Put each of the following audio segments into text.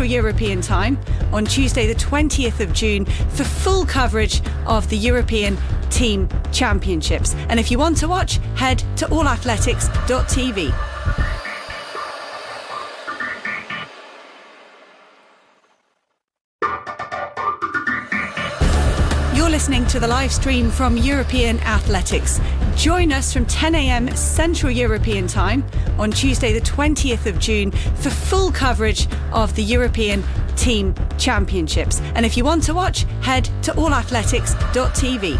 European time on Tuesday the 20th of June for full coverage of the European Team Championships. And if you want to watch, head to allathletics.tv. You're listening to the live stream from European Athletics. Join us from 10 a.m. Central European Time on Tuesday the 20th of June for full coverage of the European Team Championships. And if you want to watch, head to allathletics.tv.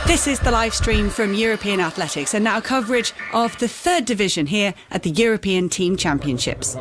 This is the live stream from European Athletics, and now coverage of the third division here at the European Team Championships.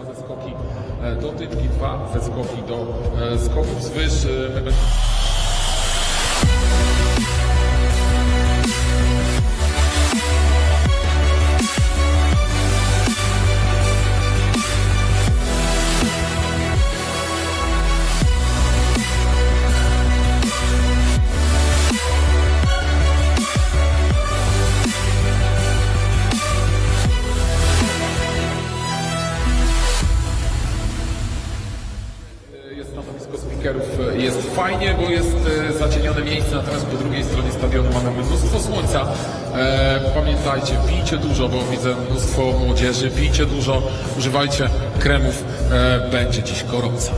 Jest fajnie, bo jest zacienione miejsce, natomiast po drugiej stronie stadionu mamy mnóstwo słońca. Pamiętajcie, pijcie dużo, bo widzę mnóstwo młodzieży, pijcie dużo, używajcie kremów, będzie dziś gorąco.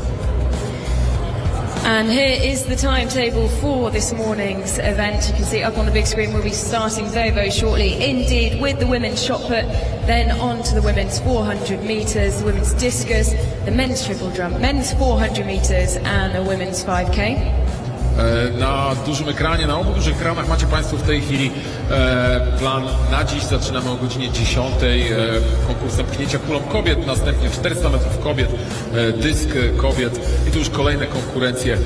And here is the timetable for this morning's event. You can see up on the big screen we'll be starting very, very shortly indeed with the women's shot put, then on to the women's 400 metres, the women's discus, the men's triple jump, men's 400 metres and the women's 5k. Na dużym ekranie, na obu dużych ekranach macie Państwo w tej chwili plan na dziś. Zaczynamy o godzinie 10 konkursem pchnięcia kulą kobiet, następnie 400 metrów kobiet, dysk kobiet i tu już kolejne konkurencje.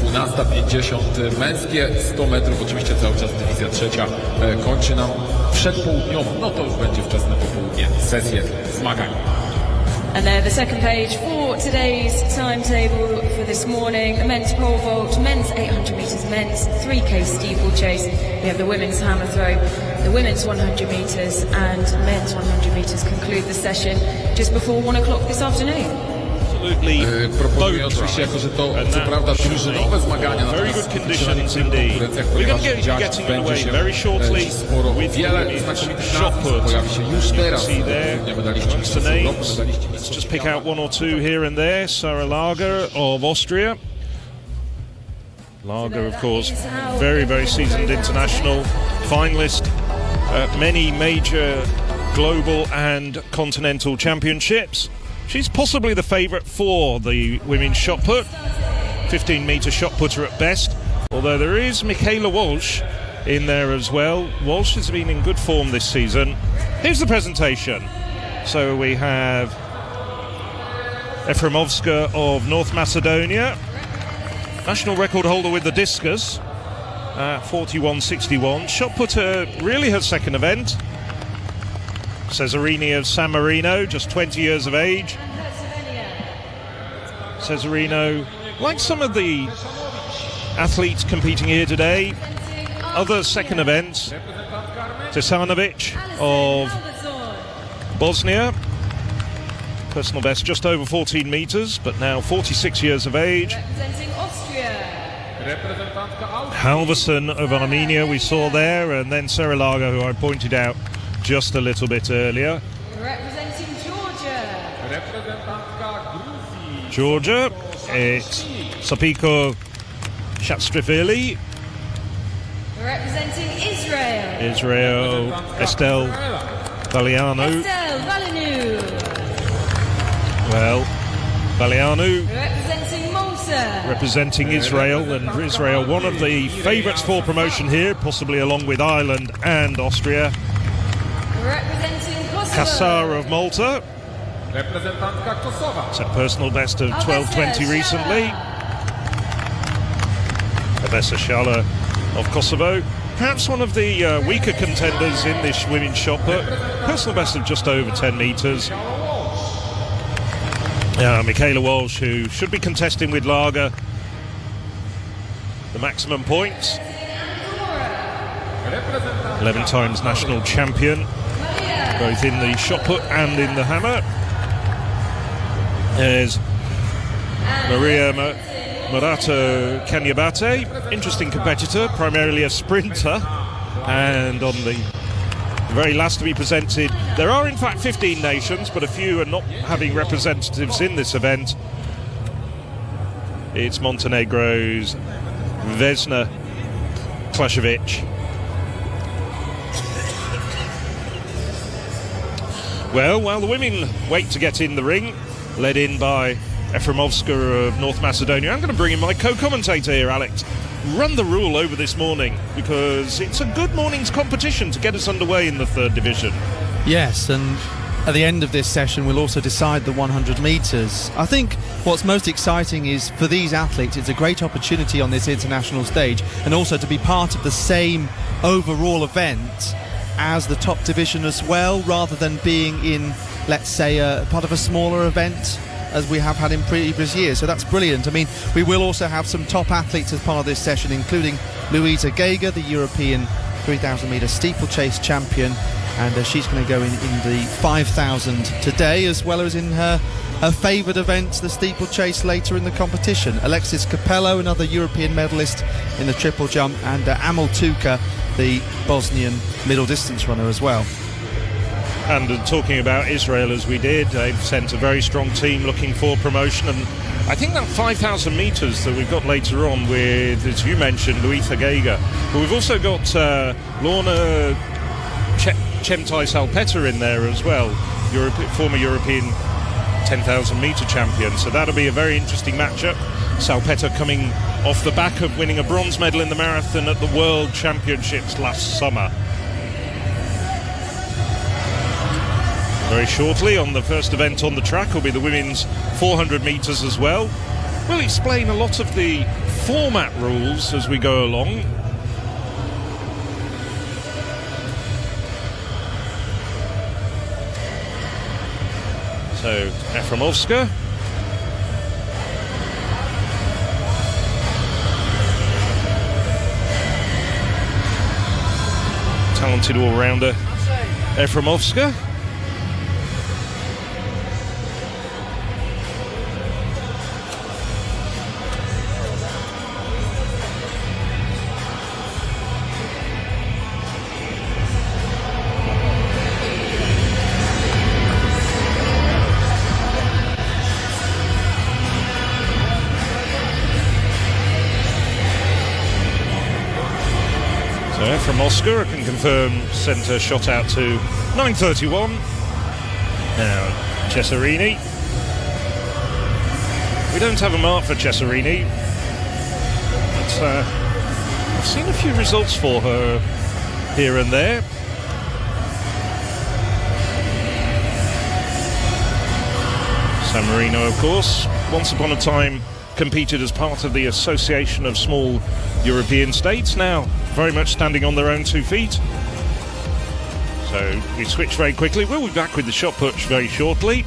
12:50 męskie, 100 metrów, oczywiście cały czas dywizja trzecia kończy nam przedpołudniową, no to już będzie wczesne popołudnie, sesję zmagań. And there the second page for today's timetable for this morning. The men's pole vault, men's 800 metres, men's 3k steeplechase. We have the women's hammer throw, the women's 100 metres and men's 100 metres conclude the session just before 1 o'clock this afternoon. Proponuję oczywiście, jako że to co prawda drużynowe zmagania, natomiast konkurencjach, ponieważ dziać będzie się dziś sporo. Wiele znakomitych nazwisk pojawi się już teraz. Medaliści mistrzostw Europy, medaliści mistrzostw. Just pick out one or two here and there. Sarah Lager of Austria. Lager, of course, very, very seasoned international finalist at many major global and continental championships. She's possibly the favourite for the women's shot put, 15-metre shot putter at best, although there is Michaela Walsh in there as well. Walsh has been in good form this season. Here's the presentation. So we have Efremovska of North Macedonia, national record holder with the discus, 41.61. Shot putter, really her second event. Cesarini of San Marino, just 20 years of age. Cesarino, like some of the athletes competing here today, other second events. Tesanovic of Bosnia, personal best just over 14 metres, but now 46 years of age. Halverson of Armenia we saw there, and then Sarah Lager, who I pointed out just a little bit earlier. Representing Georgia, it's Sapiko Shastrivili. Representing Israel. Israel, Estelle Valianu. Estelle Valianu. Well, Valianu Representing Malta. representing Israel, and Israel one of the favourites for promotion here, possibly along with Ireland and Austria. Representing Kosovo. Kassar of Malta. Reprezentantka Kosowa. It's a personal best of 12:20 recently. Abessa Shala of Kosovo. Perhaps one of the weaker contenders in this women's shot put. Personal best of just over 10 metres. Michaela Walsh, who should be contesting with Lager the maximum points. 11 times national champion, both in the shot put and in the hammer. There's Maria Murato Kanyabate, interesting competitor, primarily a sprinter. And on the very last to be presented, there are in fact 15 nations, but a few are not having representatives in this event. It's Montenegro's Vesna Klašević. Well, while the women wait to get in the ring, led in by Efremovska of North Macedonia, I'm going to bring in my co-commentator here, Alex. Run the rule over this morning, because it's a good morning's competition to get us underway in the third division. Yes, and at the end of this session we'll also decide the 100 metres. I think what's most exciting is for these athletes, it's a great opportunity on this international stage, and also to be part of the same overall event as the top division as well, rather than being in, let's say, part of a smaller event as we have had in previous years. So that's brilliant. I mean, we will also have some top athletes as part of this session, including Luisa Geiger, the European 3,000 metre steeplechase champion, and she's going to go in the 5,000 today, as well as in her favoured event, the steeplechase, later in the competition. Alexis Capello, another European medalist in the triple jump, and Amel Tuka, the Bosnian middle distance runner as well. And talking about Israel, as we did, they've sent a very strong team looking for promotion, and I think that 5,000 metres that we've got later on with, as you mentioned, Luisa Geiger, but we've also got Lorna Chemtai Salpeter in there as well, former European 10,000 metre champion, so that'll be a very interesting matchup. Salpeter coming off the back of winning a bronze medal in the marathon at the World Championships last summer. Very shortly, on the first event on the track, will be the women's 400 metres as well. We'll explain a lot of the format rules as we go along. So, Efremovska. Talented all-rounder Efremovska. From Oscar, I can confirm, sent a shot out to 9:31. Now, Cesarini. We don't have a mark for Cesarini, but I've seen a few results for her here and there. San Marino, of course, once upon a time competed as part of the Association of Small European States, now very much standing on their own 2 feet. So we switch very quickly. We'll be back with the shot put very shortly,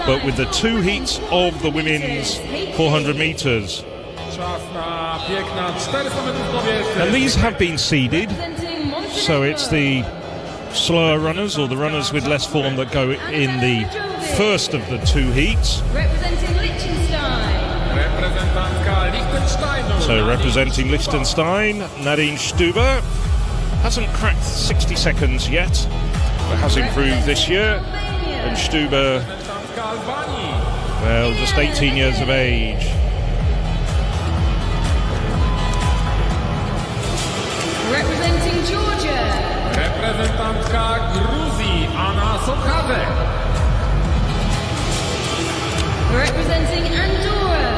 but with the 2 heats of the women's 400 metres. And these have been seeded, so it's the slower runners, or the runners with less form, that go in the first of the 2 heats. So representing Liechtenstein, Nadine Stuber hasn't cracked 60 seconds yet, but has improved this year. And Stuber, well, just 18 years of age. Representing Georgia. Reprezentantka Gruzji, Anna Sokadze. Representing Andorra.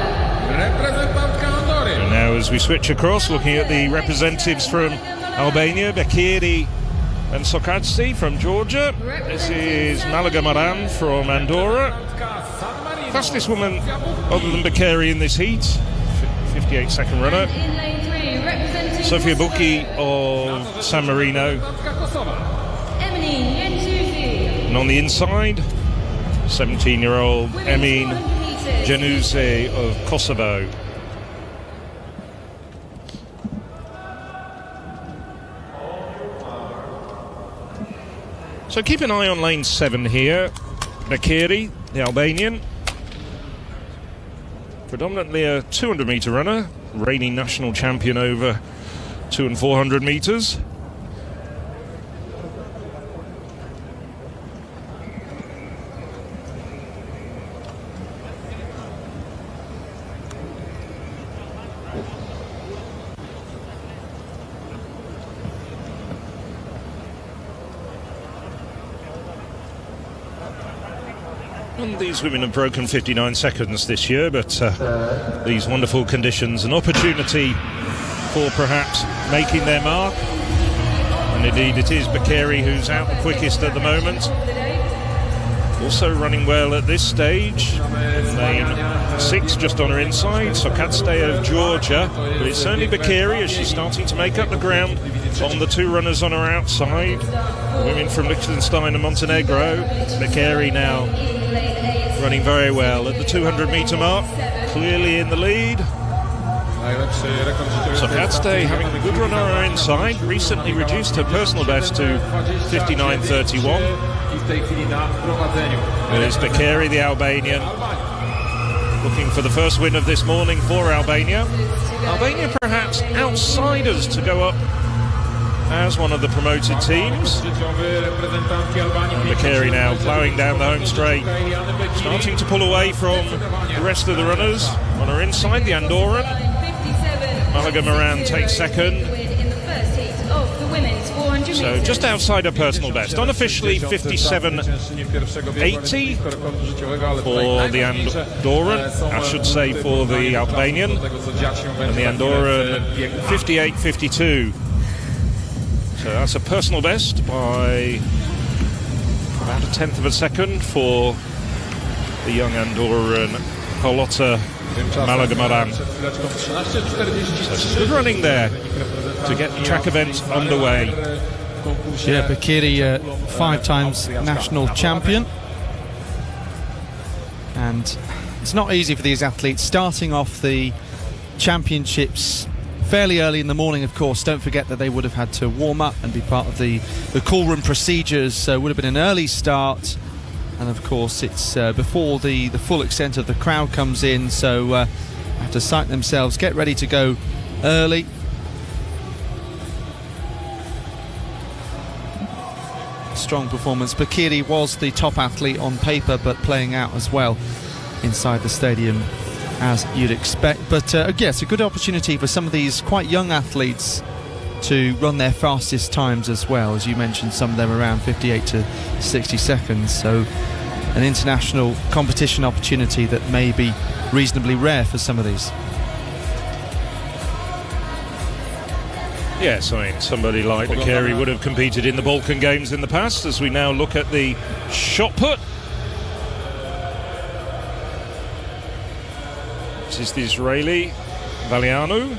Reprezentantka Andory. And now as we switch across, looking at the representatives from Albania, Bekiri and Sokadze from Georgia. This is Malaga Maran from Andorra. Fastest woman other than Bekiri in this heat, 58-second runner. In lane 3, representing Sofia Bucchi of San Marino. And on the inside, 17-year-old Emin Januzaj of Kosovo. So keep an eye on lane 7 here. Bekiri, the Albanian. Predominantly a 200-metre runner, reigning national champion over 200 and 400 metres. And these women have broken 59 seconds this year, but these wonderful conditions, an opportunity for perhaps making their mark. And indeed it is Bekiri who's out the quickest at the moment. Also running well at this stage, lane 6 just on her inside, Sokatste of Georgia, but it's certainly Bekiri as she's starting to make up the ground on the 2 runners on her outside. Women from Liechtenstein and Montenegro. Bekiri now running very well at the 200-metre mark, clearly in the lead. Sokatste having a good run on her inside, recently reduced her personal best to 59.31. It is Bekiri, the Albanian, looking for the first win of this morning for Albania. Albania perhaps outsiders to go up as one of the promoted teams. Bekiri now ploughing down the home straight, starting to pull away from the rest of the runners. On her inside, the Andorran. Malaga Moran takes second. So just outside her personal best. Unofficially 57.80 for the Andorran, I should say for the Albanian. And the Andorran 58.52. So that's a personal best by about a tenth of a second for the young Andorran Carlotta Malaga Moran. So some good running there to get the track event underway. Yeah, Bekiri, 5 times national champion. And it's not easy for these athletes starting off the championships fairly early in the morning, of course. Don't forget that they would have had to warm up and be part of the call room procedures, so it would have been an early start. And of course it's before the full extent of the crowd comes in, so have to psych themselves, get ready to go early. Strong performance. Bekiri was the top athlete on paper, but playing out as well inside the stadium as you'd expect. But yes, a good opportunity for some of these quite young athletes to run their fastest times as well. As you mentioned, some of them around 58 to 60 seconds. So an international competition opportunity that may be reasonably rare for some of these. Yes, I mean, somebody like Bekiri would have competed in the Balkan Games in the past, as we now look at the shot put. This is the Israeli Valianu.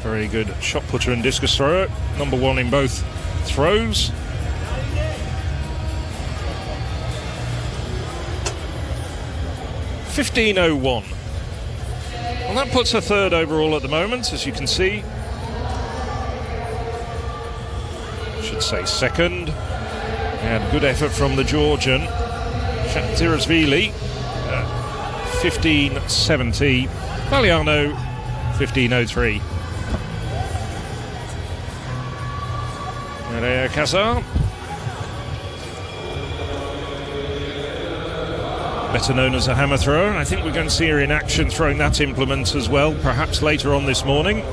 Very good shot putter and discus thrower. Number 1 in both throws. .15.01. Well, that puts her third overall at the moment, as you can see. Should say second. And good effort from the Georgian Shatirashvili. 15.70. Valiano 15.03. Nerea Casar, better known as a hammer thrower. I think we're going to see her in action throwing that implement as well, perhaps later on this morning.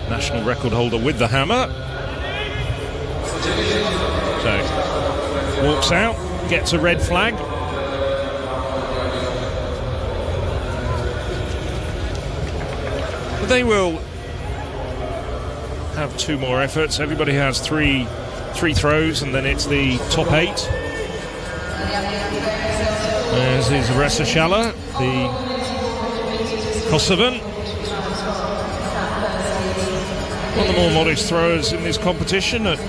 National record holder with the hammer. So, walks out, gets a red flag. But they will have 2 more efforts. Everybody has three throws, and then it's the top 8. There's is Ressa Shala, the Kosovan. One of the more modest throwers in this competition at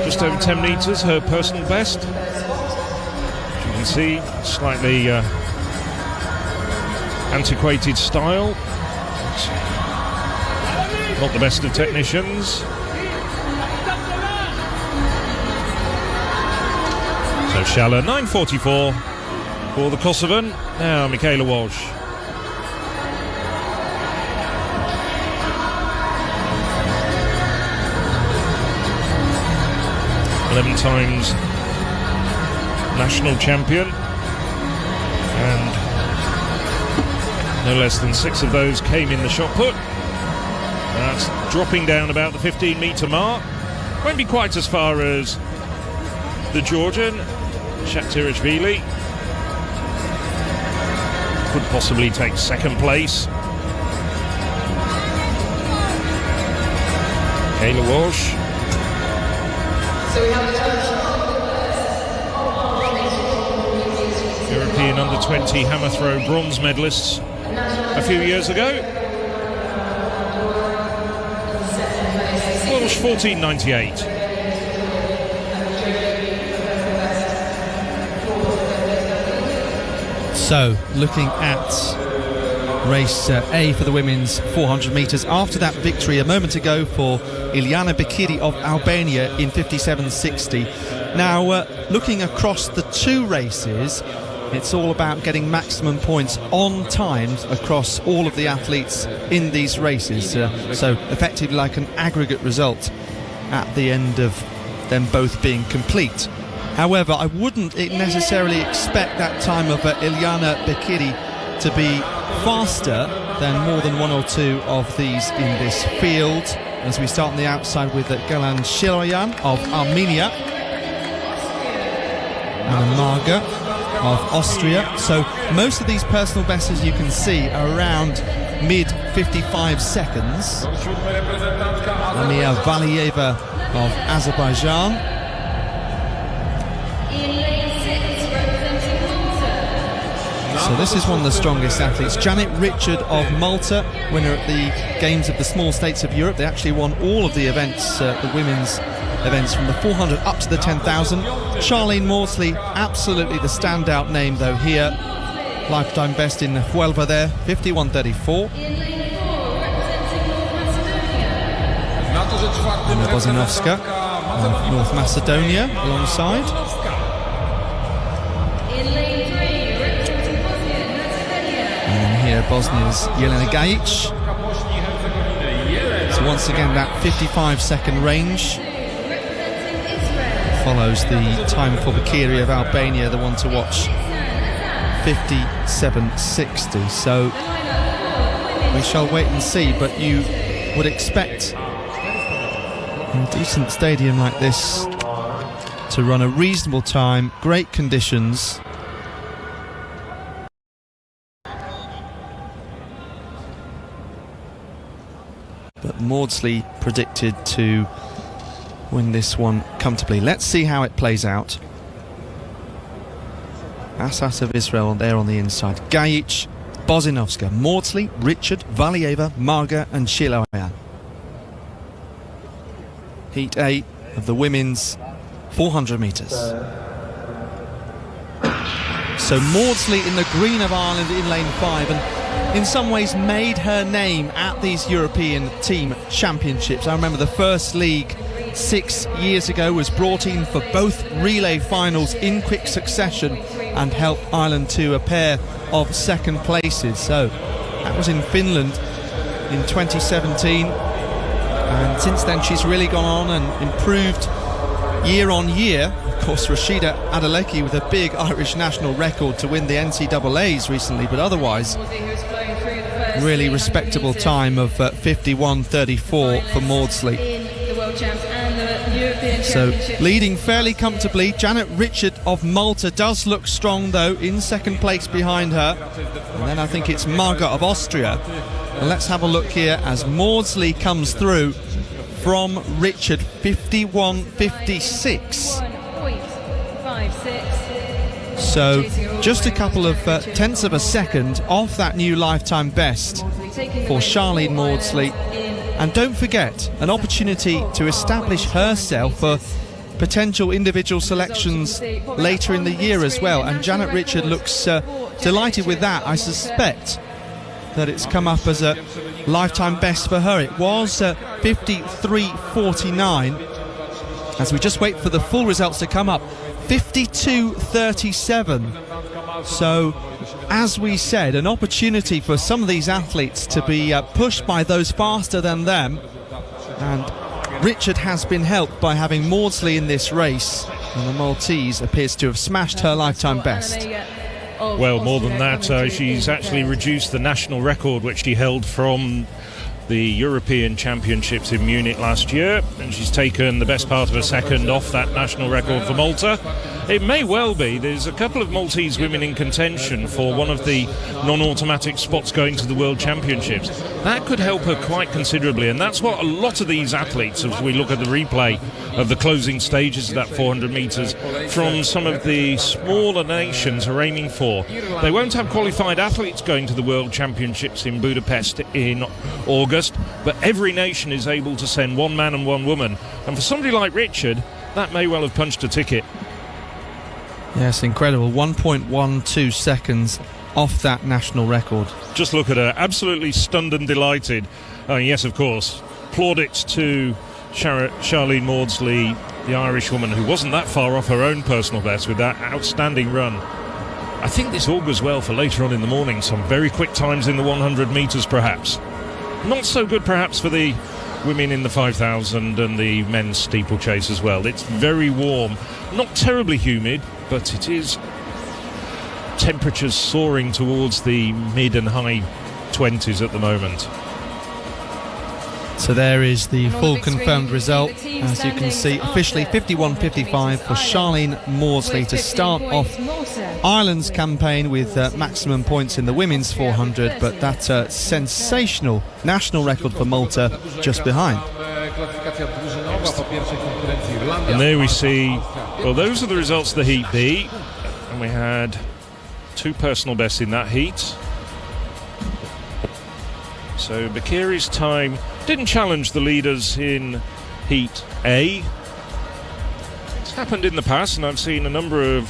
just over 10 metres, her personal best. As you can see, slightly antiquated style. Not the best of technicians. So Shala, 9.44 for the Kosovan. Now Michaela Walsh. Eleven times national champion, and no less than 6 of those came in the shot put. That's dropping down about the 15-metre mark. Won't be quite as far as the Georgian, Shatirashvili. Could possibly take second place. Kayla Walsh. European under-20 hammer throw bronze medalists a few years ago. Walsh 14.98. So, looking at race A for the women's 400 metres, after that victory a moment ago for Ileana Bekiri of Albania in 57.60. Now, looking across the 2 races, it's all about getting maximum points on times across all of the athletes in these races. So, effectively like an aggregate result at the end of them both being complete. However, I wouldn't necessarily expect that time of Ileana Bekiri to be faster than more than 1 or 2 of these in this field. As we start on the outside with Galan Shiloyan of Armenia, and Marga of Austria. So most of these personal bests, as you can see, are around mid 55 seconds. Lamia Valieva of Azerbaijan. So this is one of the strongest athletes. Janet Richard of Malta, winner at the Games of the Small States of Europe. They actually won all of the events, the women's events, from the 400 up to the 10,000. Charlene Maudsley, absolutely the standout name though here. Lifetime best in Huelva there, 51.34. Anna Bozinovska of North Macedonia alongside. Here, Bosnia's Jelena Gajic. So once again, that 55-second range follows the time for Bekiri of Albania, the one to watch, 57.60. So we shall wait and see, but you would expect in a decent stadium like this to run a reasonable time, great conditions. But Maudsley predicted to win this one comfortably. Let's see how it plays out. Assas of Israel there on the inside. Gajic, Bozinovska, Maudsley, Richard, Valieva, Marga and Shiloyan. Heat A of the women's 400 metres. So Maudsley in the green of Ireland in lane 5, and in some ways made her name at these European team championships. I remember the first league 6 years ago was brought in for both relay finals in quick succession and helped Ireland to a pair of second places. So that was in Finland in 2017, and since then she's really gone on and improved year on year. Of course, Rashida Adeleke with a big Irish national record to win the NCAAs recently, but otherwise really respectable time of 51.34 for Maudsley. So leading fairly comfortably. Janet Richard of Malta does look strong though, in second place behind her, and then I think it's Marga of Austria. And let's have a look here as Maudsley comes through from Richard, 51.56. So just a couple of tenths of a second off that new lifetime best for Charlene Maudsley. And don't forget, an opportunity to establish herself for potential individual selections later in the year as well. And Janet Richard looks delighted with that. I suspect that it's come up as a lifetime best for her. It was 53.49. As we just wait for the full results to come up, 52.37. So, as we said, an opportunity for some of these athletes to be pushed by those faster than them. And Richard has been helped by having Maudsley in this race, and the Maltese appears to have smashed her lifetime best. Well, more than that, she's actually reduced the national record which she held from the European Championships in Munich last year, and she's taken the best part of a second off that national record for Malta. It may well be there's a couple of Maltese women in contention for one of the non-automatic spots going to the World Championships. That could help her quite considerably, and that's what a lot of these athletes, as we look at the replay of the closing stages of that 400 metres, from some of the smaller nations are aiming for. They won't have qualified athletes going to the World Championships in Budapest in August, but every nation is able to send one man and one woman, and for somebody like Richard, that may well have punched a ticket. Yes, incredible. 1.12 seconds off that national record. Just look at her, absolutely stunned and delighted. Yes, of course, plaudits to Charlene Maudsley, the Irish woman, who wasn't that far off her own personal best with that outstanding run. I think this augurs well for later on in the morning, some very quick times in the 100 metres perhaps. Not so good perhaps for the women in the 5,000 and the men's steeplechase as well. It's very warm, not terribly humid, but it is temperatures soaring towards the mid and high 20s at the moment. So there is the full confirmed result. As you can see, officially 51.55 for Charlene Maudsley to start off Ireland's campaign with maximum points in the women's 400, but that sensational national record for Malta just behind. And there we see, well, those are the results of the Heat B, and we had two personal bests in that heat. So Bakiri's time didn't challenge the leaders in Heat A. It's happened in the past, and I've seen a number of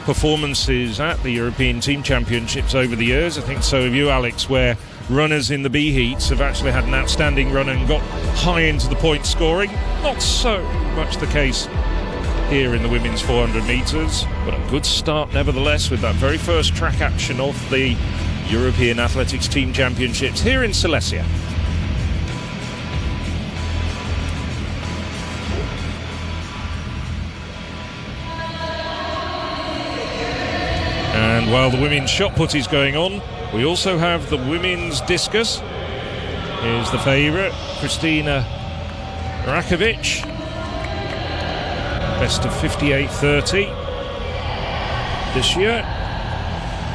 performances at the European Team Championships over the years. I think so have you, Alex, where runners in the B heats have actually had an outstanding run and got high into the point scoring. Not so much the case here in the women's 400 metres, but a good start nevertheless with that very first track action of the European Athletics Team Championships here in Silesia. And while the women's shot put is going on, we also have the women's discus. Here's the favourite, Kristina Rakovic. Best of 58.30 this year.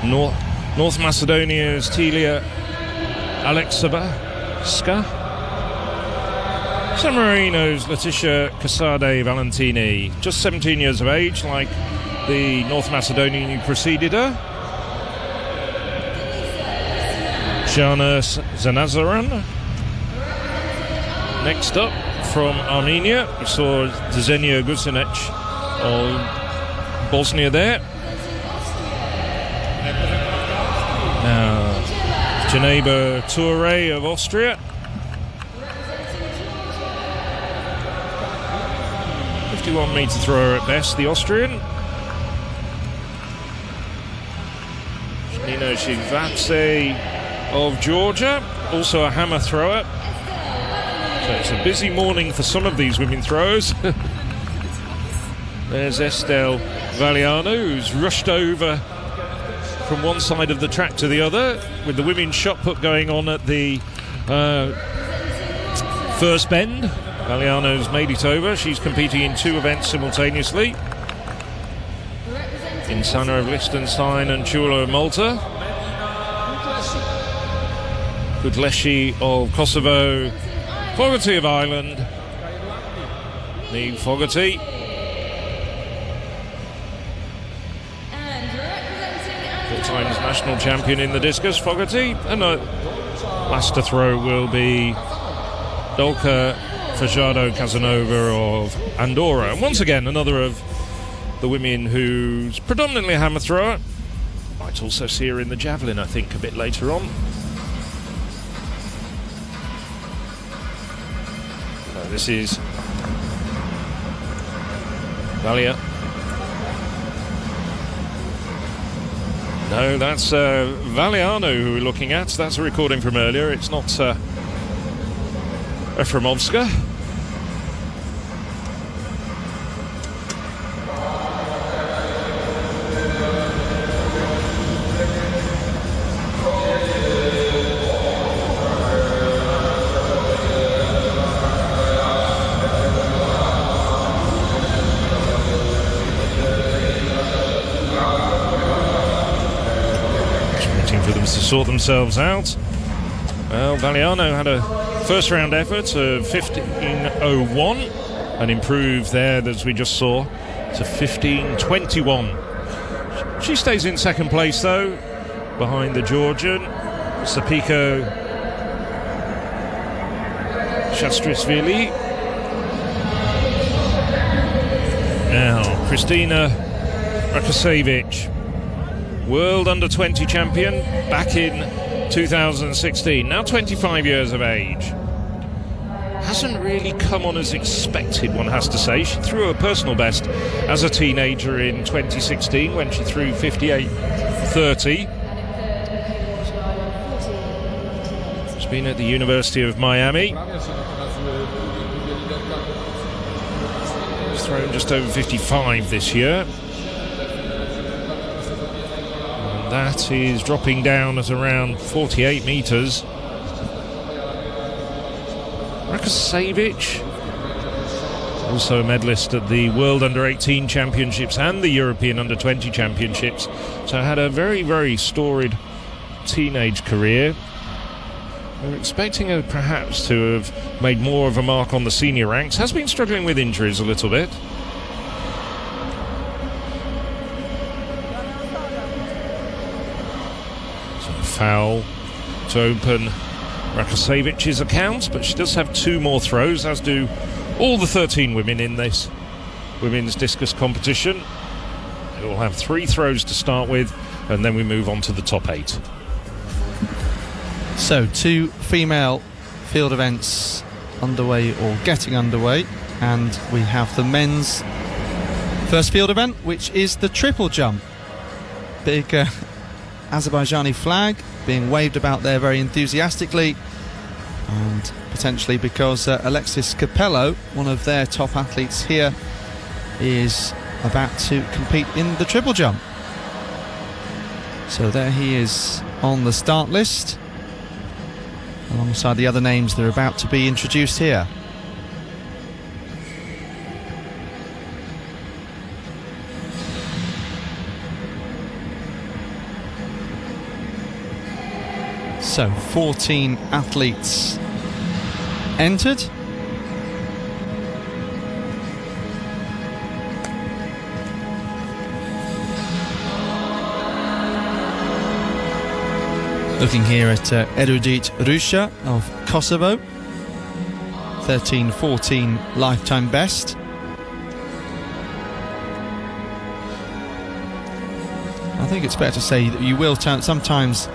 North Macedonia's Telia Aleksavska. San Marino's Letitia Casade Valentini, just 17 years of age, like the North Macedonian who preceded her. Jana Zanazaran. Next up from Armenia, we saw Dzenia Gusinec of Bosnia there. Now, Janeba Toure of Austria. 51 metre thrower at best, the Austrian. Nino Shivadze of Georgia, also a hammer thrower. So it's a busy morning for some of these women throwers. There's Estelle Valiano, who's rushed over from one side of the track to the other, with the women's shot put going on at the first bend. Valiano's made it over. She's competing in two events simultaneously, in Sana of Liechtenstein and Chula of Malta. Kudleshi of Kosovo, Fogarty of Ireland, Niamh Fogarty. 4 times national champion in the discus, Fogarty. And last to throw will be Dolka Fajardo Casanova of Andorra. And once again, another of the women who's predominantly a hammer thrower. Might also see her in the javelin, I think, a bit later on. No, this is Valia. No, that's Valiano who we're looking at. That's a recording from earlier. It's not Efremovska. Sort themselves out. Well, Valiano had a first round effort of 15:01 and improved there, as we just saw, to 15:21. She stays in second place though, behind the Georgian Sapiko Shastrisvili. Now Kristina Rakosevich, World Under-20 champion back in 2016, now 25 years of age. Hasn't really come on as expected, one has to say. She threw her personal best as a teenager in 2016 when she threw 58.30. She's been at the University of Miami. She's thrown just over 55 this year. That is dropping down at around 48 metres. Rakosevich, also a medalist at the World Under-18 Championships and the European Under-20 Championships. So had a very, very storied teenage career. We're expecting her perhaps to have made more of a mark on the senior ranks. Has been struggling with injuries a little bit. Foul to open Rakosevich's account, but she does have 2 more throws, as do all the 13 women in this women's discus competition. It will have 3 throws to start with, and then we move on to the top 8. So 2 female field events underway or getting underway, and we have the men's first field event, which is the triple jump. Big Azerbaijani flag being waved about there very enthusiastically, and potentially because Alexis Capello, one of their top athletes here, is about to compete in the triple jump. So there he is on the start list alongside the other names that are about to be introduced here. So 14 athletes entered. Looking here at Erudit Rusha of Kosovo, 13:14 lifetime best. I think it's fair to say that you will sometimes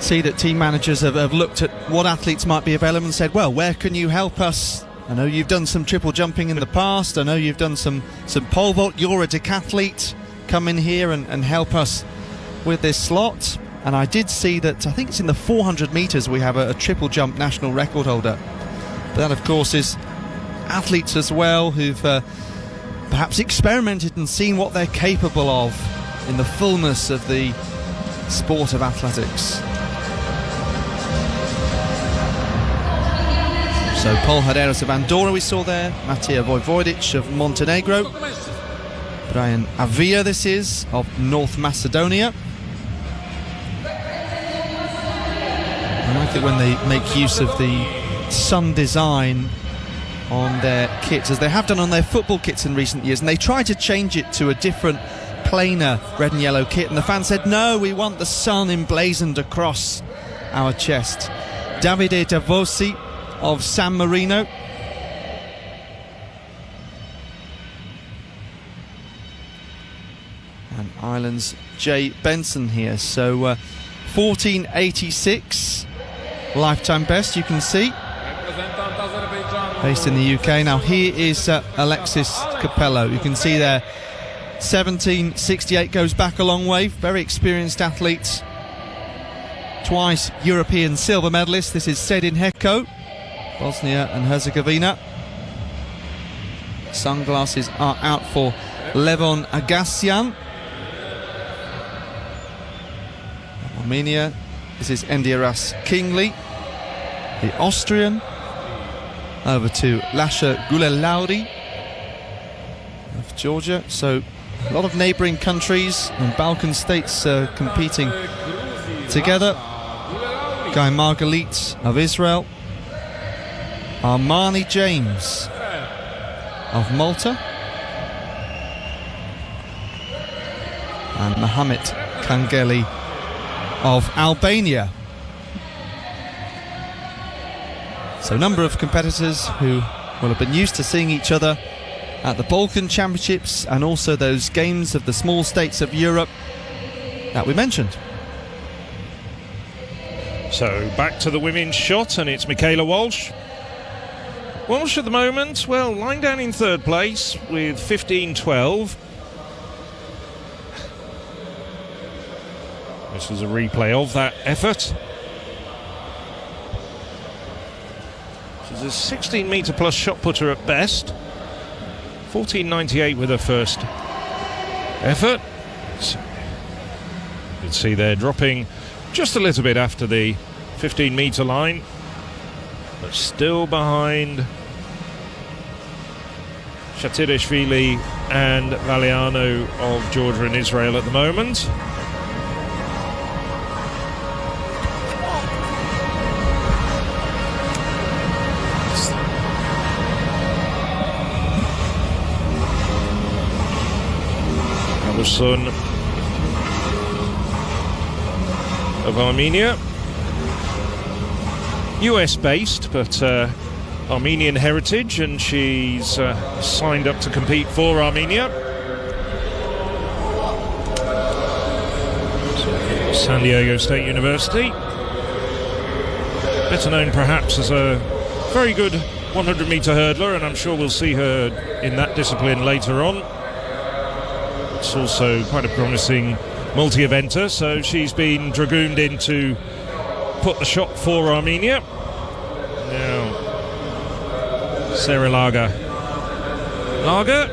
see that team managers have looked at what athletes might be available and said, well, where can you help us? I know you've done some triple jumping in the past, I know you've done some pole vault, you're a decathlete, come in here and help us with this slot. And I did see that, I think it's in the 400 metres we have a triple jump national record holder. But that of course is athletes as well who've perhaps experimented and seen what they're capable of in the fullness of the sport of athletics. So Paul Haderas of Andorra we saw there, Matija Vojvodic of Montenegro, Brian Avia this is, of North Macedonia. I like it when they make use of the sun design on their kits, as they have done on their football kits in recent years, and they try to change it to a different plainer red and yellow kit, and the fans said, no, we want the sun emblazoned across our chest. Davide Davosi of San Marino. And Ireland's Jay Benson here. So 1486 lifetime best, you can see, based in the UK. Now here is Alexis Capello. You can see there 1768 goes back a long way. Very experienced athlete, twice European silver medalist. This is Sedin Heko, Bosnia and Herzegovina. Sunglasses are out for Levon Agassian, Armenia. This is Endiaras Kingley, the Austrian. Over to Lasha Gulelauri of Georgia. So a lot of neighbouring countries and Balkan states competing together. Guy Margalit of Israel. Armani James of Malta. And Mohamed Kangeli of Albania. So a number of competitors who will have been used to seeing each other at the Balkan Championships and also those games of the small states of Europe that we mentioned. So back to the women's shot, and it's Michaela Walsh. Walsh at the moment, well, lying down in third place with 15.12. This was a replay of that effort. She's a 16-metre plus shot putter at best. 14.98 with her first effort. So you can see they're dropping just a little bit after the 15-metre line, but still behind Shatirishvili and Valiano of Georgia and Israel at the moment. Son of Armenia, US based but Armenian heritage, and she's signed up to compete for Armenia. San Diego State University, better known perhaps as a very good 100-metre hurdler, and I'm sure we'll see her in that discipline later on. It's also quite a promising multi-eventer, so she's been dragooned in to put the shot for Armenia. Now, Sarah Lager. Lager,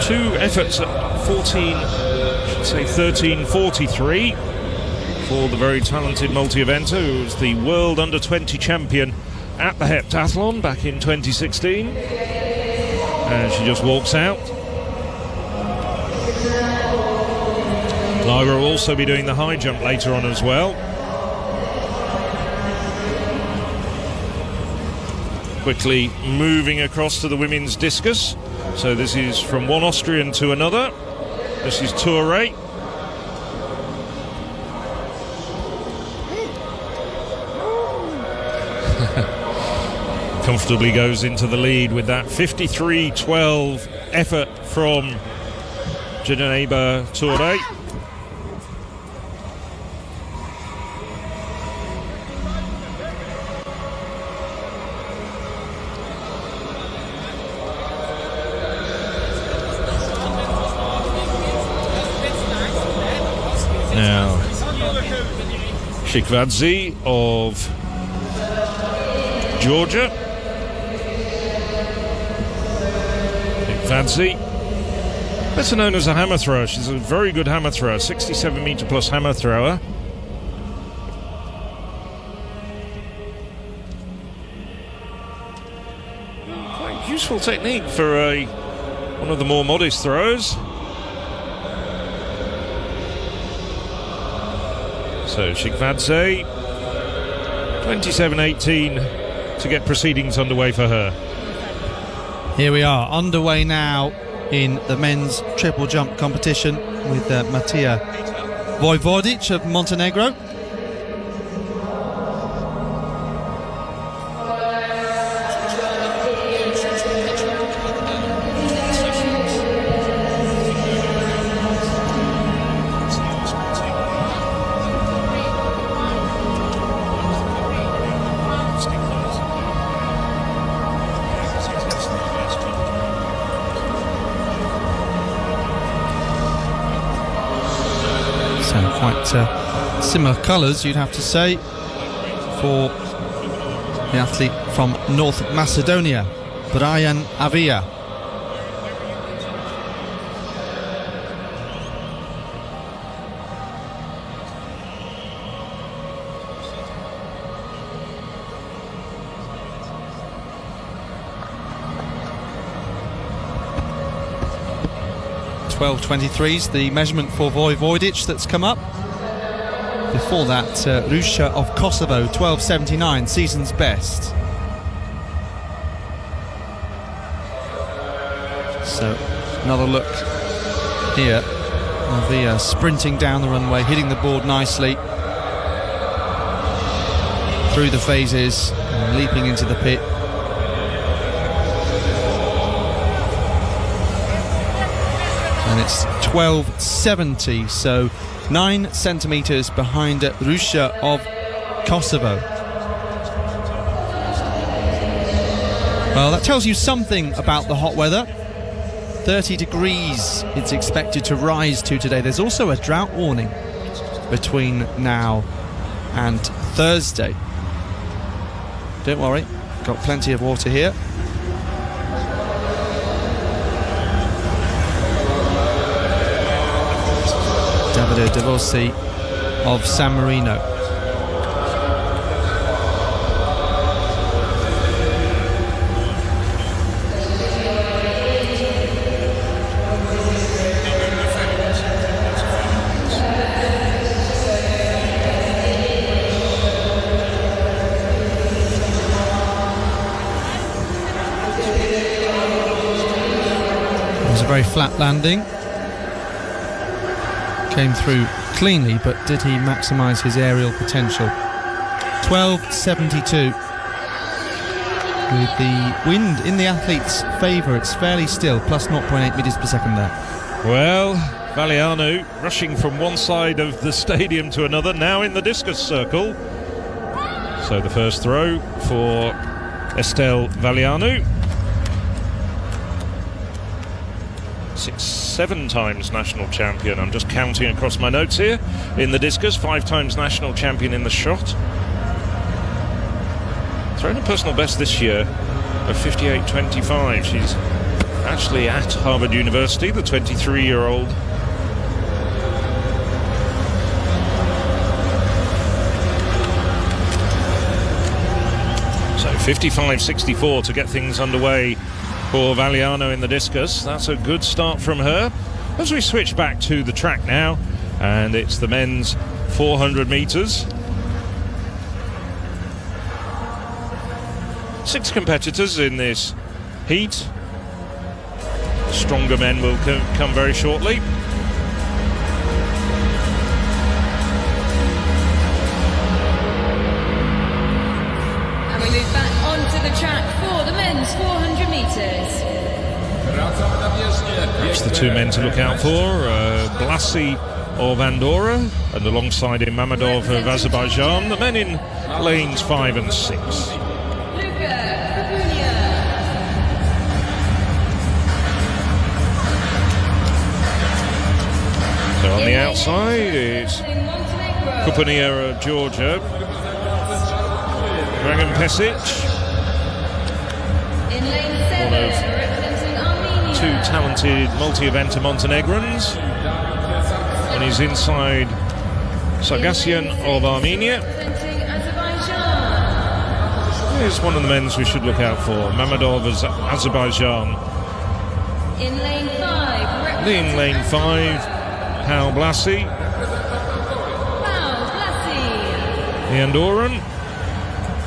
2 efforts at 13.43 for the very talented multi-eventer who was the world under-20 champion at the heptathlon back in 2016. And she just walks out. Lager will also be doing the high jump later on as well. Quickly moving across to the women's discus. So this is from one Austrian to another. This is Touré. Comfortably goes into the lead with that 53.12 effort from Geneba Touré. Now, Shikvadze of Georgia. Shikvadze, better known as a hammer thrower. She's a very good hammer thrower, 67-metre plus hammer thrower. Quite useful technique for one of the more modest throwers. So Shikvadze, 27.18 to get proceedings underway for her. Here we are, underway now in the men's triple jump competition with Matija Vojvodic of Montenegro. Quite similar colours, you'd have to say, for the athlete from North Macedonia, Brian Avia. .12.23's the measurement for Vojvodic that's come up. Before that, Russia of Kosovo, 12.79, season's best. So, another look here. Avia sprinting down the runway, hitting the board nicely. Through the phases, and leaping into the pit. And it's 12.70, so 9 centimetres behind Russia of Kosovo. Well, that tells you something about the hot weather. 30 degrees it's expected to rise to today. There's also a drought warning between now and Thursday. Don't worry, got plenty of water here. Davide De Vossi of San Marino. It was a very flat landing. Came through cleanly, but did he maximise his aerial potential? 12.72. With the wind in the athlete's favour, it's fairly still, plus 0.8 metres per second there. Well, Valianu rushing from one side of the stadium to another, now in the discus circle. So the first throw for Estelle Valianu. 7 times national champion. I'm just counting across my notes here. In the discus, 5 times national champion in the shot. Thrown a personal best this year of 58.25. She's actually at Harvard University, the 23-year-old. So 55.64 to get things underway for Valianu in the discus. That's a good start from her. As we switch back to the track now, and it's the men's 400 metres. 6 competitors in this heat. Stronger men will come very shortly. And we move back onto the track for the men's 400 metres. That's the 2 men to look out for. Blasi of Andorra, and alongside him Mammadov of Azerbaijan. The men in lanes 5 and 6. So on the outside is Kupania of Georgia, Dragan Pesic, one of 2 talented multi-eventer Montenegrins, and he's inside Sargassian of Armenia. Here's one of the men's we should look out for, Mammadov of Azerbaijan. In lane 5, In lane 5, Paul Blasi, the Andorran.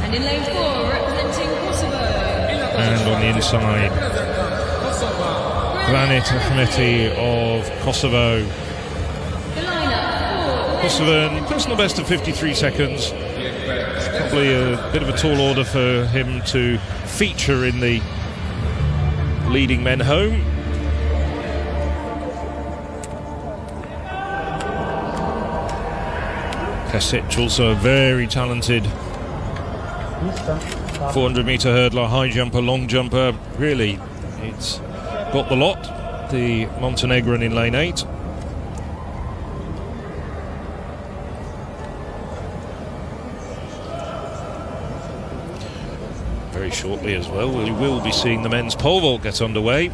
And in lane 4, representing Kosovo. And on the inside, Granit Ahmeti of Kosovo. Kosovan, personal best of 53 seconds. Probably a bit of a tall order for him to feature in the leading men home. Pesic, also a very talented 400-metre hurdler, high jumper, long jumper. Really, it's got the lot. The Montenegrin in lane 8. Very shortly as well, we will be seeing the men's pole vault get underway.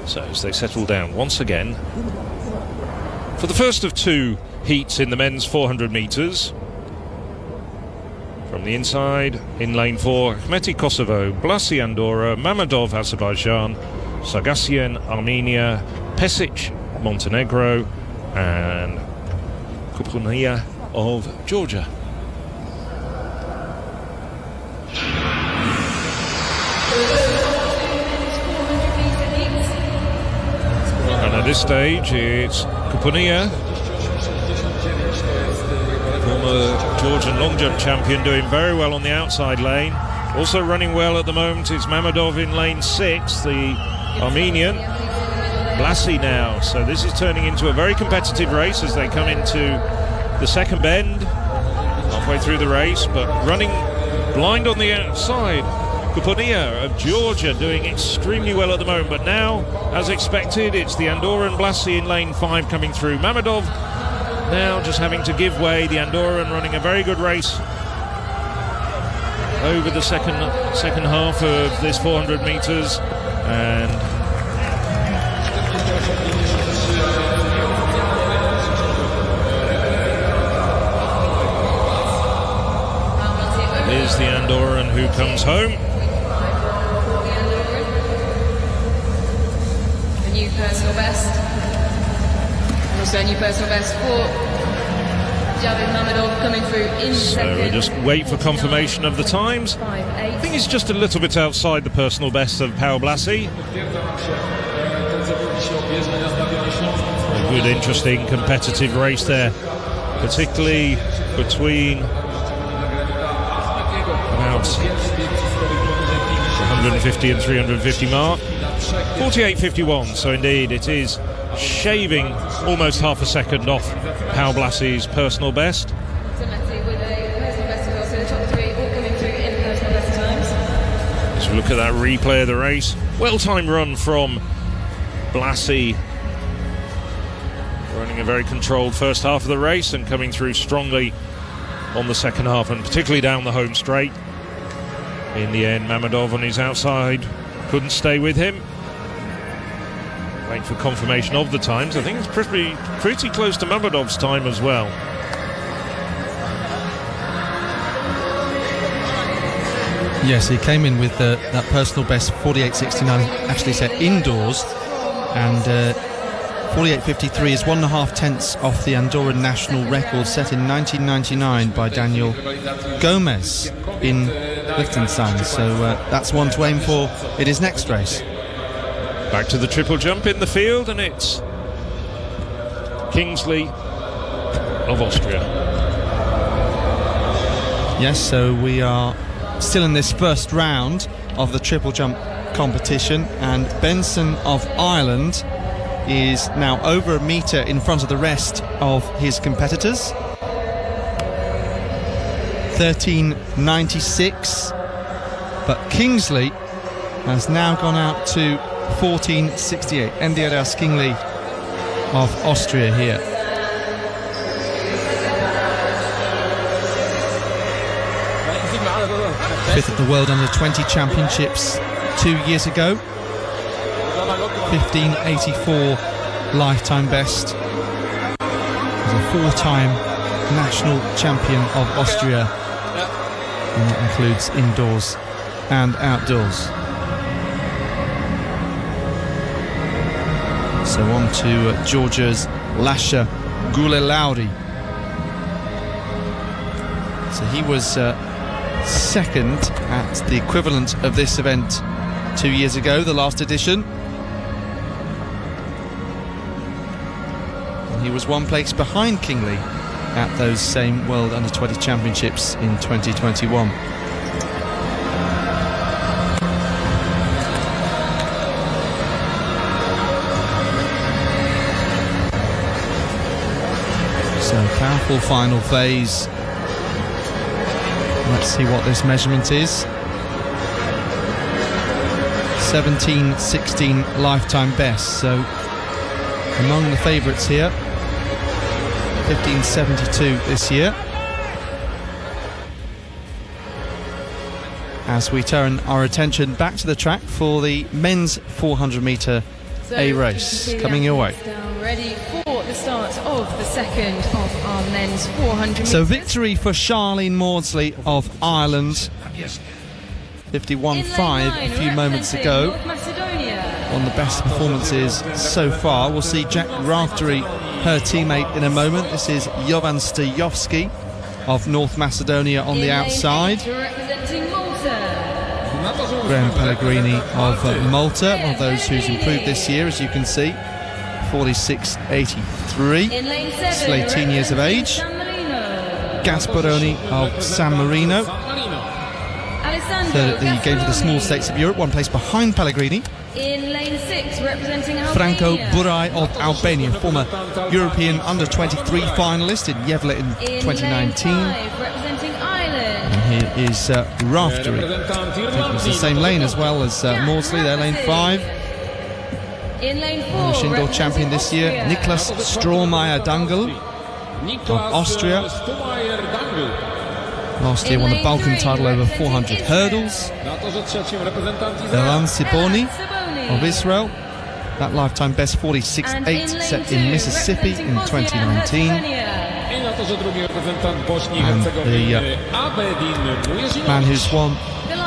So as they settle down once again for the first of 2 heats in the men's 400 metres. From the inside, in lane 4, Ahmeti Kosovo, Blasi Andorra, Mammadov Azerbaijan, Sargassian Armenia, Pesic Montenegro, and Kupunia of Georgia. And at this stage it's Kupunia, former Georgian long jump champion, doing very well on the outside lane. Also running well at the moment is Mammadov in lane 6, the Armenian. Blasi now, so this is turning into a very competitive race as they come into the second bend, halfway through the race, but running blind on the outside. Kupunia of Georgia doing extremely well at the moment, but now, as expected, it's the Andorran Blasi in lane 5 coming through. Mammadov now just having to give way. The Andorran running a very good race over the second half of this 400 metres, and here's the Andorran who comes home. A new personal best. And also a new personal best for Javid Mammadov coming through in second. So we'll just wait for confirmation of the times. 5-8. I think he's just a little bit outside the personal best of Paul Blasi. A good, interesting, competitive race there, particularly between about 150 and 350 mark. 48.51, so indeed it is shaving almost half a second off Paul Blasi's personal best. Ultimately with a personal best as well, so the top 3 all coming through in personal best times. As we look at that replay of the race, well-timed run from Blasi, running a very controlled first half of the race and coming through strongly on the second half, and particularly down the home straight. In the end, Mammadov on his outside couldn't stay with him. Wait for confirmation of the times. I think it's pretty close to Mammadov's time as well. Yes, he came in with that personal best 48.69, actually set indoors, and 48.53 is 1.5 tenths off the Andorran national record set in 1999 by Daniel Gomez in Liechtenstein. So that's one to aim for in his next race. Back to the triple jump in the field, and it's Kingsley of Austria. Yes, so we are still in this first round of the triple jump competition, and Benson of Ireland is now over a metre in front of the rest of his competitors. 13.96, but Kingsley has now gone out to 14.68. Endiadas Kingsley of Austria here. Fifth at the World Under-20 Championships 2 years ago. 15.84 lifetime best. He's a 4-time national champion of Austria, and that includes indoors and outdoors. So on to Georgia's Lasha Gulelauri. So he was second at the equivalent of this event 2 years ago, the last edition. And he was one place behind Kingley at those same World Under-20 Championships in 2021. So powerful final phase. Let's see what this measurement is. 17.16 lifetime best. So among the favourites here, 15.72 this year. As we turn our attention back to the track for the men's 400 metre A race coming your way. Ready for the start of the second of our men's 400 metres. So victory for Charlene Maudsley of Ireland. 51.5 a few moments ago. One of the best performances so far. We'll see Jack Raftery, her teammate, in a moment. This is Jovan Stojowski of North Macedonia on the outside. Graham Pellegrini of Malta, one of those who's improved this year, as you can see. 46.83, still 18 years of age. Gasparoni of San Marino, third at the Games of the Small States of Europe, one place behind Pellegrini. In lane 6, representing Albania. Franco Burai of Albania, former European Under-23 finalist in Yevle in 2019. In lane 5, representing Ireland. And here is Raftery. I think it was the same lane as well as Maudsley, their lane 5. In lane 4, Irish indoor champion this year, Niklas Strohmeyer-Dangel of Austria. Last year won the Balkan title over 400 hurdles. Eran Siboni of Israel. That lifetime best 46.8 set in Mississippi in 2019. And the man who's won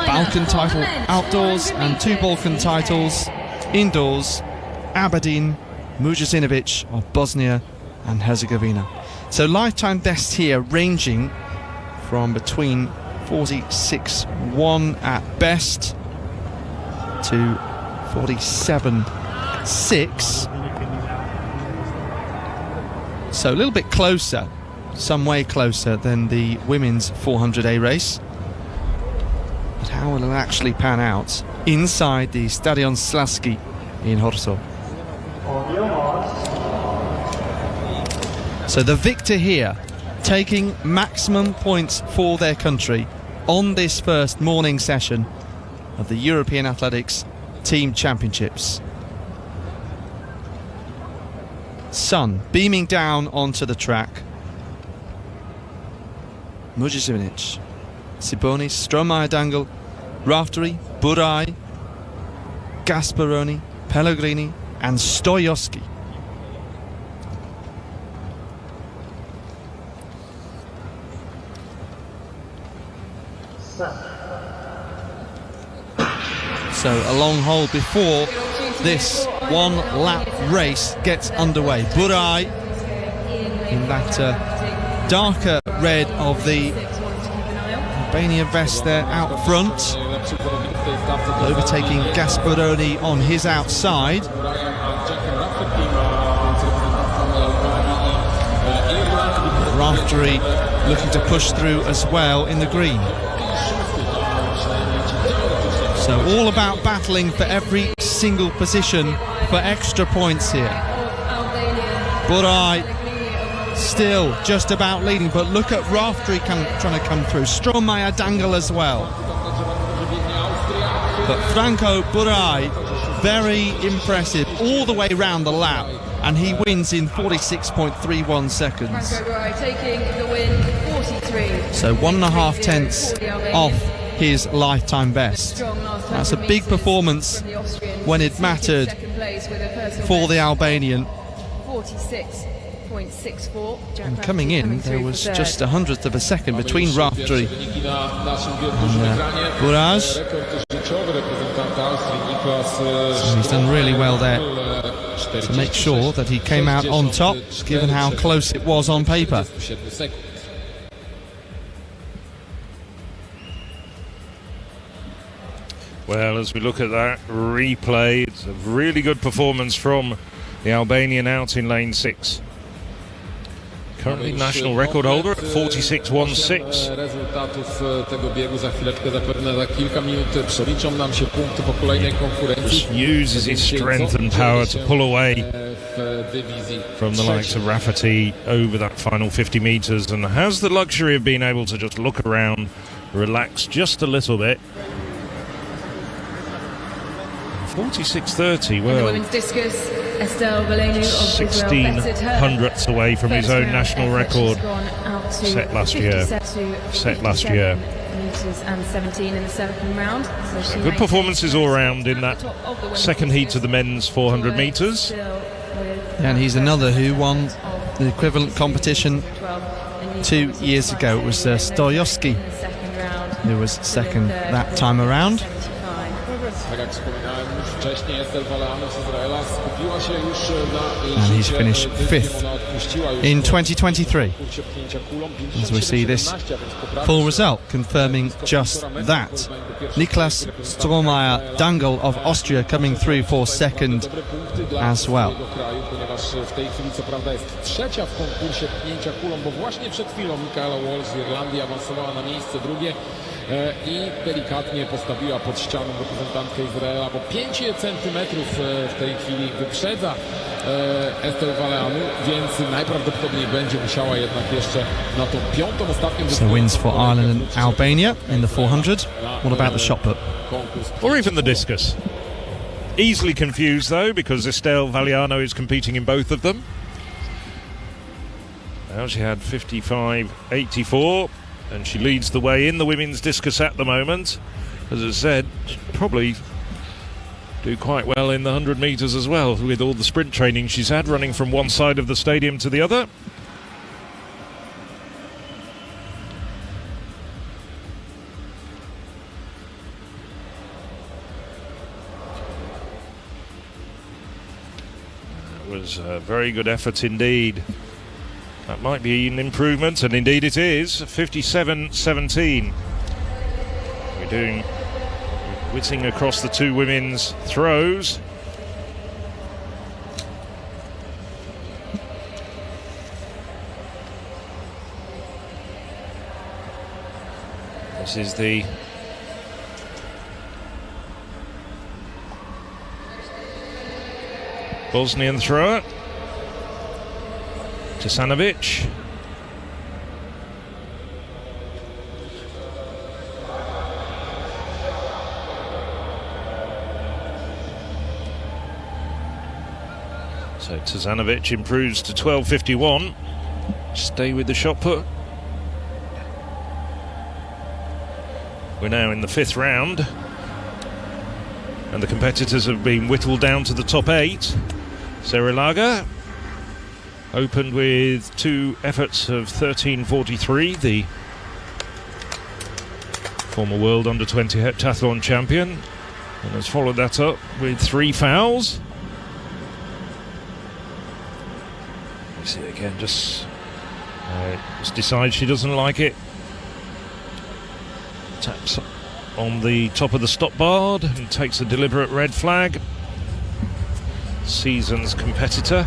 Balkan title outdoors and 2 Balkan titles indoors, Abedin Mujasinovic of Bosnia and Herzegovina. So lifetime best here ranging from between 46.1 at best to 47.6. So a little bit closer, some way closer than the women's 400A race. But how will it actually pan out inside the Stadion Slaski in Horso? So the victor here, taking maximum points for their country on this first morning session of the European Athletics Team Championships. Sun beaming down onto the track. Mujasinovic, Siboni, Strohmeyer-Dangel, Raftery, Burai, Gasparoni, Pellegrini and Stojowski. So a long hold before this one-lap race gets underway. Burai in that darker red of the Albania vest there out front, overtaking Gasparoni on his outside. Raftery looking to push through as well in the green. So all about battling for every single position for extra points here. Burai still just about leading, but look at Raftery trying to come through. Strohmeyer-Dangel as well. But Franco Burai, very impressive all the way round the lap, and he wins in 46.31 seconds. Franco Burai taking the win, 43. So 1.5 tenths off his lifetime best. That's a big performance when it mattered for the Albanian. 46.64. And coming in, there was just 100th of a second between Raftery and Buraz. So he's done really well there to make sure that he came out on top, given how close it was on paper. Well, as we look at that replay, it's a really good performance from the Albanian out in lane 6. Currently national record holder at 46.16. Rezultatów tego biegu za chwileczkę, zapewne za kilka minut przeliczą nam się punkty po kolejnej konkurencji. Just uses his strength and power to pull away from the likes of Rafferty over that final 50 metres, and has the luxury of being able to just look around, relax just a little bit. 46.30, The well, women's discus, Estelle Valenu of 16 hundredths away from his own national record set last year. Meters and 17 in the second round. So Good performances all round in that second heat of the men's 400 metres. And he's another who won the equivalent competition 2 years ago. It was Stojowski who was second that time around. Tak jak wspominałem już wcześniej, Estelle Valenu z Izraela skupiła się już na And he's finished fifth in 2023. As we see this full result confirming just that. Niklas Strohmeier Dangle of Austria coming through for second as well. Ponieważ w tej chwili co prawda jest trzecia w konkursie pchnięcia kulą, bo właśnie przed chwilą Michaela Walsh z Irlandii awansowała na miejsce drugie i delikatnie postawiła pod ścianą reprezentantkę Izraela, bo 5 centymetrów w tej chwili wyprzedza Estelle Valenu, więc najprawdopodobniej będzie musiała jednak jeszcze na tą piątą, ostatnią... So wins for Ireland and Albania in the 400. What about the shot put? Or even the discus. Easily confused though, because Estelle Valenu is competing in both of them. Now she had 55.84, and she leads the way in the women's discus at the moment. As I said, she'll probably do quite well in the 100 metres as well, with all the sprint training she's had, running from one side of the stadium to the other. That was a very good effort indeed. That might be an improvement, and indeed it is. 57.17. We're whizzing across the two women's throws. This is the Bosnian thrower, Tisanovic. So Tisanovic improves to 12.51. Stay with the shot put. We're now in the 5th round, and the competitors have been whittled down to the top 8. Zerilaga opened with 2 efforts of 13.43, the former world under-20 heptathlon champion, and has followed that up with 3 fouls. You see again, just decides she doesn't like it. Taps on the top of the stop bar and takes a deliberate red flag. Season's competitor.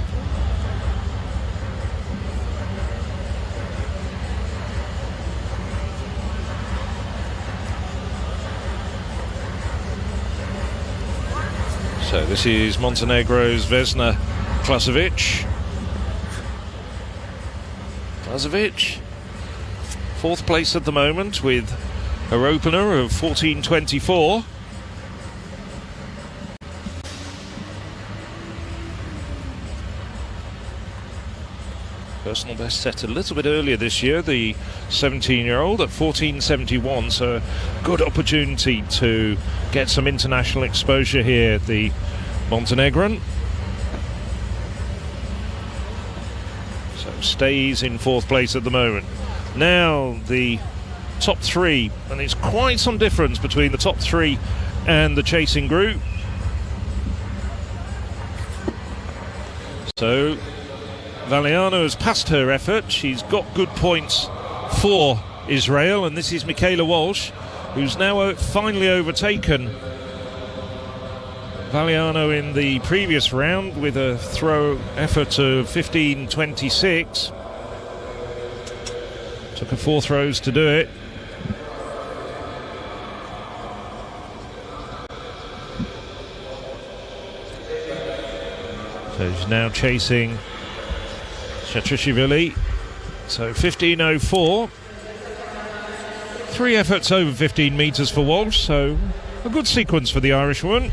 So this is Montenegro's Vesna Klasovic. Klasovic, 4th place at the moment with her opener of 14.24. Personal best set a little bit earlier this year, the 17-year-old at 14.71, so good opportunity to get some international exposure here, the Montenegrin. So stays in 4th place at the moment. Now the top 3, and there's quite some difference between the top 3 and the chasing group. So Valenu has passed her effort. She's got good points for Israel, and this is Michaela Walsh, who's now finally overtaken Valiano in the previous round with a throw effort of 15.26. Took her 4 throws to do it. So she's now chasing Shatrishvili. So 15.04. 3 efforts over 15 metres for Walsh, so a good sequence for the Irishwoman.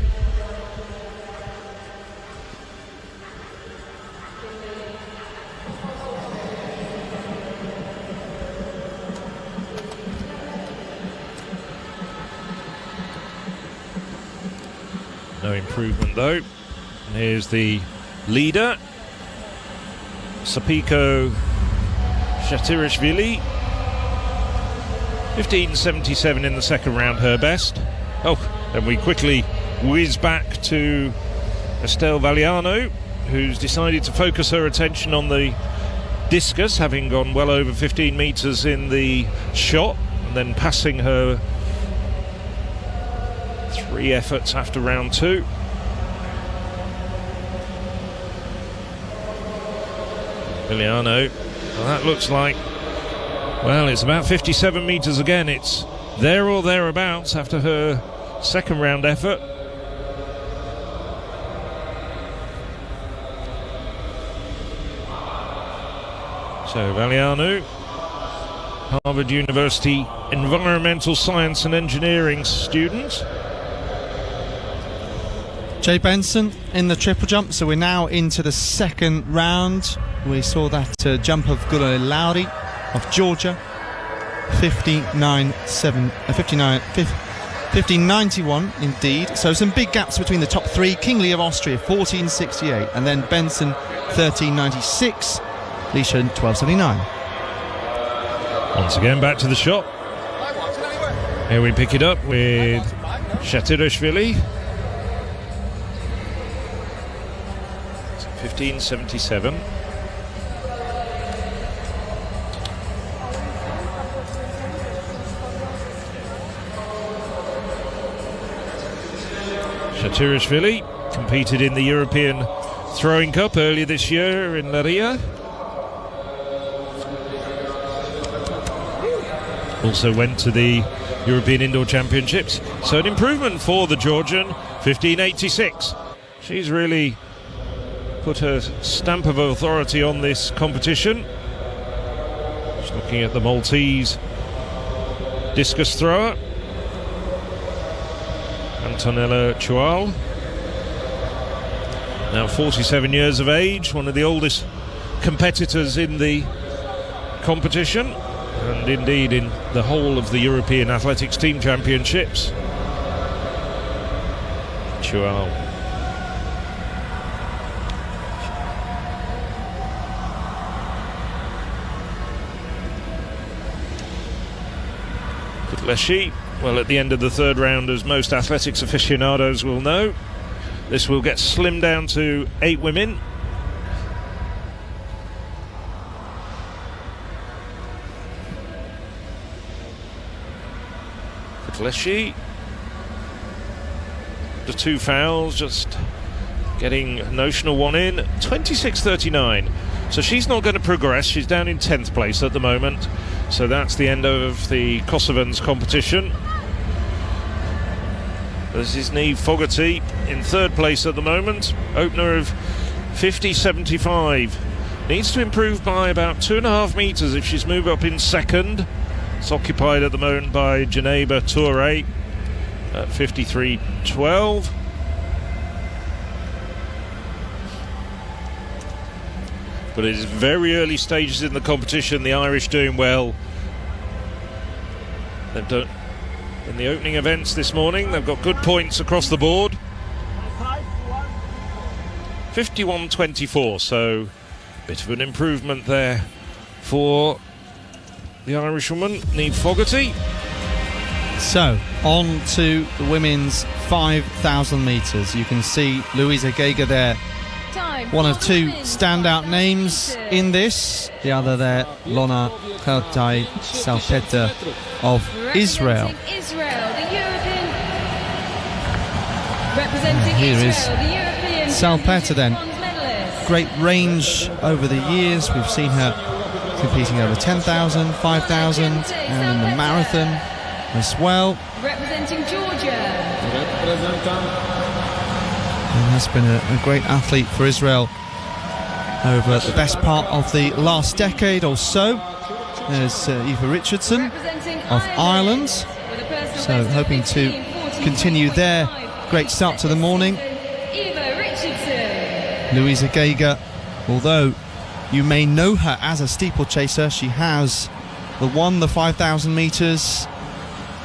No improvement though. And here's the leader, Sapiko Shatirishvili. 15.77 in the second round, her best. Oh, then we quickly whiz back to Estelle Valiano, who's decided to focus her attention on the discus, having gone well over 15 metres in the shot, and then passing her 3 efforts after round 2. Valiano, well, that looks like, well, it's about 57 metres again. It's there or thereabouts after her second round effort. So Valiano, Harvard University Environmental Science and Engineering student. Jay Benson in the triple jump, so we're now into the second round. We saw that jump of Gulay Lowry of Georgia, 15.91 indeed. So some big gaps between the top 3. Kingley of Austria, 14.68, and then Benson, 13.96. Leisha, 12.79. Once again, back to the shot. Here we pick it up with Shatirishvili. 15.77. Shatirishvili competed in the European Throwing Cup earlier this year in Leiria. Also went to the European Indoor Championships. So an improvement for the Georgian, 15.86. She's really put her stamp of authority on this competition. Just looking at the Maltese discus thrower, Antonella Chual, now 47 years of age, one of the oldest competitors in the competition, and indeed in the whole of the European Athletics Team Championships. Chual. Kutleshi, well, at the end of the third round, as most athletics aficionados will know, this will get slimmed down to 8 women. Kutleshi, the 2 fouls, just getting a notional 1 in, 26.39. So she's not going to progress. She's down in 10th place at the moment. So that's the end of the Kosovans competition. This is Niamh Fogarty in 3rd place at the moment. Opener of 50.75. Needs to improve by about 2.5 metres if she's moved up in 2nd. It's occupied at the moment by Janeba Toure at 53.12. But it is very early stages in the competition. The Irish doing well. They've done in the opening events this morning. They've got good points across the board. 51.24. So a bit of an improvement there for the Irishwoman, Niamh Fogarty. So on to the women's 5,000 metres. You can see Louisa Geiger there, one of 2 standout names in this. The other there, Lona Kheltai Salpeta of Israel. Israel, the European. Representing Here is Israel, the European Salpeter then. bronze medalist. Great range over the years. We've seen her competing over 10,000, 5,000 and in the marathon as well. Representing Georgia. And has been a great athlete for Israel over the best part of the last decade or so. There's Eva Richardson Representing of Ireland. With a personal So best of hoping to 15:14.25. continue their great start to the morning. Eva Richardson. Louisa Geiger, although you may know her as a steeplechaser, she has won the 5,000 metres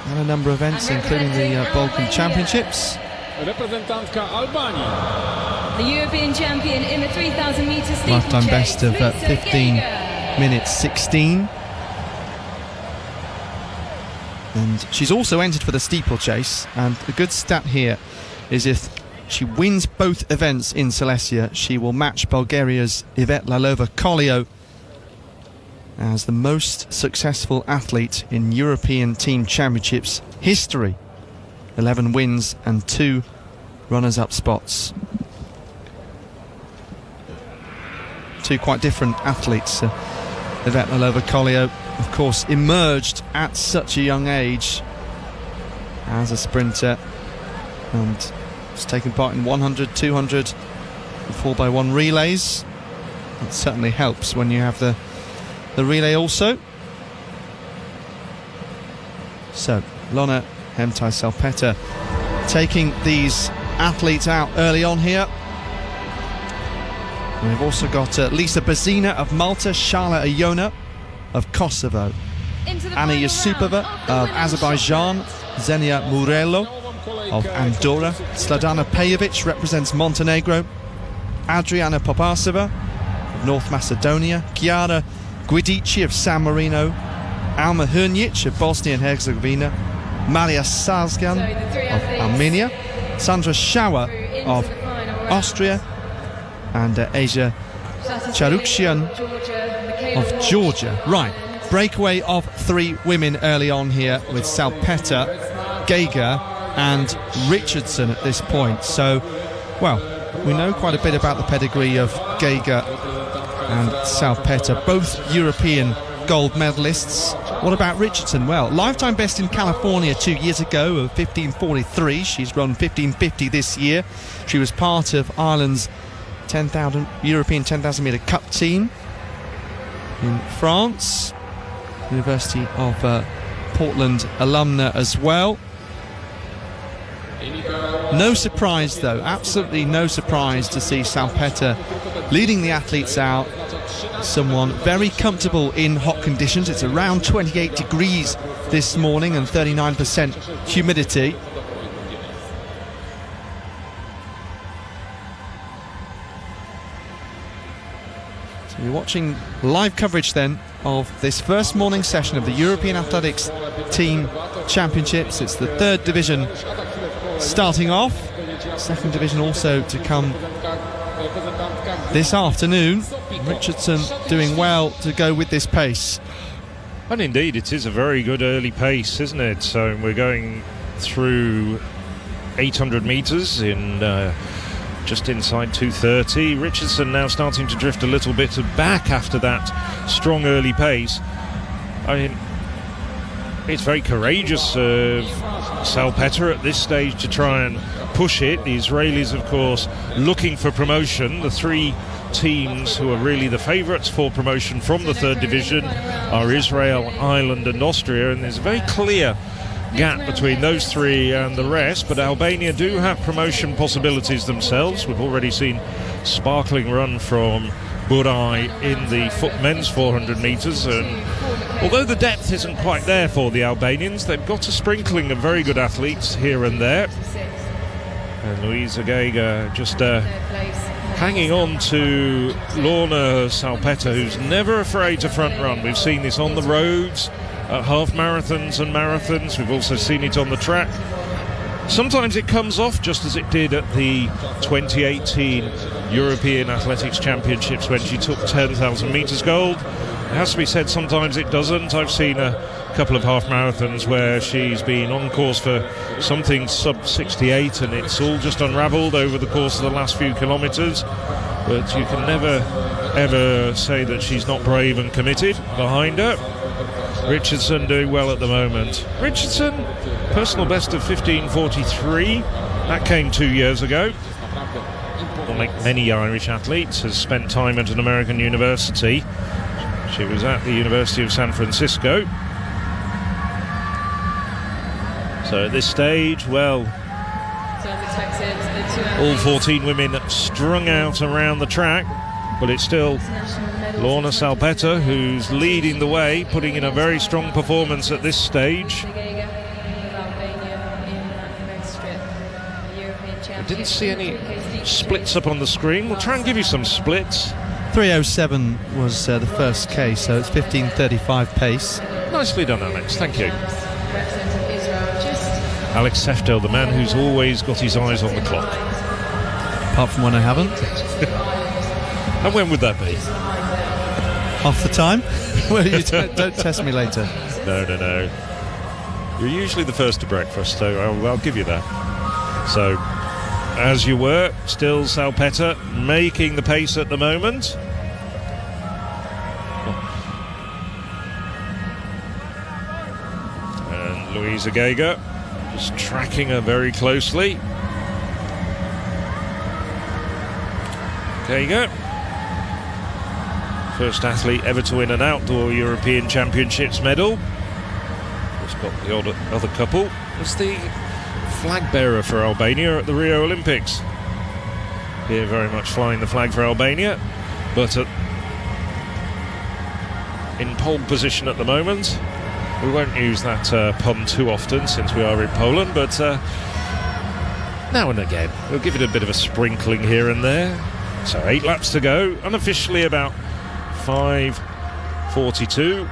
and a number of events, including the Balkan Championships. Reprezentantka Albanii. The European champion in the 3,000 metre steeplechase. Lifetime best of Louisa 15 Geiger. minutes 16. And she's also entered for the steeplechase, and a good stat here is if she wins both events in Silesia, she will match Bulgaria's Yvette Lalova-Colio as the most successful athlete in European Team Championships history. 11 wins and 2 runners-up spots. Two quite different athletes. Yvette Lalova-Colio, of course, emerged at such a young age as a sprinter and has taken part in 100, 200 and 4x1 relays. It certainly helps when you have the relay also. So, Lona Hemtai-Salpeter taking these athletes out early on here. And we've also got Lisa Bezina of Malta, Shala Ayona of Kosovo, Into the Anna final Yusupova round of the Azerbaijan, Xenia Murelo of Andorra, Sladana Pejovic represents Montenegro, Adriana Popasova of North Macedonia, Chiara Guidici of San Marino, Alma Hrnic of Bosnia and Herzegovina, Maria Sazgan So the three of athletes Armenia, Sandra Schauer through into of the final round. Austria, and Asia Charukshian of Georgia. Right, breakaway of 3 women early on here with Salpeter, Geiger and Richardson at this point. So, well, we know quite a bit about the pedigree of Geiger and Salpeter, both European gold medalists. What about Richardson? Well, lifetime best in California 2 years ago of 15:43. She's run 15:50 this year. She was part of Ireland's 10,000 European 10,000 metre cup team in France. University of Portland alumna as well. No surprise though, absolutely no surprise to see Salpeter leading the athletes out. Someone very comfortable in hot conditions. It's around 28 degrees this morning and 39% humidity. So you're watching live coverage then of this first morning session of the European Athletics Team Championships. It's the 3rd division starting off. 2nd division also to come this afternoon. Richardson doing well to go with this pace. And indeed, it is a very good early pace, isn't it? So we're going through 800 metres in just inside 2:30. Richardson now starting to drift a little bit back after that strong early pace. I mean, it's very courageous of Salpeter at this stage to try and push it. The Israelis, of course, looking for promotion. The 3 teams who are really the favourites for promotion from the 3rd division are Israel, Ireland and Austria, and there's a very clear gap between those 3 and the rest, but Albania do have promotion possibilities themselves. We've already seen sparkling run from Buray in the men's 400 metres, and although the depth isn't quite there for the Albanians, they've got a sprinkling of very good athletes here and there. And Louisa Geiger just hanging on to Lorna Salpeter, who's never afraid to front run. We've seen this on the roads, at half marathons and marathons. We've also seen it on the track. Sometimes it comes off, just as it did at the 2018 European Athletics Championships when she took 10,000 metres gold. It has to be said, sometimes it doesn't. I've seen a couple of half marathons where she's been on course for something sub 68, and it's all just unravelled over the course of the last few kilometres. But you can never ever say that she's not brave and committed behind her. Richardson doing well at the moment. Richardson, personal best of 15:43. That came 2 years ago. Like many Irish athletes, has spent time at an American university. She was at the University of San Francisco. So at this stage, well, all 14 women strung out around the track, but it's still Lorna Salpeter who's leading the way, putting in a very strong performance at this stage. I didn't see any splits up on the screen. We'll try and give you some splits. 3:07 was the first K, so it's 15:35 pace. Nicely done, Alex. Thank you. Alex Seftel, the man who's always got his eyes on the clock. Apart from when I haven't. And when would that be? Half the time? Well, you don't test me later. No. You're usually the first to breakfast, so I'll give you that. So, as you were, still Salpeter making the pace at the moment. And Louisa Geiger just tracking her very closely. Geiger, first athlete ever to win an outdoor European Championships medal. Just got the other couple. Was the flag bearer for Albania at the Rio Olympics. Here very much flying the flag for Albania, but in pole position at the moment. We won't use that pun too often since we are in Poland, but now and again we'll give it a bit of a sprinkling here and there. So 8 laps to go, unofficially about 5:42.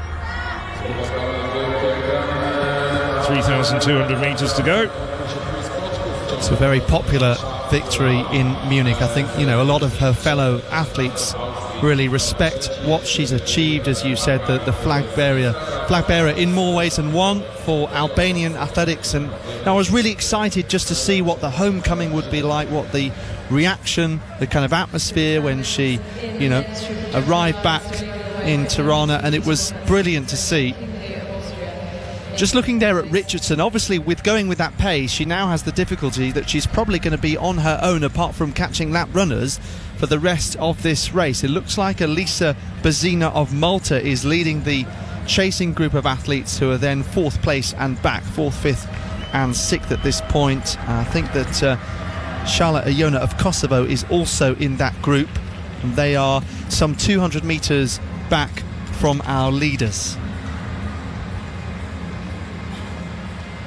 3,200 metres to go. It's a very popular victory in Munich. I think, a lot of her fellow athletes really respect what she's achieved. As you said, the flag bearer in more ways than one for Albanian athletics. And I was really excited just to see what the homecoming would be like, what the reaction, the kind of atmosphere when she, arrived back in Tirana, and it was brilliant to see. Just looking there at Richardson, obviously with going with that pace, she now has the difficulty that she's probably going to be on her own, apart from catching lap runners, for the rest of this race. It looks like Elisa Bazina of Malta is leading the chasing group of athletes, who are then 4th place and back, 4th, 5th and 6th at this point. I think that Shala Iona of Kosovo is also in that group, and they are some 200 metres back from our leaders.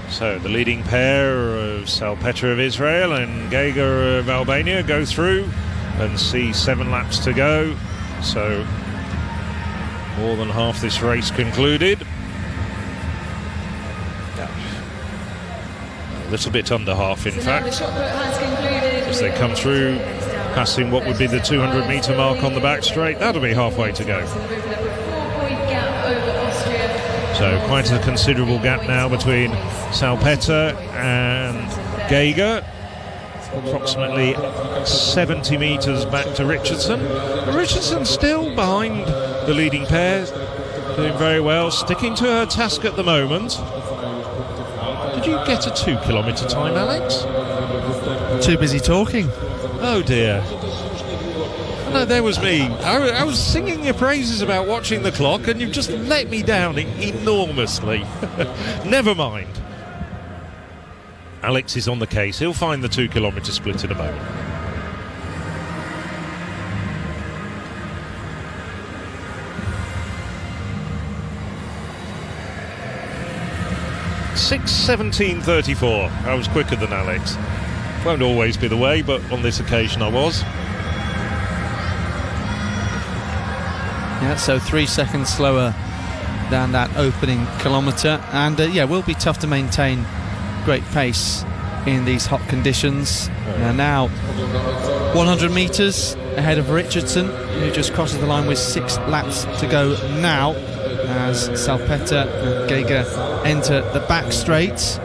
So the leading pair of Salpeter of Israel and Geiger of Albania go through and see 7 laps to go. So more than half this race concluded. A little bit under half, in fact, as they come through, passing what would be the 200 metre mark on the back straight. That'll be halfway to go. So quite a considerable gap now between Salpeter and Geiger. Approximately 70 metres back to Richardson. But Richardson still behind the leading pair, doing very well, sticking to her task at the moment. Did you get a 2 kilometre time, Alex? Too busy talking. Oh dear. No, there was me. I was singing your praises about watching the clock, and you've just let me down enormously. Never mind. Alex is on the case. He'll find the 2 kilometre split in a moment. .6:17:34. I was quicker than Alex. Won't always be the way, but on this occasion I was. Yeah, so 3 seconds slower than that opening kilometre, and will be tough to maintain great pace in these hot conditions. Now 100 metres ahead of Richardson, who just crosses the line with 6 laps to go now, as Salpeter and Geiger enter the back straight.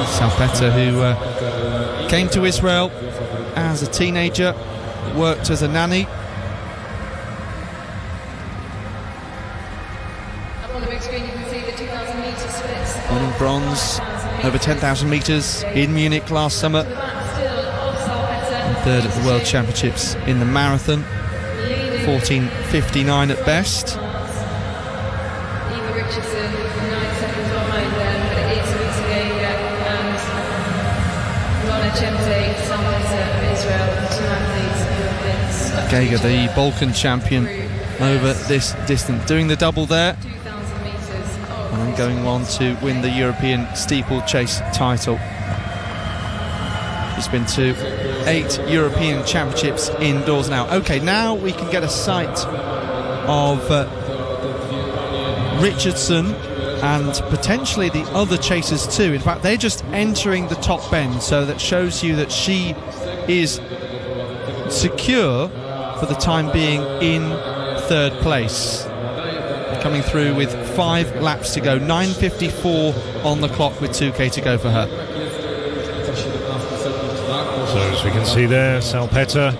Salpeter, who came to Israel as a teenager, worked as a nanny. Up on the big screen you can see the 2,000 metre splits. Winning bronze over 10,000 metres in Munich last summer. Third at the World Championships in the marathon. 14:59 at best. Eva Richardson, 9 seconds behind them, but it is Luisa Geiger and Rona Chemze, Salpeter of Israel, the two athletes who have been stuck. Geiger, the Balkan champion over this distance, doing the double there, 2,000 metres. and then going on to win the European steeplechase title. He's been to 8 European championships indoors now. Okay, now we can get a sight of Richardson and potentially the other chasers too. In fact, they're just entering the top bend, so that shows you that she is secure for the time being in third place. Coming through with 5 laps to go, 9:54 on the clock with 2k to go for her. So as we can see there, Salpeter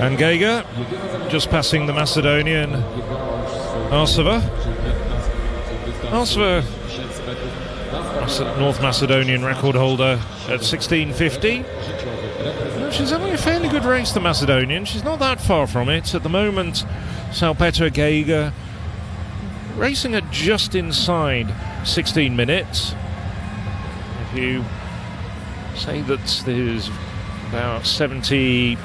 and Geiger just passing the Macedonian Arsova. Arsova, North Macedonian record holder at 16:50. She's having a fairly good race, the Macedonian. She's not that far from it. At the moment, Salpeter, Geiger racing at just inside 16 minutes. If you say that there's about 70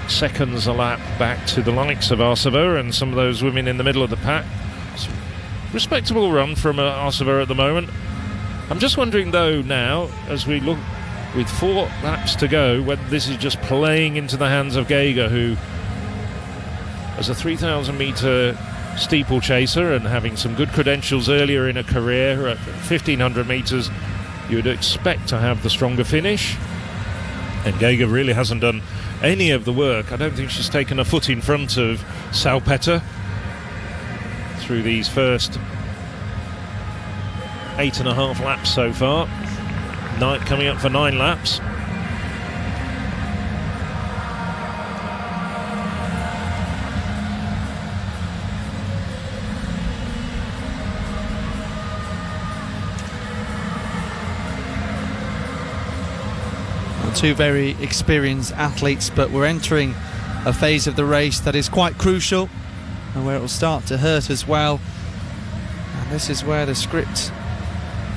seconds a lap back to the likes of Arsova and some of those women in the middle of the pack. It's a respectable run from Arsova at the moment. I'm just wondering though now, as we look with 4 laps to go, whether this is just playing into the hands of Geiger, who as a 3,000 metre steeplechaser and having some good credentials earlier in her career at 1,500 metres, you would expect to have the stronger finish. And Geiger really hasn't done any of the work. I don't think she's taken a foot in front of Salpeter through these first 8.5 laps so far. Coming up for 9 laps. Two very experienced athletes, but we're entering a phase of the race that is quite crucial and where it will start to hurt as well. And this is where the script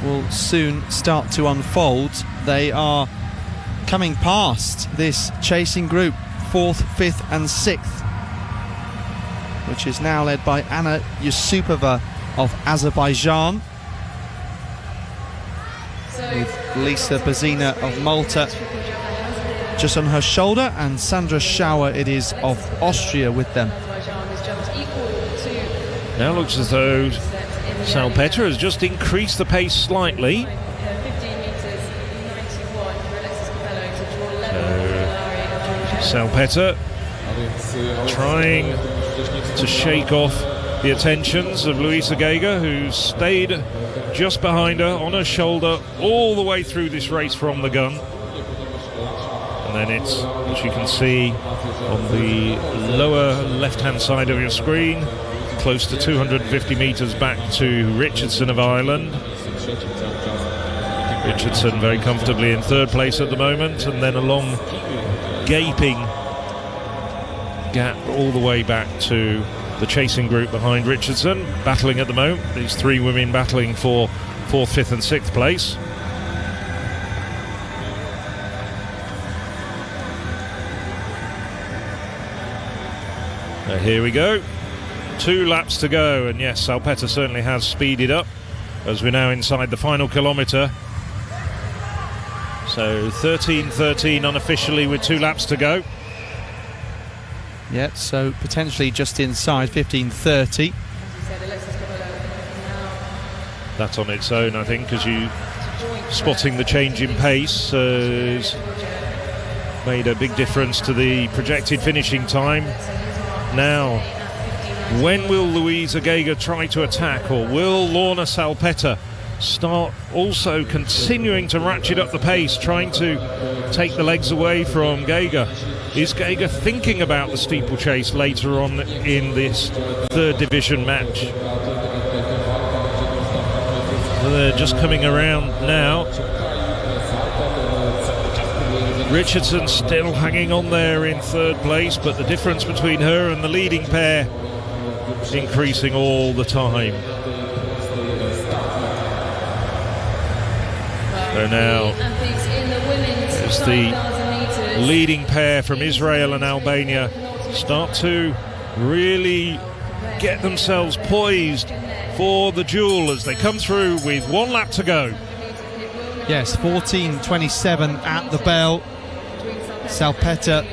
will soon start to unfold. They are coming past this chasing group, 4th, 5th and 6th, which is now led by Anna Yusupova of Azerbaijan, with Lisa Bazina of Malta just on her shoulder, and Sandra Schauer it is of Austria with them. Now looks as though Salpeter has just increased the pace slightly. Salpeter trying to shake off the attentions of Luisa Geiger, who stayed just behind her on her shoulder all the way through this race from the gun. And then it's, as you can see on the lower left-hand side of your screen, close to 250 metres back to Richardson of Ireland. Richardson very comfortably in third place at the moment, and then a long gaping gap all the way back to the chasing group behind Richardson, battling at the moment. These 3 women battling for 4th, 5th and 6th place. Here we go. 2 laps to go, and yes, Salpeter certainly has speeded up as we're now inside the final kilometre. So 13:13 unofficially with 2 laps to go. Yeah, so potentially just inside 15:30. That's on its own, I think, as you spotting the change in pace. made a big difference to the projected finishing time. Now, when will Louisa Geiger try to attack, or will Lorna Salpeter start also continuing to ratchet up the pace, trying to take the legs away from Geiger? Is Geiger thinking about the steeplechase later on in this third division match? They're just coming around now. Richardson still hanging on there in third place, but the difference between her and the leading pair increasing all the time. So now as the leading pair from Israel and Albania start to really get themselves poised for the duel as they come through with 1 lap to go. Yes, 14:27 at the bell. Salpeter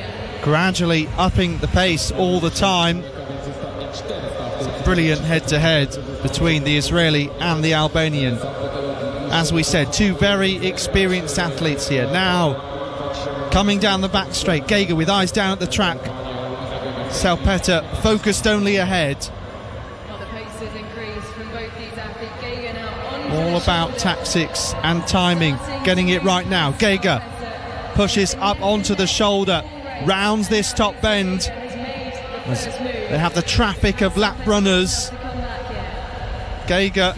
gradually upping the pace all the time. Brilliant head-to-head between the Israeli and the Albanian. As we said, two very experienced athletes here. Now, coming down the back straight, Geiger with eyes down at the track. Salpeter focused only ahead. All about tactics and timing, getting it right now. Geiger pushes up onto the shoulder, rounds this top bend. They have the traffic of lap runners. Geiger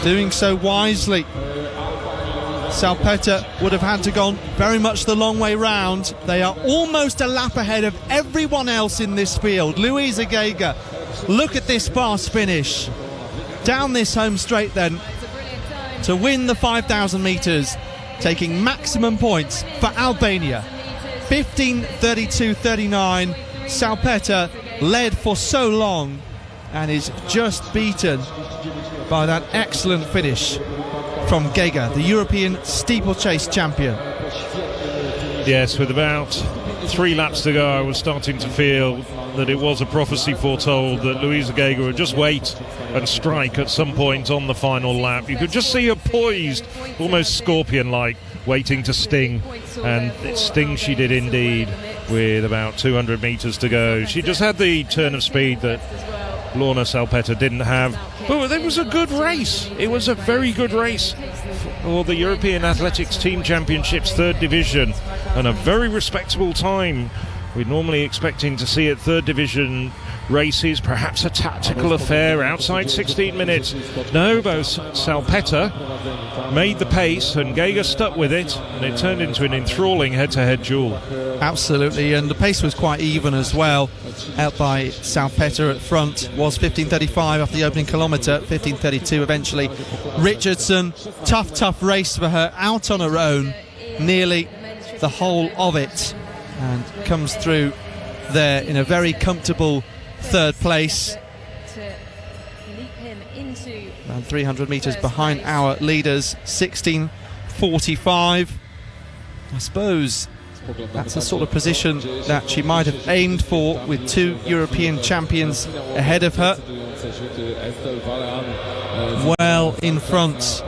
doing so wisely. Salpeter would have had to gone very much the long way round. They are almost a lap ahead of everyone else in this field. Louisa Geiger, look at this fast finish. Down this home straight then to win the 5,000 metres, taking maximum points for Albania. 15:32.39. Salpeter led for so long and is just beaten by that excellent finish from Geiger, the European steeplechase champion. Yes, with about 3 laps to go, I was starting to feel that it was a prophecy foretold that Louisa Geiger would just wait and strike at some point on the final lap. You could just see her poised, almost scorpion-like, waiting to sting, and it sting she did indeed with about 200 metres to go. She just had the turn of speed that Lorna Salpeter didn't have. But it was a good race. It was a very good race for the European Athletics Team Championships third division, and a very respectable time. We're normally expecting to see at third division races perhaps a tactical affair outside 16 minutes. No, both Salpeter made the pace and Geiger stuck with it, and it turned into an enthralling head-to-head duel. Absolutely, and the pace was quite even as well. Out by Salpeter at front was 15:35 after the opening kilometre, 15:32 eventually. Richardson, tough race for her, out on her own nearly the whole of it, and comes through there in a very comfortable third place. Around 300 metres behind our leaders, 16:45. I suppose that's the sort of position that she might have aimed for with two European champions ahead of her. Well in front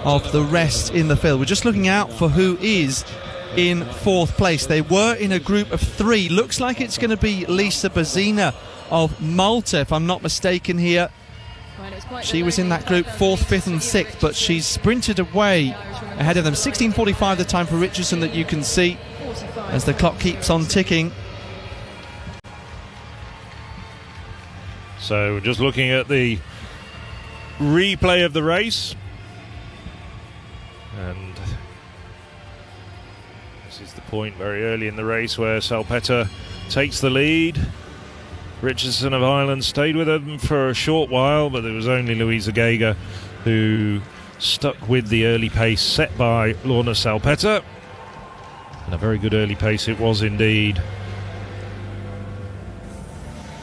of the rest in the field. We're just looking out for who is in fourth place. They were in a group of 3. Looks like it's going to be Lisa Bazina of Malta, if I'm not mistaken here. She was in that group 4th, 5th and 6th, but she's sprinted away ahead of them. 16:45 the time for Richardson that you can see as the clock keeps on ticking. So just looking at the replay of the race, and this is the point very early in the race where Salpeter takes the lead. Richardson of Ireland stayed with them for a short while, but it was only Louisa Geiger who stuck with the early pace set by Lorna Salpeter, and a very good early pace it was indeed.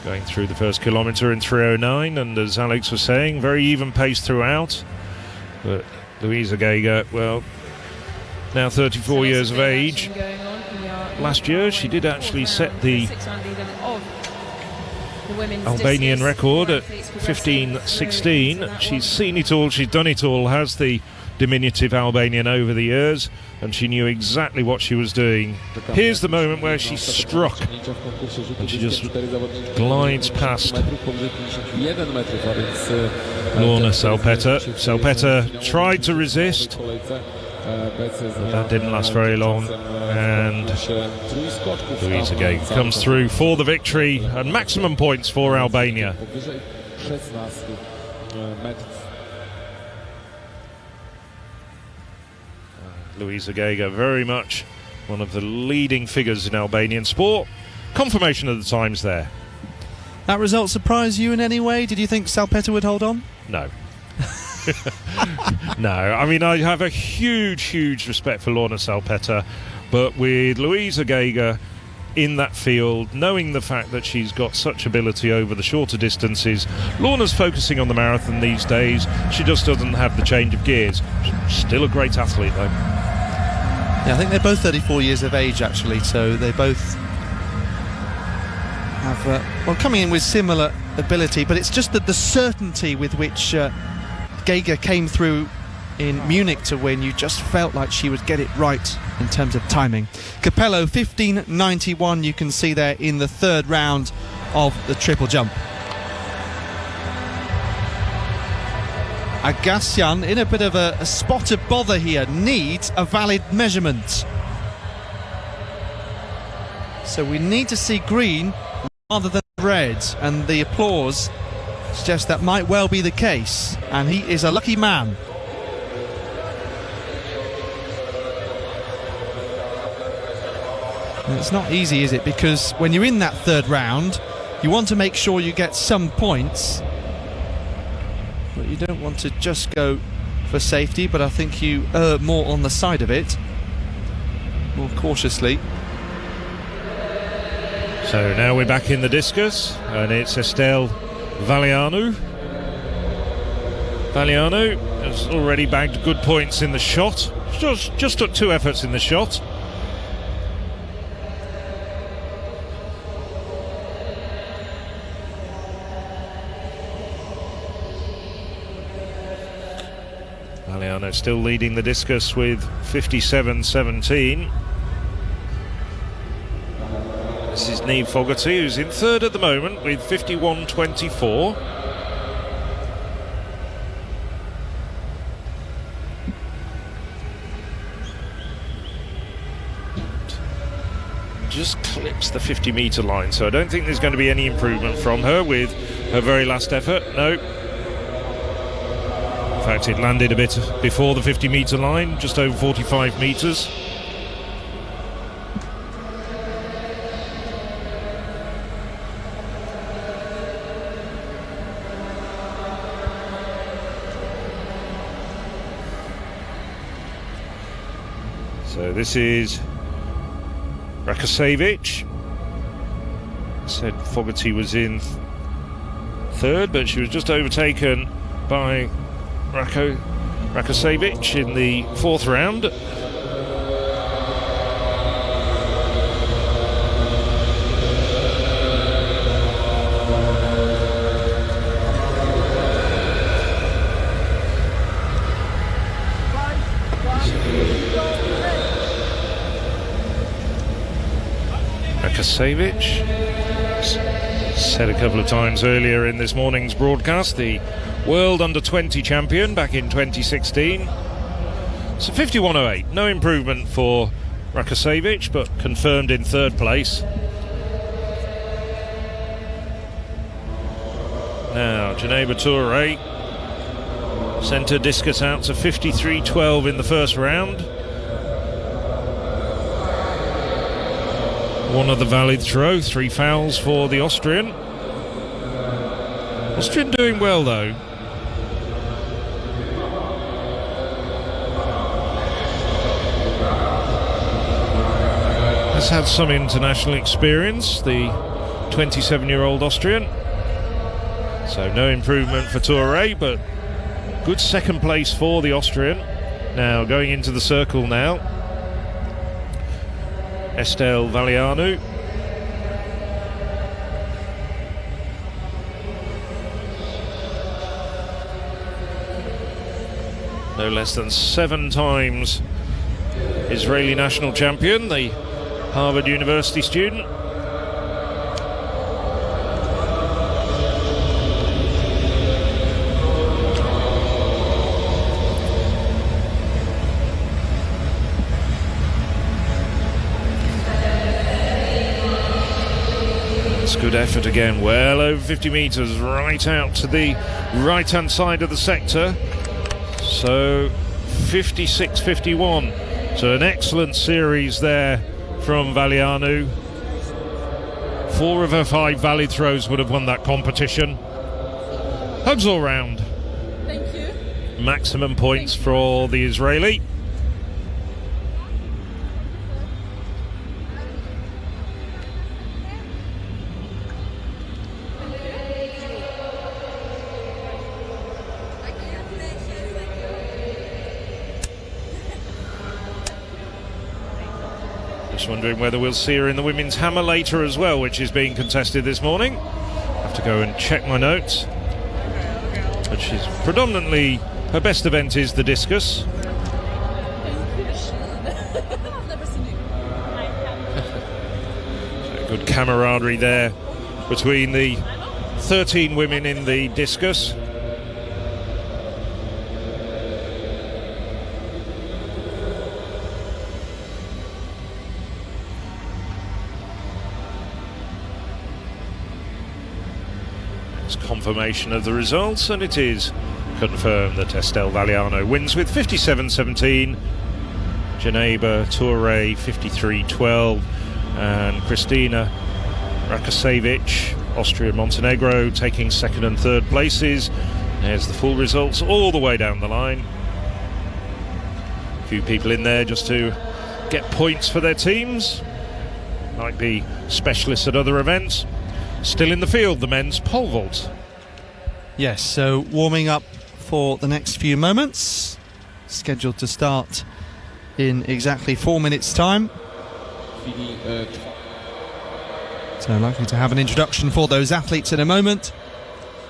Going through the first kilometre in 3:09, and as Alex was saying, very even pace throughout. But Louisa Geiger, well, now 34 years of age. Last year she did actually set the Albanian record at 15:16. She's seen it all, she's done it all, has the diminutive Albanian over the years, and she knew exactly what she was doing. Here's the moment where she struck, and she just glides past Lorna Salpeter. Salpeter tried to resist, but that didn't last very long, and Louisa Geiger comes through for the victory and maximum points for Albania. Louisa Geiger, very much one of the leading figures in Albanian sport. Confirmation of the times there. That result surprised you in any way? Did you think Salpeter would hold on? No. No, I mean, I have a huge respect for Lorna Salpeter, but with Louisa Geiger in that field, knowing the fact that she's got such ability over the shorter distances, Lorna's focusing on the marathon these days. She just doesn't have the change of gears. Still a great athlete, though. Yeah, I think they're both 34 years of age, actually, so they both have, coming in with similar ability, but it's just that the certainty with which Geiger came through in Munich to win, you just felt like she would get it right in terms of timing. Capello 15.91, you can see there in the third round of the triple jump. Agassian, in a bit of a spot of bother here, needs a valid measurement. So we need to see green rather than red, and the applause suggests that might well be the case, and he is a lucky man. And it's not easy, is it? Because when you're in that third round, you want to make sure you get some points, but you don't want to just go for safety. But I think you err more on the side of it, more cautiously. So now we're back in the discus, and it's Estelle Valianu. Valianu has already bagged good points in the shot. Just took 2 efforts in the shot. Valianu still leading the discus with 57.17. This is Niamh Fogarty, who's in third at the moment with 51.24. Just clips the 50-metre line, so I don't think there's going to be any improvement from her with her very last effort. No. In fact, it landed a bit before the 50-metre line, just over 45 metres. So this is Rakasevic. Said Fogarty was in third, but she was just overtaken by Rakasevic in the fourth round. Rakasevic, said a couple of times earlier in this morning's broadcast, the World Under-20 champion back in 2016. So 51.08, no improvement for Rakasevic, but confirmed in third place. Now, Djeneba Touré sent her discus out to 53.12 in the first round. One of the valid throw, 3 fouls for the Austrian. Austrian doing well though. Has had some international experience, the 27-year-old Austrian. So no improvement for Touré, but good second place for the Austrian. Now going into the circle now, Estelle Valianu. no less than 7 times Israeli national champion, the Harvard University student. Good effort again, well over 50 metres, right out to the right-hand side of the sector. So 56.51. So an excellent series there from Valianu. 4 of her 5 valid throws would have won that competition. Hugs all round. Thank you. Maximum points for the Israeli. Wondering whether we'll see her in the women's hammer later as well, which is being contested this morning. I have to go and check my notes. But she's predominantly, her best event is the discus. Good camaraderie there between the 13 women in the discus. Confirmation of the results, and it is confirmed that Estelle Valianu wins with 57.17, Janeba Toure 53.12, and Kristina Rakasevic, Austria-Montenegro, taking 2nd and 3rd places. There's the full results all the way down the line. A few people in there just to get points for their teams. Might be specialists at other events. Still in the field, the men's pole vault. Yes, so warming up for the next few moments. Scheduled to start in exactly 4 minutes' time. So likely to have an introduction for those athletes in a moment.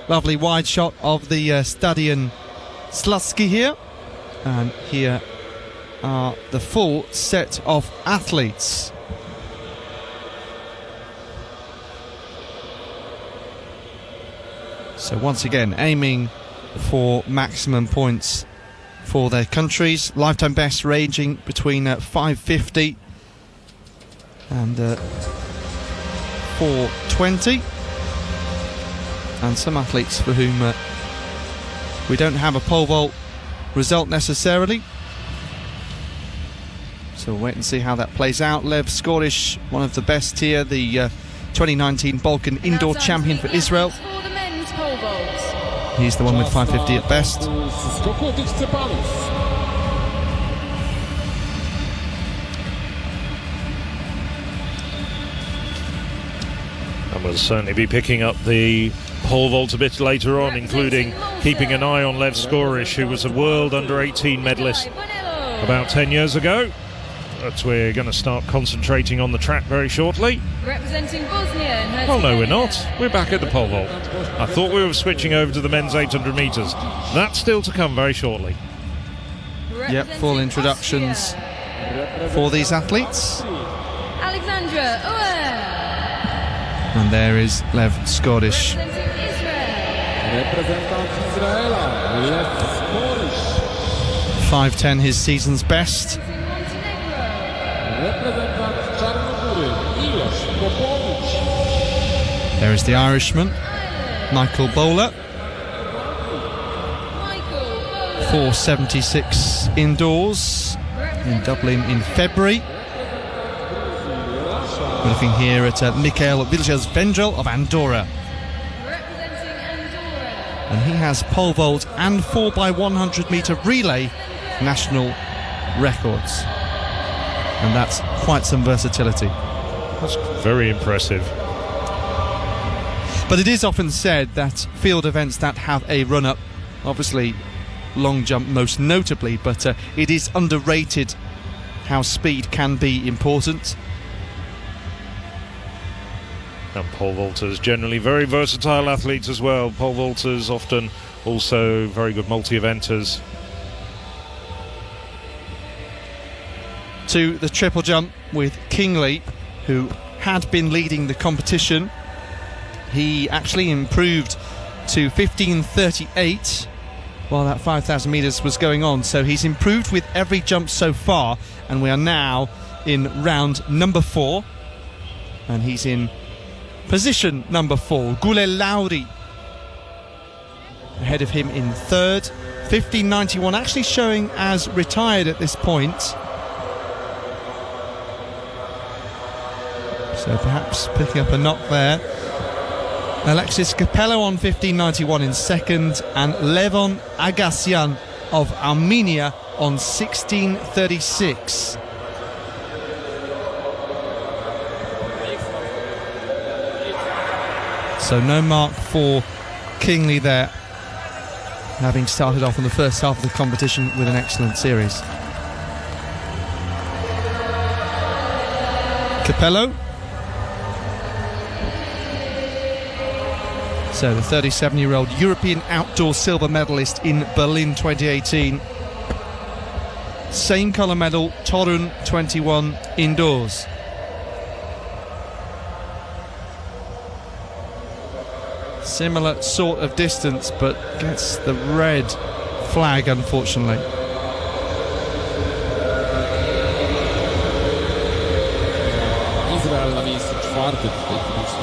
Lovely wide shot of the Stadion Slutsky here. And here are the full set of athletes. So once again, aiming for maximum points for their countries. Lifetime best ranging between 550 and 420. And some athletes for whom we don't have a pole vault result necessarily. So we'll wait and see how that plays out. Lev Skorish, one of the best here, the 2019 Balkan indoor champion for Israel. He's the one with 550 at best. And we'll certainly be picking up the pole vault a bit later on, including keeping an eye on Lev Skorish, who was a world under-18 medalist about 10 years ago. But we're going to start concentrating on the track very shortly. Representing Bosnia and Herzegovina. Well, no, we're not. We're back at the pole vault. I thought we were switching over to the men's 800 metres. That's still to come very shortly. Yep, full introductions for these athletes. Alexandra Uer. And there is Lev Skorish. Representing Israel. 5:10 his season's best. There is the Irishman, Michael Bowler. 476 indoors in Dublin in February. We're looking here at Mikhail Vilches-Vendrell of Andorra. And he has pole vault and 4x100 metre relay national records. And that's quite some versatility. That's very impressive. But it is often said that field events that have a run-up, obviously long jump most notably, but it is underrated how speed can be important. And pole vaulters generally very versatile athletes as well. Pole vaulters often also very good multi-eventers. to the triple jump with Kingley, who had been leading the competition. He actually improved to 15:38 while that 5,000 metres was going on. So he's improved with every jump so far, and we are now in round number 4. And he's in position number 4. Gulel Lauri ahead of him in third. 15:91 actually showing as retired at this point. So perhaps picking up a knock there. Alexis Capello on 15:91 in second, and Levon Agassian of Armenia on 16:36. So no mark for Kingley there, having started off in the first half of the competition with an excellent series. Capello. So the 37-year-old European outdoor silver medalist in Berlin 2018. Same colour medal, Torun 21 indoors. Similar sort of distance, but gets the red flag, unfortunately.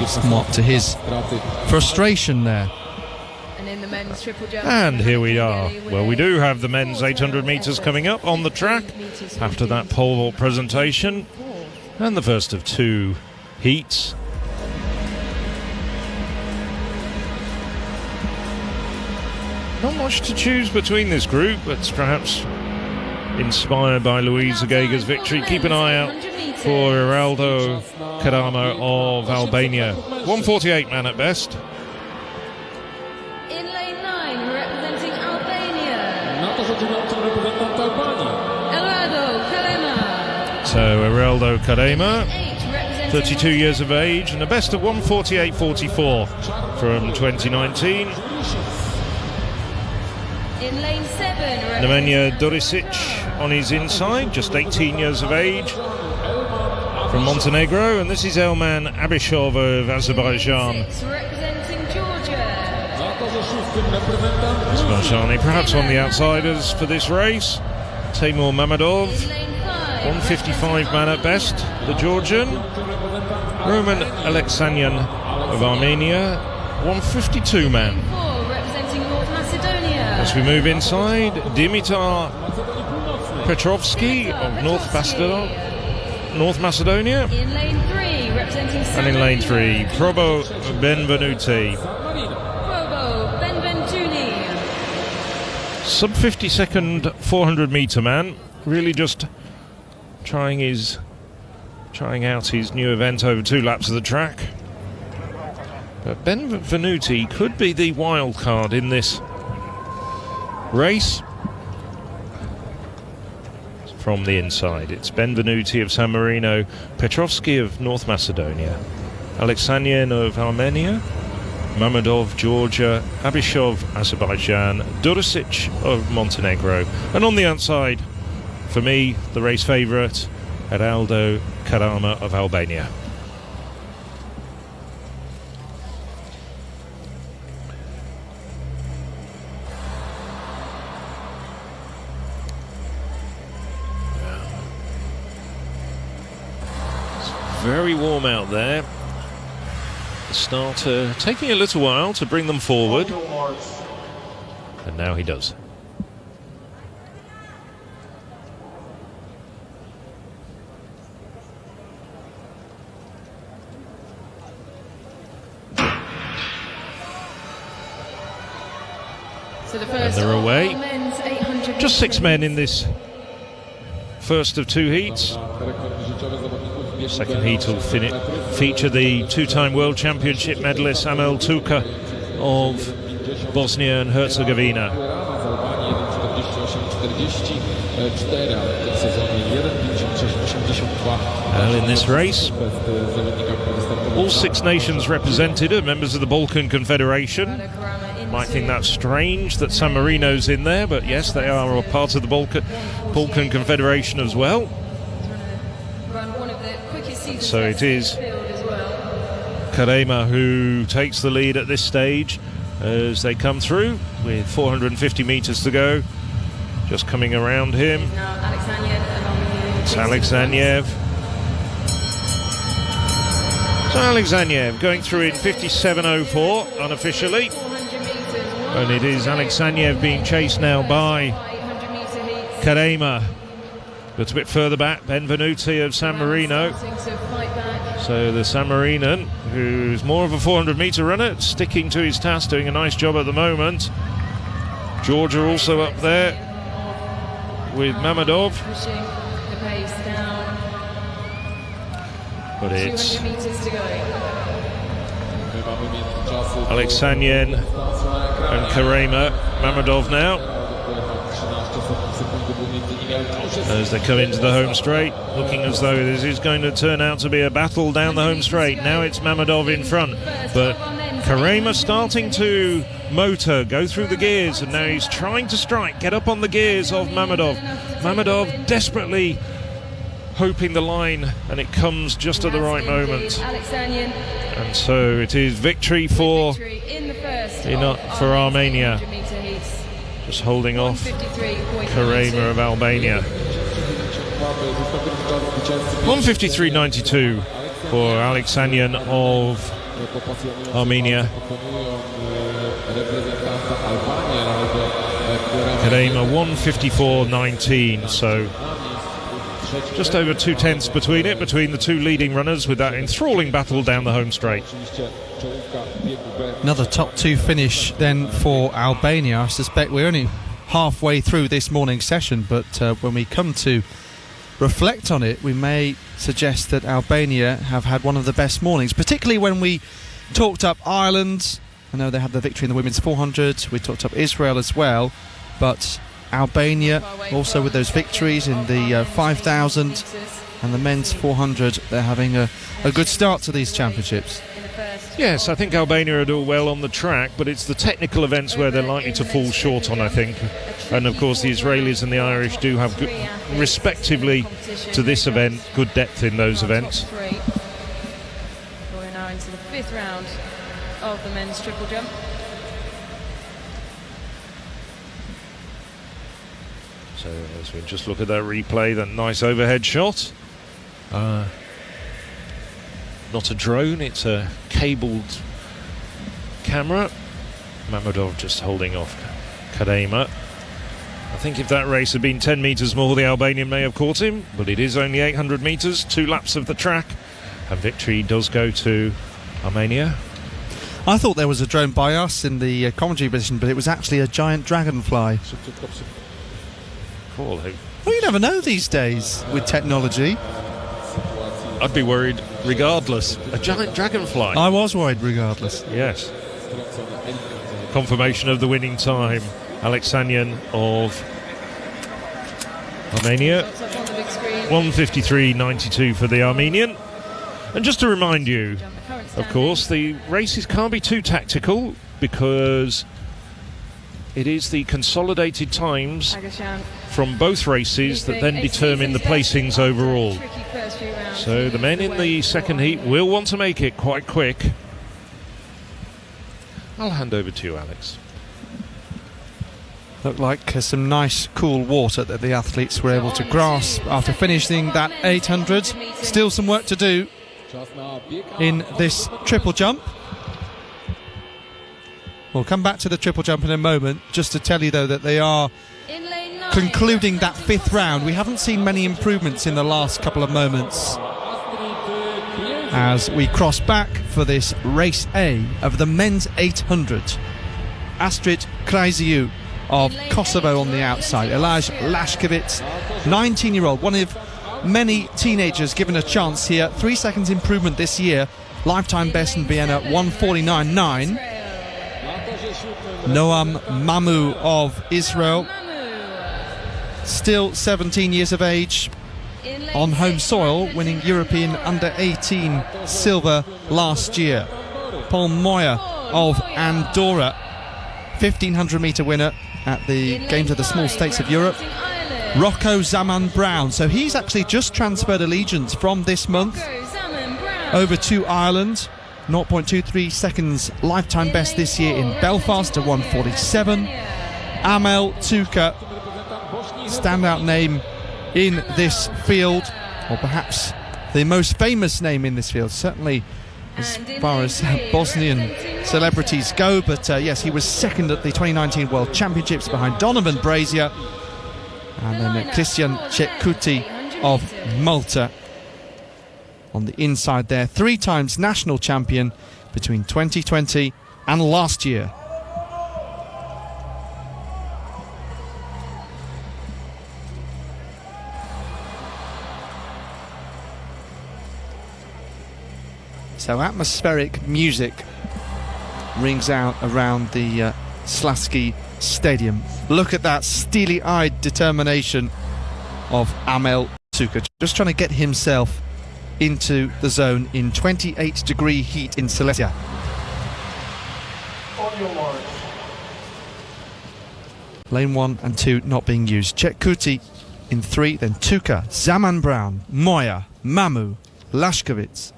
Somewhat to his frustration there. And in the men's triple jump. And here we are. Well, we do have the men's 800 metres coming up on the track after that pole vault presentation. And the first of 2 heats. Not much to choose between this group, but perhaps inspired by Louise Agega's victory. Keep an eye out for Heraldo Karama of Albania. 1:48 man at best. In lane 9, representing Albania, Heraldo Karama. So Heraldo Karama, 8, representing 32 years of age, and a best of 1:48.44 from 2019. In lane 7, Nemanja Dorisic on his inside, just 18 years of age, from Montenegro, and this is Elman Abishov of Azerbaijan. 6, representing Georgia, Azerbaijani perhaps on the outsiders for this race. Teimour Mammadov, in lane 5, 1:55 man at best, the Georgian. Roman Aleksanyan of Armenia, 1:52 man. 4, representing North Macedonia, As we move inside, Dimitar Petrovsky of North Macedonia. in lane 3, representing And in lane 3, San Probo Benvenuti. Probo Benventuni. Sub 50 second 400 metre man. Really just trying out his new event over 2 laps of the track. But Benvenuti could be the wild card in this race. From the inside, it's Benvenuti of San Marino, Petrovsky of North Macedonia, Aleksanyan of Armenia, Mammadov, Georgia, Abishov, Azerbaijan, Dorisic of Montenegro, and on the outside, for me, the race favourite, Heraldo Karama of Albania. Very warm out there. The starter taking a little while to bring them forward. And now he does. So the And first they're of away. our men's 800 Just 6 men in this first of 2 heats. Second heat will feature the 2-time World Championship medalist Amel Tuka of Bosnia and Herzegovina. And in this race, all 6 nations represented are members of the Balkan Confederation. Might think that's strange that San Marino's in there, but yes, they are a part of the Balkan Confederation as well. And so it is Karema who takes the lead at this stage as they come through with 450 metres to go. Just coming around him. It's Alexaniev. So Alexaniev going through in 57.04 unofficially. And it is Alexaniev being chased now by Karema. But a bit further back, Benvenuti of San Marino. So the San Marinan, who's more of a 400-metre runner, sticking to his task, doing a nice job at the moment. Georgia also up there with Mammadov. But it's Alexanian and Karema. Mammadov now, as they come into the home straight, looking as though this is going to turn out to be a battle down the home straight. Now it's Mammadov in front, but Karema starting to motor, go through the gears, and now he's trying to strike, get up on the gears of Mammadov. Mammadov desperately hoping the line, and it comes just at the right moment. And so it is victory for Armenia. Just holding off Karema of Albania. 153.92 for Alexanian of Armenia. Karema 154.19, so just over 2/10 between the two leading runners, with that enthralling battle down the home straight. Another top two finish then for Albania. I suspect we're only halfway through this morning's session, but when we come to reflect on it, we may suggest that Albania have had one of the best mornings, particularly when we talked up Ireland. I know they had the victory in the women's 400. We talked up Israel as well, but Albania also with those victories in the 5,000 and the men's 400. They're having a good start to these championships. Yes, I think Albania do well on the track, but it's the technical events where they're likely to fall short on, I think. And of course the Israelis and the Irish do have good, respectively to this event, good depth in those events. We're now into the fifth round of the men's triple jump. So as we just look at that replay, that nice overhead shot. Not a drone, it's a cabled camera. Mammadov just holding off Karema. I think if that race had been 10 metres more, the Albanian may have caught him, but it is only 800 metres, 2 laps of the track, and victory does go to Armenia. I thought there was a drone by us in the commentary position, but it was actually a giant dragonfly. Cool. Well, you never know these days with technology. I'd be worried regardless. A giant dragonfly. I was worried regardless. Yes. Confirmation of the winning time. Alexanian of Armenia. 153.92 for the Armenian. And just to remind you, of course, the races can't be too tactical because it is the consolidated times from both races that then determine the placings overall. So the men in the second heat will want to make it quite quick. I'll hand over to you, Alex. Looked like some nice cool water that the athletes were able to grasp after finishing that 800. Still some work to do in this triple jump. We'll come back to the triple jump in a moment, just to tell you though that they are concluding that fifth round. We haven't seen many improvements in the last couple of moments as we cross back for this race A of the men's 800. Astrid Krajziu of Kosovo on the outside, Elaj Lashkevich, 19-year-old, one of many teenagers given a chance here. 3 seconds improvement this year, lifetime best in Vienna 149.9. Noam Mamu of Israel, still 17 years of age, on home soil, winning European under-18 silver last year. Paul Moyer of Andorra, 1500 metre winner at the Games of the Small States of Europe. Rocco Zaman Brown, so he's actually just transferred allegiance from this month over to Ireland. 0.23 seconds lifetime best this year in Belfast to 1:47. Amel Tuka, standout name in this field, or perhaps the most famous name in this field, certainly as far as Bosnian celebrities go. But yes, he was second at the 2019 World Championships behind Donovan Brazier and then Christian Cetcuti of Malta on the inside there. 3 times national champion between 2020 and last year. So atmospheric music rings out around the Slavski Stadium. Look at that steely-eyed determination of Amel Tuka, just trying to get himself into the zone in 28-degree heat in Silesia. Lane 1 and 2 not being used. Cetcuti in 3, then Tuka, Zaman Brown, Moya, Mamu, Lashkevitz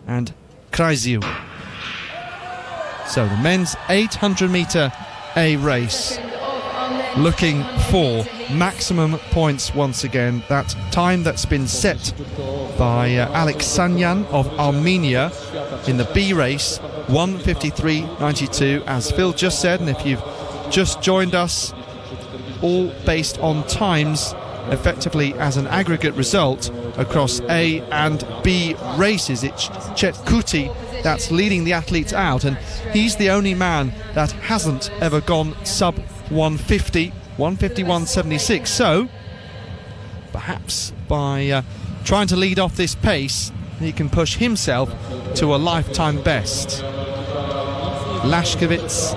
and Krajziu. So the men's 800-metre A race, looking for maximum points once again. That time that's been set by Alex Sanyan of Armenia in the B race, 1:53.92, as Phil just said. And if you've just joined us, all based on times effectively as an aggregate result across A and B races. It's Cetcuti that's leading the athletes out, and he's the only man that hasn't ever gone sub 150, 151.76. So perhaps by trying to lead off this pace, he can push himself to a lifetime best. Lashkevitz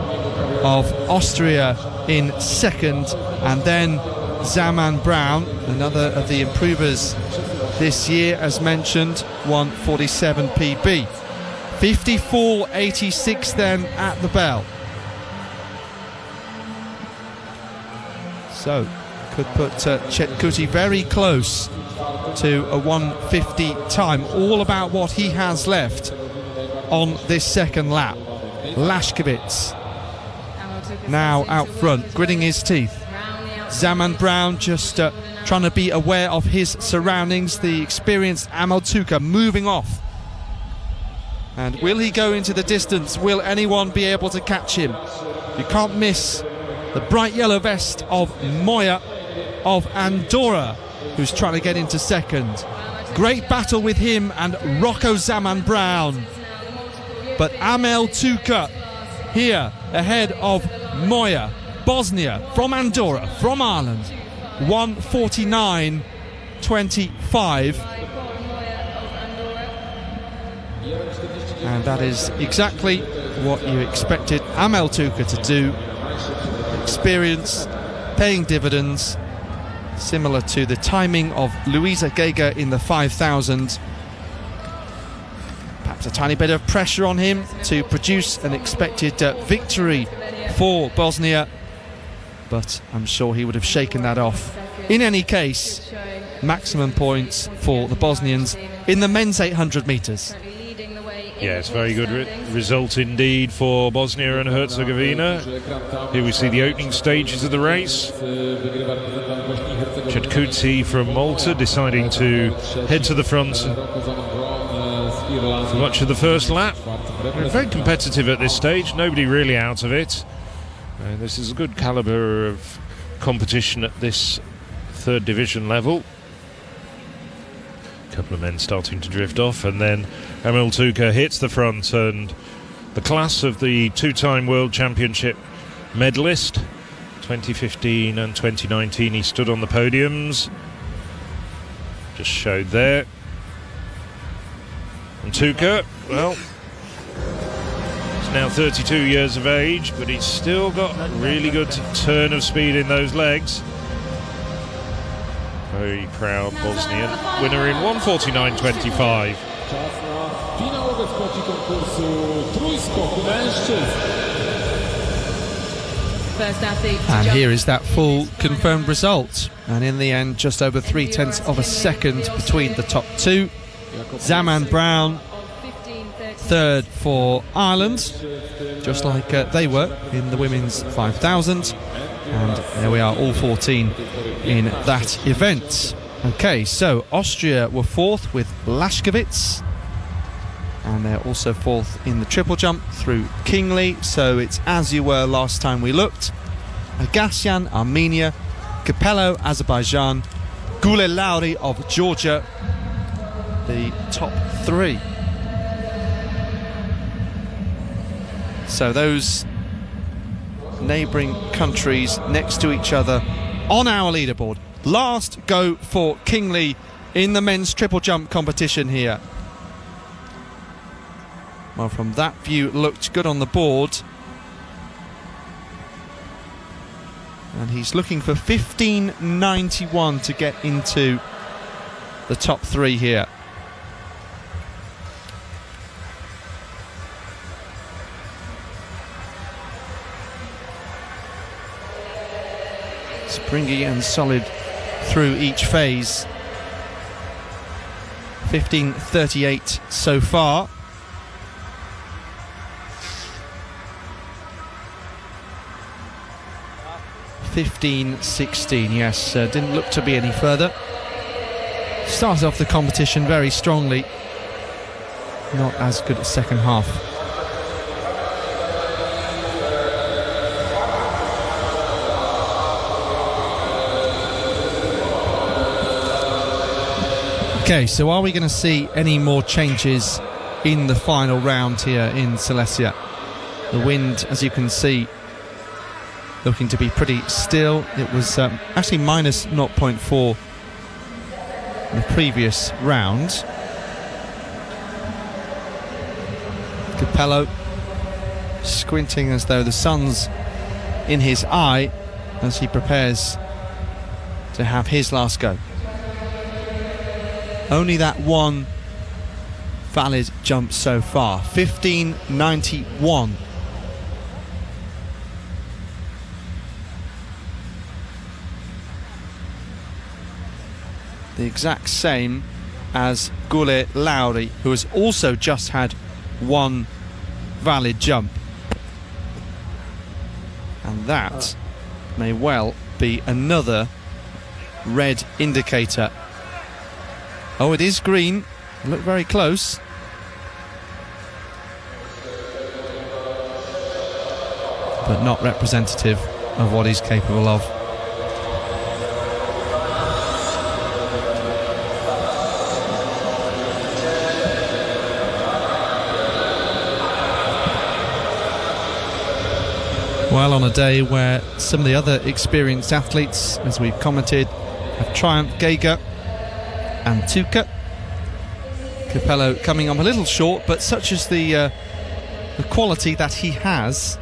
of Austria in second, and then Zaman Brown, another of the improvers this year, as mentioned, 1:47 PB. 54.86 then at the bell. So could put Cetcuti very close to a 1:50 time. All about what he has left on this second lap. Lashkevitz now out front, gritting his teeth. Zaman Brown just trying to be aware of his surroundings. The experienced Amel Tuka moving off. And will he go into the distance? Will anyone be able to catch him? You can't miss the bright yellow vest of Moya of Andorra, who's trying to get into second. Great battle with him and Rocco Zaman Brown. But Amel Tuka here ahead of Moya, Bosnia, from Andorra, from Ireland, 1:49.25. And that is exactly what you expected Amel Tuka to do. Experience paying dividends, similar to the timing of Luisa Geiger in the 5,000. Perhaps a tiny bit of pressure on him to produce an expected victory for Bosnia, but I'm sure he would have shaken that off. In any case, maximum points for the Bosnians in the men's 800 metres. Yeah, it's a very good result indeed for Bosnia and Herzegovina. Here we see the opening stages of the race. Cetcuti from Malta deciding to head to the front for much of the first lap. Very competitive at this stage, nobody really out of it. This is a good calibre of competition at this third division level. A couple of men starting to drift off, and then Amel Tuka hits the front, and the class of the two-time World Championship medalist, 2015 and 2019, he stood on the podiums, just showed there. And Tuka, well, he's now 32 years of age, but he's still got a really good turn of speed in those legs. Very proud Bosnian. Winner in 1:49.25. And here is that full confirmed result. And in the end, just over 0.3 of a second between the top two. Zaman Brown third for Ireland, just like they were in the women's 5,000. And there we are, all 14 in that event. Okay, so Austria were fourth with Lashkevitz, and they're also fourth in the triple jump through Kingley. So it's as you were last time we looked. Agassian, Armenia; Capello, Azerbaijan; Goulet Lauri of Georgia, the top three. So those neighbouring countries next to each other on our leaderboard. Last go for Kingley in the men's triple jump competition here. Well, from that view, looked good on the board. And he's looking for 15.91 to get into the top three here. Springy and solid through each phase. 15.38 so far. (15.16), yes, didn't look to be any further. Started off the competition very strongly. Not as good at second half. Okay, so are we going to see any more changes in the final round here in Silesia? The wind, as you can see, looking to be pretty still. It was actually minus 0.4 in the previous round. Capello squinting as though the sun's in his eye as he prepares to have his last go. Only that one valid jump so far. 15.91. The exact same as Goulet Lauri, who has also just had one valid jump. And that may well be another red indicator. Oh, it is green. Look very close. But not representative of what he's capable of. Well, on a day where some of the other experienced athletes, as we've commented, have triumphed, Geiger and Tuka. Capello coming on a little short, but such is the quality that he has,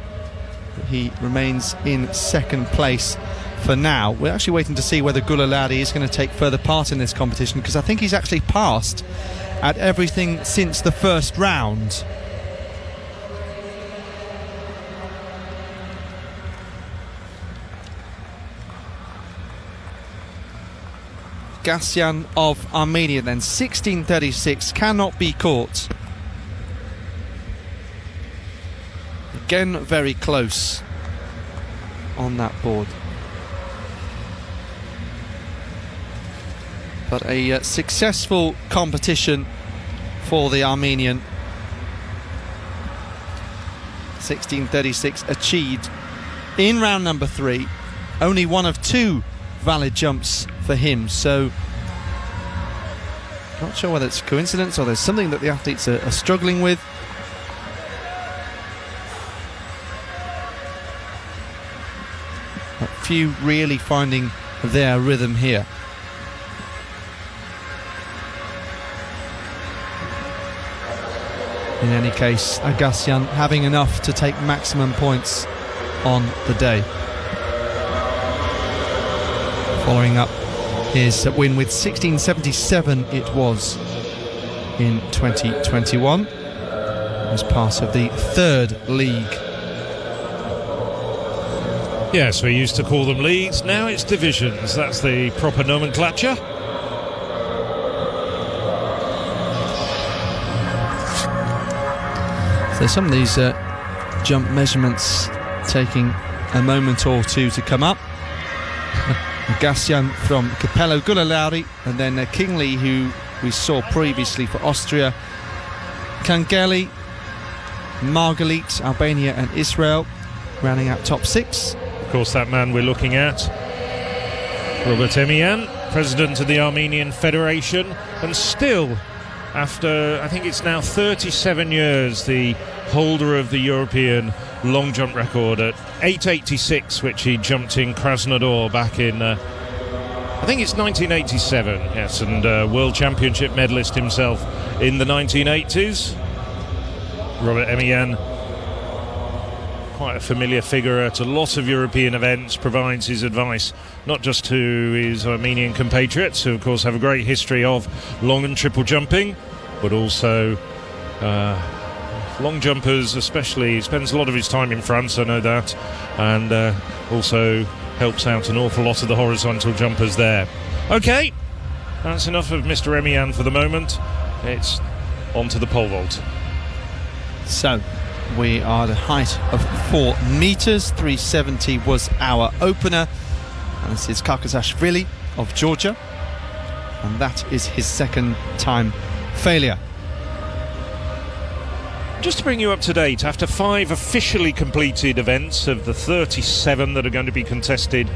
he remains in second place for now. We're actually waiting to see whether Goulet Lauri is going to take further part in this competition, because I think he's actually passed at everything since the first round. Agassian of Armenia then, 16.36, cannot be caught. Again, very close on that board. But a successful competition for the Armenian. 16.36 achieved in round number 3. Only one of 2 valid jumps for him, so not sure whether it's a coincidence or there's something that the athletes are struggling with. A few really finding their rhythm here. In any case, Agassian having enough to take maximum points on the day. Following up his win with 16.77 it was in 2021 as part of the 3rd league. Yes, we used to call them leagues, now it's divisions. That's the proper nomenclature. So some of these jump measurements taking a moment or two to come up. Gassian from Capello Gulalauri, and then Kingley, who we saw previously for Austria, Kangeli, Margalit, Albania and Israel rounding out top 6. Of course, that man we're looking at, Robert Emian, president of the Armenian Federation, and still, after I think it's now 37 years, the holder of the European long jump record at 8.86, which he jumped in Krasnodar back in I think it's 1987, yes, and World Championship medalist himself in the 1980s. Robert Emian, quite a familiar figure at a lot of European events, provides his advice not just to his Armenian compatriots, who of course have a great history of long and triple jumping, but also long jumpers especially. He spends a lot of his time in France, I know that, and also helps out an awful lot of the horizontal jumpers there. Okay, that's enough of Mr. Emian for the moment. It's on to the pole vault. So we are at a height of 4 metres. 370 was our opener, and this is Karkasashvili of Georgia, and that is his second time failure. Just to bring you up to date, after 5 officially completed events of the 37 that are going to be contested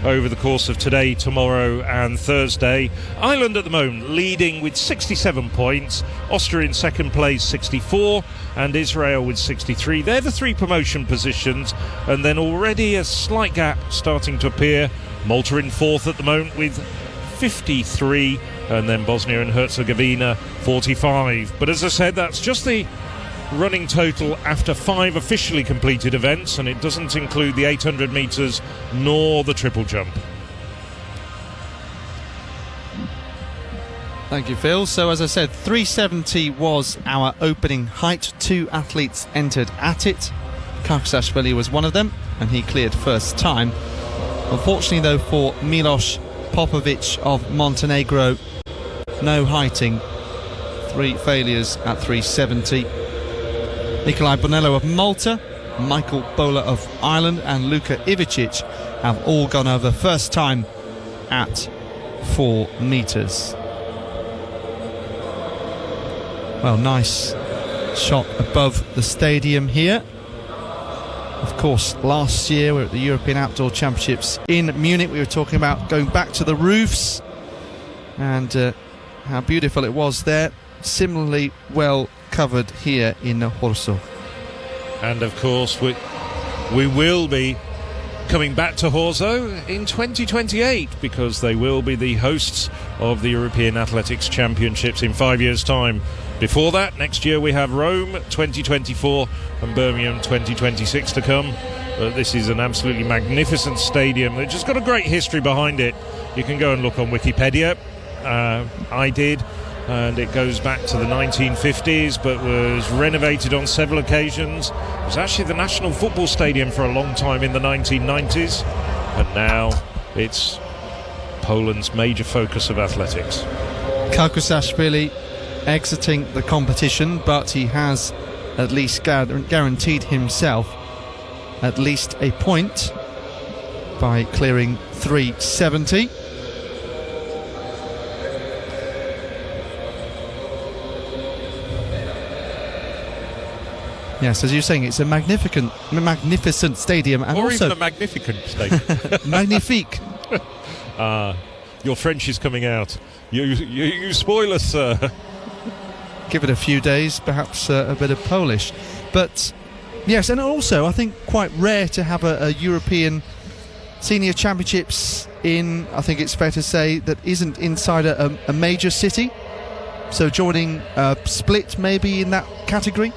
over the course of today, tomorrow and Thursday, Ireland at the moment leading with 67 points, Austria in second place 64, and Israel with 63. They're the 3 promotion positions, and then already a slight gap starting to appear. Malta in 4th at the moment with 53, and then Bosnia and Herzegovina 45. But as I said, that's just the running total after 5 officially completed events, and it doesn't include the 800 metres nor the triple jump. Thank you, Phil. So as I said, 370 was our opening height. 2 athletes entered at it. Karkasashvili was one of them, and he cleared first time. Unfortunately though for Milos Popovic of Montenegro, no heighting. 3 failures at 370. Nikolai Bonello of Malta, Michael Bola of Ireland and Luka Ivicic have all gone over first time at 4 metres. Well, nice shot above the stadium here. Of course, last year we were at the European Outdoor Championships in Munich. We were talking about going back to the roofs and how beautiful it was there. Similarly well covered here in Horso. And of course we will be coming back to Horso in 2028, because they will be the hosts of the European Athletics Championships in 5 years' time. Before that, next year we have Rome 2024 and Birmingham 2026 to come. But this is an absolutely magnificent stadium. It's just got a great history behind it. You can go and look on Wikipedia. I did. And it goes back to the 1950s, but was renovated on several occasions. It was actually the National Football Stadium for a long time in the 1990s, and now it's Poland's major focus of athletics. Karkasashvili exiting the competition, but he has at least guaranteed himself at least a point by clearing 370. Yes, as you're saying, it's a magnificent stadium, and or also even a magnificent stadium. magnifique. Your French is coming out. You spoil us, sir. Give it a few days, perhaps a bit of Polish. But yes, and also I think quite rare to have a European Senior Championships in, I think it's fair to say, that isn't inside a major city. So joining Split maybe in that category.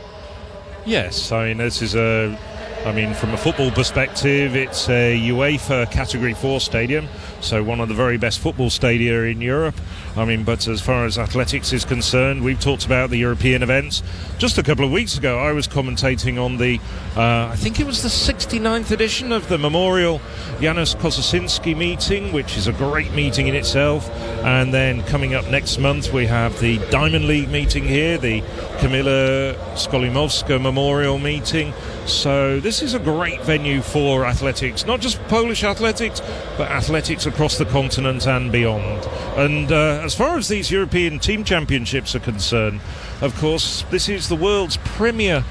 Yes, I mean, this is a I mean, from a football perspective, it's a UEFA Category 4 stadium, so one of the very best football stadia in Europe. I mean, but as far as athletics is concerned, we've talked about the European events. Just a couple of weeks ago, I was commentating on the, I think it was the 69th edition of the Memorial Janusz Kosasinski meeting, which is a great meeting in itself. And then coming up next month, we have the Diamond League meeting here, the Kamila Skolimowska Memorial meeting. So this is a great venue for athletics, not just Polish athletics, but athletics across the continent and beyond. And as far as these European Team Championships are concerned, of course, this is the world's premier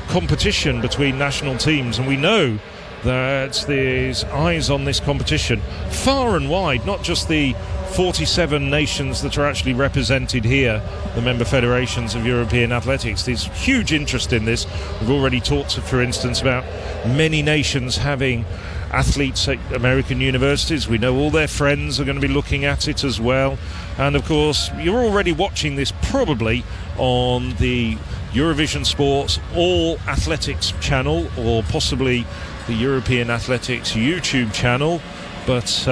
competition between national teams, and we know that there's eyes on this competition far and wide, not just the 47 nations that are actually represented here, the member federations of European athletics. There's huge interest in this. We've already talked, for instance, about many nations having athletes at American universities. We know all their friends are going to be looking at it as well. And of course, you're already watching this probably on the Eurovision Sports All Athletics channel, or possibly the European Athletics YouTube channel. But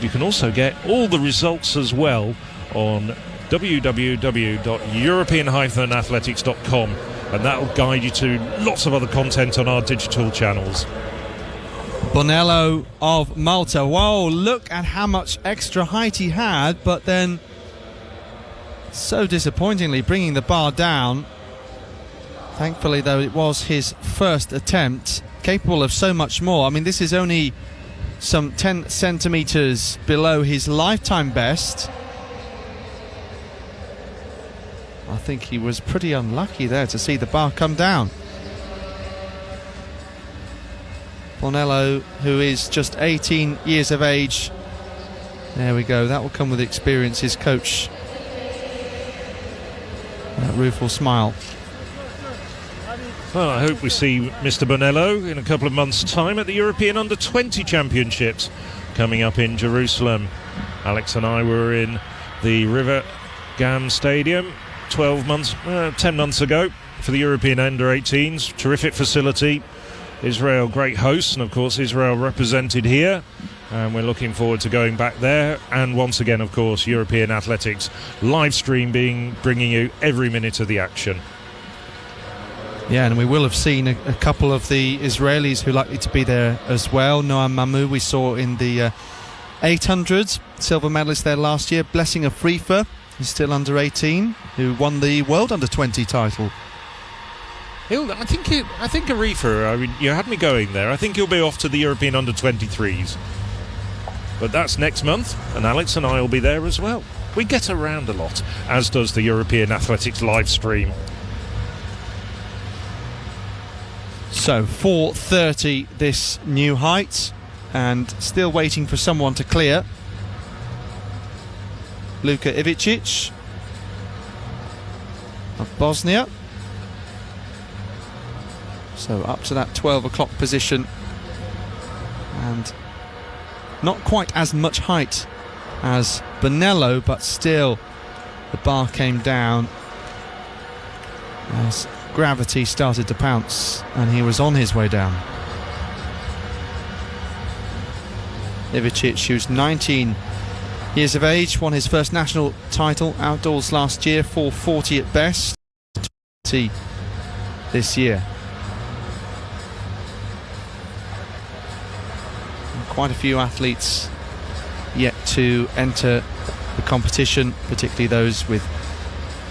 you can also get all the results as well on www.european-athletics.com, and that will guide you to lots of other content on our digital channels. Bonello of Malta. Whoa, look at how much extra height he had, but then so disappointingly bringing the bar down. Thankfully, though, it was his first attempt, capable of so much more. I mean, this is only some 10 centimetres below his lifetime best. I think he was pretty unlucky there to see the bar come down. Bonello, who is just 18 years of age. There we go, that will come with experience. His coach, that rueful smile. Well, I hope we see Mr. Bonello in a couple of months' time at the European Under-20 Championships coming up in Jerusalem. Alex and I were in the River Gam Stadium 10 months ago for the European Under-18s. Terrific facility. Israel, great hosts, and of course Israel represented here. And we're looking forward to going back there. And once again, of course, European Athletics live stream bringing you every minute of the action. Yeah, and we will have seen a couple of the Israelis who are likely to be there as well. Noam Mamu, we saw in the 800, silver medalist there last year. Blessing Afrifa, who's still under 18, who won the World Under-20 title. I think Arifa, I mean, you had me going there. I think he'll be off to the European Under-23s. But that's next month, and Alex and I will be there as well. We get around a lot, as does the European Athletics live stream. So 4:30 this new height, and still waiting for someone to clear. Luka Ivicic of Bosnia. So up to that 12 o'clock position, and not quite as much height as Bonello, but still the bar came down as gravity started to pounce, and he was on his way down. Ivicic, who's 19 years of age, won his first national title outdoors last year, 440 at best, 20 this year. And quite a few athletes yet to enter the competition, particularly those with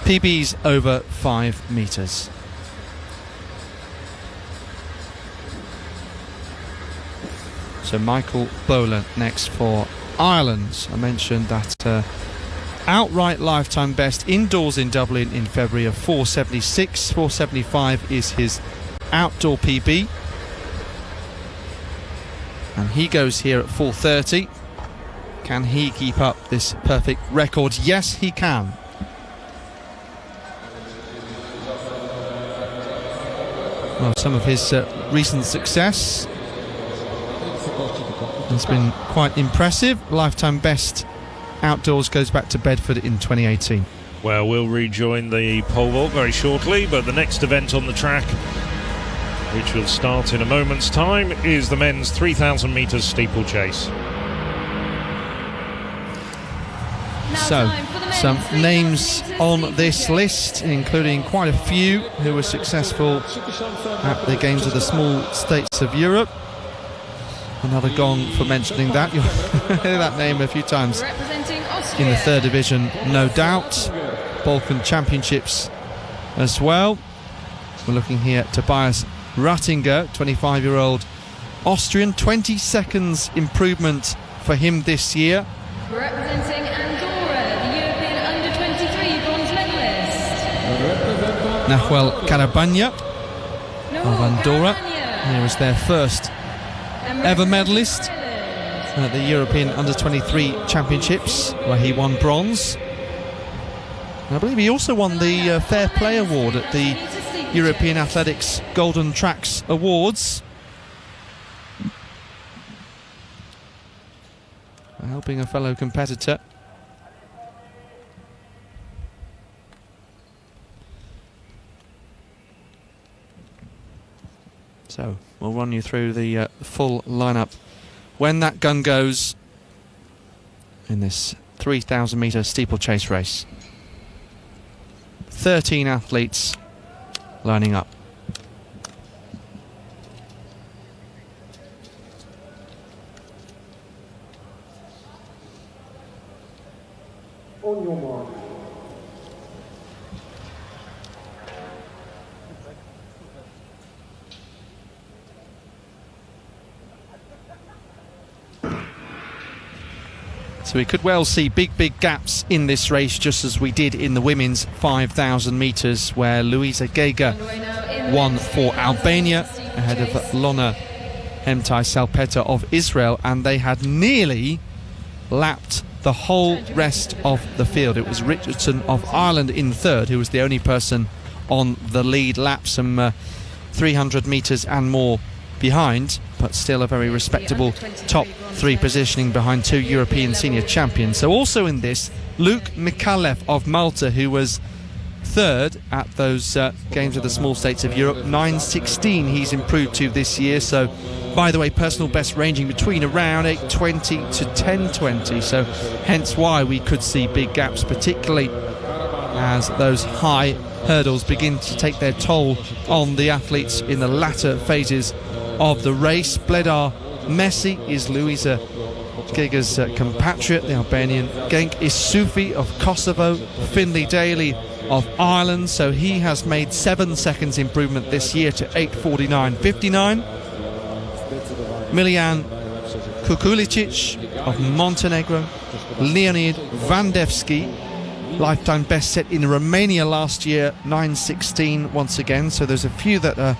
PBs over 5 metres. So Michael Bowler next for Ireland. I mentioned that outright lifetime best indoors in Dublin in February of 476. 475 is his outdoor PB. And he goes here at 430. Can he keep up this perfect record? Yes, he can. Well, some of his recent success has been quite impressive. Lifetime best outdoors goes back to Bedford in 2018. Well, we'll rejoin the pole vault very shortly, but the next event on the track which will start in a moment's time, is the men's 3,000 metres steeplechase. So, some names on this list, including quite a few who were successful at the Games of the Small States of Europe. Another gong for mentioning that. You'll hear that name a few times Representing Austria. in the third division, no doubt. Balkan Championships as well. We're looking here at Tobias Rattinger, 25-year-old Austrian. 20 seconds improvement for him this year. Representing Andorra, the European Under-23 bronze medalist. Nahuel Carabanya of Andorra. Here is their first ever medalist at the European Under-23 Championships, where he won bronze. And I believe he also won the Fair Play Award at the European Athletics Golden Tracks Awards, helping a fellow competitor. So we'll run you through the full lineup when that gun goes in this 3,000 metre steeplechase race. 13 athletes lining up. On your mark. So we could well see big gaps in this race, just as we did in the women's 5,000 metres, where Luisa Gega won for Albania ahead of Lona Hemtai-Salpeta of Israel, and they had nearly lapped the whole rest of the field. It was Richardson of Ireland in third, who was the only person on the lead lap, some 300 metres and more behind, but still a very respectable top three positioning behind two European senior champions. So also in this, Luke Mikalev of Malta, who was third at those Games of the Small States of Europe. 9.16 he's improved to this year. So, by the way, personal best ranging between around 8.20 to 10.20. So hence why we could see big gaps, particularly as those high hurdles begin to take their toll on the athletes in the latter phases of the race. Bledar Messi is Luisa Gega's compatriot, the Albanian. Genk Isufi of Kosovo, Finlay Daly of Ireland, so he has made 7 seconds improvement this year to 8:49.59. Milian Kukulicic of Montenegro, Leonid Vandevski, lifetime best set in Romania last year, 9.16 once again, so there's a few that are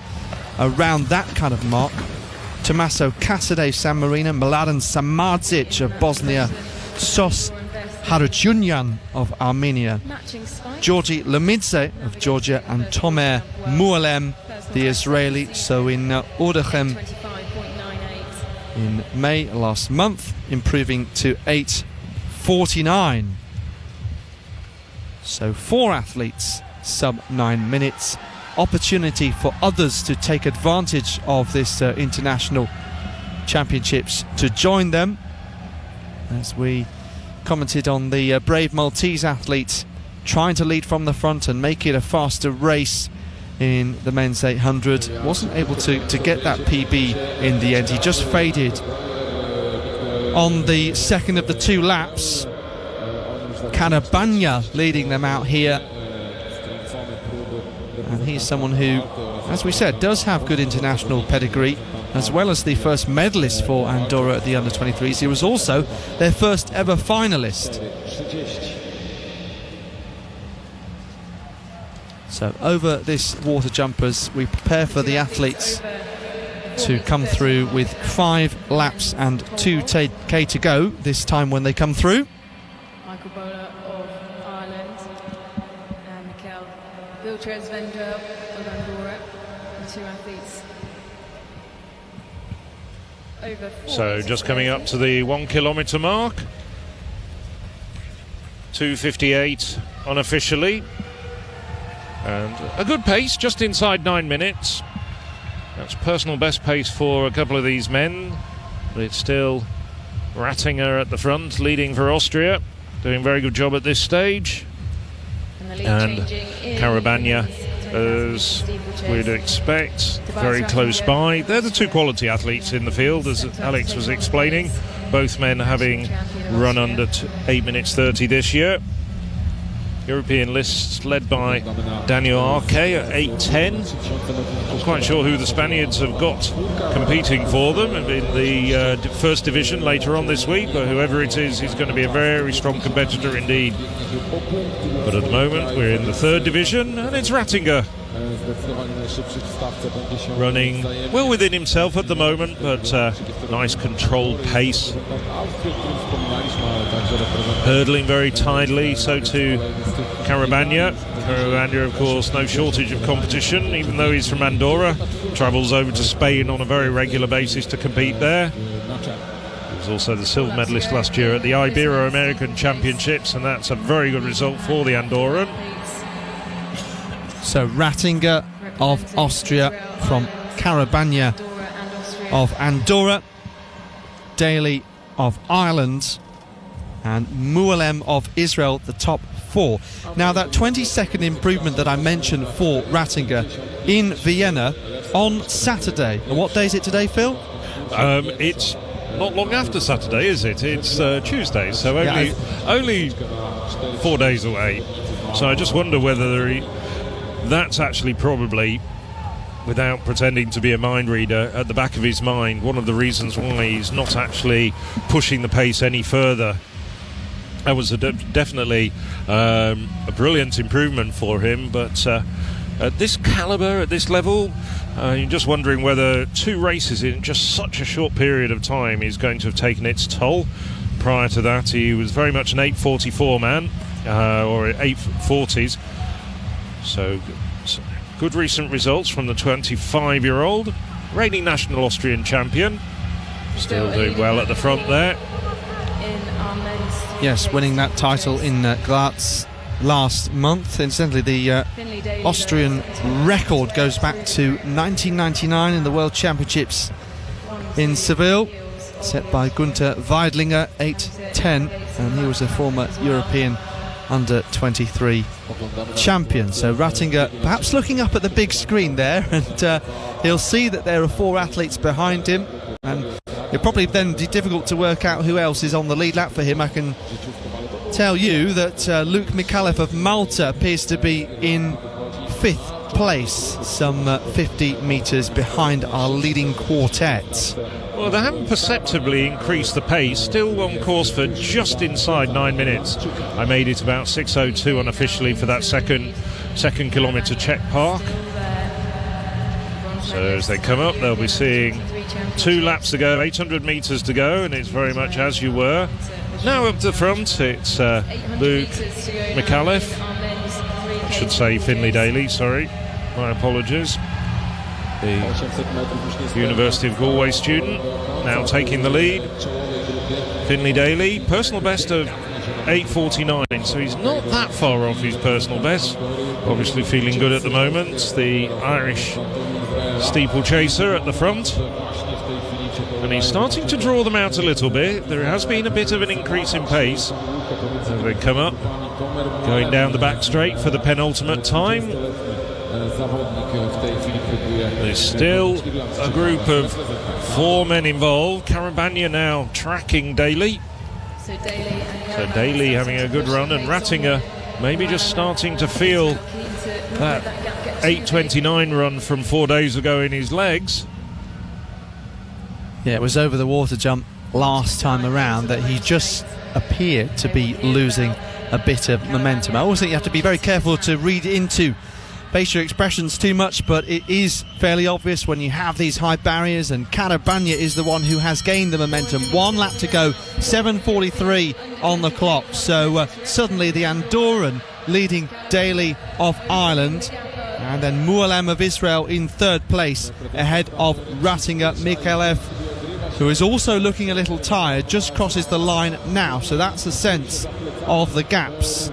around that kind of mark. Tomaso Kasade, San Marino, Mladen Samardzic of Bosnia, Sos Harutyunyan of Armenia, Georgi Lemidze of Georgia, and Tomer Mualem, the Israeli. So in Ordechem in May last month, improving to 8.49. So 4 athletes, sub 9 minutes. Opportunity for others to take advantage of this international championships to join them, as we commented on the brave Maltese athletes trying to lead from the front and make it a faster race in the men's 800. Wasn't able to get that PB in the end. He just faded on the second of the 2 laps. Carabanya leading them out here. And he's someone who, as we said, does have good international pedigree, as well as the first medalist for Andorra at the Under-23s. He was also their first ever finalist. So over this water jumpers, we prepare for the athletes to come through with 5 laps and 2K to go this time when they come through. Michael Bowler of Ireland and Mikel Vilches-Vendel of Andorra, the 2 athletes. Over 4 So just coming up to the 1 kilometre mark. 2:58 unofficially. And a good pace, just inside 9 minutes. That's personal best pace for a couple of these men, but it's still Rattinger at the front, leading for Austria, doing a very good job at this stage. And Carabagna, as we'd expect, very close by. They're the two quality athletes in the field, as Alex was explaining, both men having run under 8 minutes 30 this year. European lists led by Daniel Arce at 8.10. Not quite sure who the Spaniards have got competing for them in the first division later on this week, but whoever it is, he's going to be a very strong competitor indeed. But at the moment we're in the third division, and it's Rattinger running well within himself at the moment, but nice controlled pace, hurdling very tidily. So too Carabagna, of course, no shortage of competition, even though he's from Andorra, travels over to Spain on a very regular basis to compete there. He was also the silver medalist last year at the Ibero-American Championships, and that's a very good result for the Andorran. So Rattinger of Austria from Carabagna of Andorra, Daly of Ireland, and Moualem of Israel, the top four. Now, that 20-second improvement that I mentioned for Rattinger in Vienna on Saturday. And what day is it today, Phil? It's not long after Saturday, is it? It's Tuesday, so only 4 days away. So I just wonder whether that's actually probably, without pretending to be a mind reader, at the back of his mind, one of the reasons why he's not actually pushing the pace any further. That was definitely a brilliant improvement for him, but at this calibre, at this level, you're just wondering whether 2 races in just such a short period of time is going to have taken its toll. Prior to that, he was very much an 8:44 man, or 8:40s. So good recent results from the 25-year-old, reigning national Austrian champion. Still doing well at the front there. Yes, winning that title in Graz last month. Incidentally, the Austrian record goes back to 1999 in the World Championships in Seville, set by Gunther Weidlinger, 8:10, and he was a former European under-23 champion. So Rattinger perhaps looking up at the big screen there, and he'll see that there are 4 athletes behind him, and it'll probably then be difficult to work out who else is on the lead lap for him. I can tell you that Luke Mikalev of Malta appears to be in 5th place, some 50 metres behind our leading quartet. Well, they haven't perceptibly increased the pace, still on course for just inside 9 minutes. I made it about 6:02 unofficially for that second kilometre check park. So as they come up, they'll be seeing 2 laps to go, 800 metres to go, and it's very much as you were. Now up the front, it's Luke Mikalev. I should say Finlay Daly, sorry, my apologies. The University of Galway student now taking the lead. Finlay Daly, personal best of 8:49, so he's not that far off his personal best. Obviously feeling good at the moment. The Irish steeplechaser at the front, and he's starting to draw them out a little bit. There has been a bit of an increase in pace as they come up, going down the back straight for the penultimate time. There's still a group of 4 men involved. Carabagna now tracking Daly. So Daly having a good run, and Rattinger maybe just starting to feel that 8:29 run from 4 days ago in his legs. Yeah, it was over the water jump last time around that he just appeared to be losing a bit of momentum. I always think you have to be very careful to read into facial expressions too much, but it is fairly obvious when you have these high barriers, and Carabagna is the one who has gained the momentum. 1 lap to go, 7:43 on the clock. So suddenly the Andorran leading Daly of Ireland, and then Moualem of Israel in 3rd place ahead of Rattinger. Mikalev, who is also looking a little tired, just crosses the line now. So that's a sense of the gaps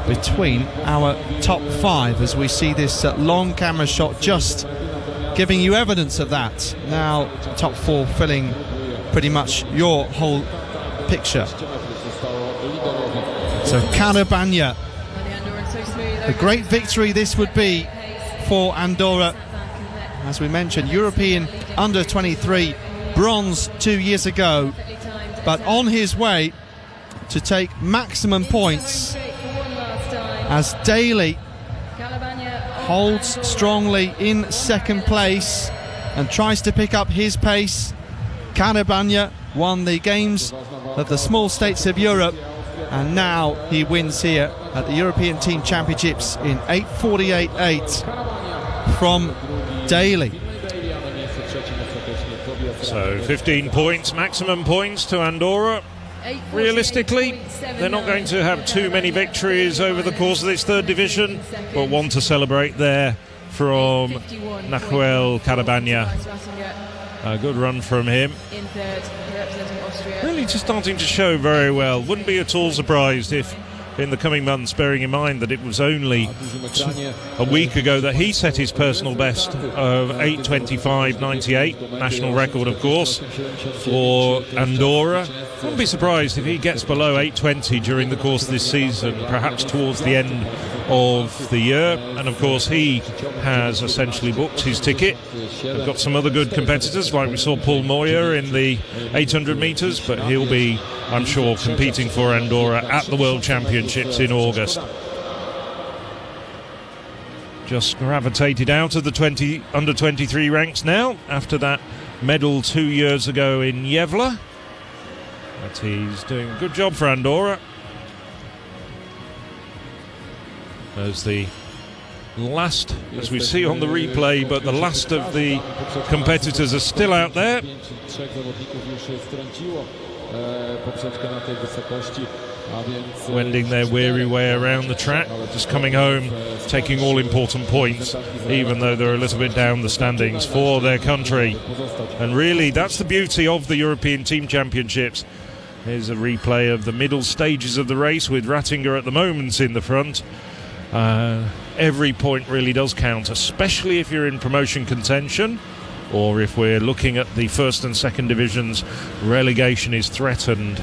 between our top 5 as we see this long camera shot just giving you evidence of that. Now, top 4 filling pretty much your whole picture. So Carabagna, a great victory this would be for Andorra. As we mentioned, European under-23 bronze 2 years ago, but on his way to take maximum points as Daly holds strongly in second place and tries to pick up his pace. Carabagna won the games of the small states of Europe, and now he wins here at the European Team Championships in 8:48.8 from Daly. So 15 points, maximum points to Andorra. Realistically, they're not going to have too many victories over the course of this third division, but one to celebrate there from Nahuel Carabagna. A good run from him. Really just starting to show very well. Wouldn't be at all surprised if in the coming months, bearing in mind that it was only a week ago that he set his personal best of 8:25.98, national record of course, for Andorra. Wouldn't be surprised if he gets below 8:20 during the course of this season, perhaps towards the end of the year. And of course he has essentially booked his ticket. They've got some other good competitors, like we saw Paul Moyer in the 800 metres, but he'll be, I'm sure, competing for Andorra at the World Championships in August. Just gravitated out of the under-23 ranks now after that medal 2 years ago in Yevla. But he's doing a good job for Andorra. As the last, as we see on the replay, but the last of the competitors are still out there. Wending their weary way around the track, just coming home, taking all important points, even though they're a little bit down the standings for their country. And really, that's the beauty of the European Team Championships. Here's a replay of the middle stages of the race with Rattinger at the moment in the front. Every point really does count, especially if you're in promotion contention, or if we're looking at the first and second divisions, relegation is threatened.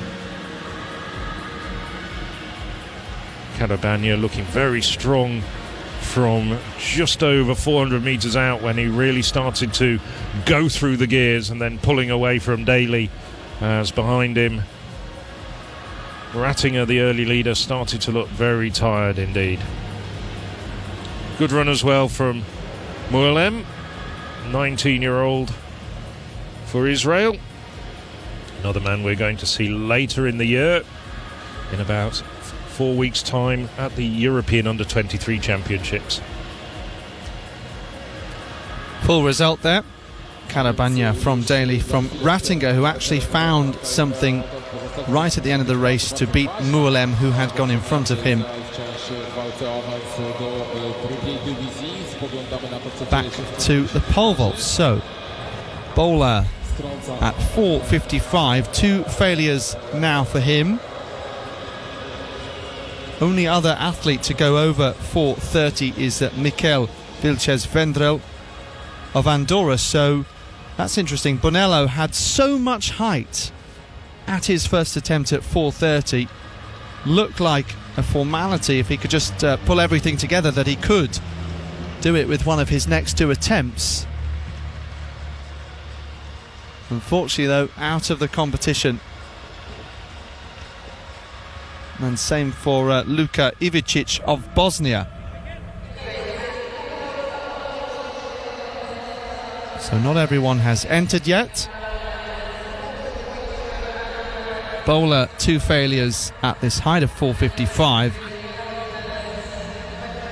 Carabagna looking very strong from just over 400 metres out when he really started to go through the gears, and then pulling away from Daly as behind him Rattinger, the early leader, started to look very tired indeed. Good run as well from Moualem, 19-year-old for Israel. Another man we're going to see later in the year, in about 4 weeks' time at the European Under-23 Championships. Full result there. Carabagna from Daly, from Rattinger, who actually found something right at the end of the race to beat Moualem, who had gone in front of him. Back to the pole vault. So Bowler at 4:55, 2 failures now for him. Only other athlete to go over 4:30 is Mikel Vilches-Vendrell of Andorra, so that's interesting. Bonello had so much height at his first attempt at 4:30. Looked like a formality if he could just pull everything together, that he could do it with one of his next 2 attempts. Unfortunately though, out of the competition. And same for Luka Ivicic of Bosnia. So not everyone has entered yet. Bowler 2 failures at this height of 4:55.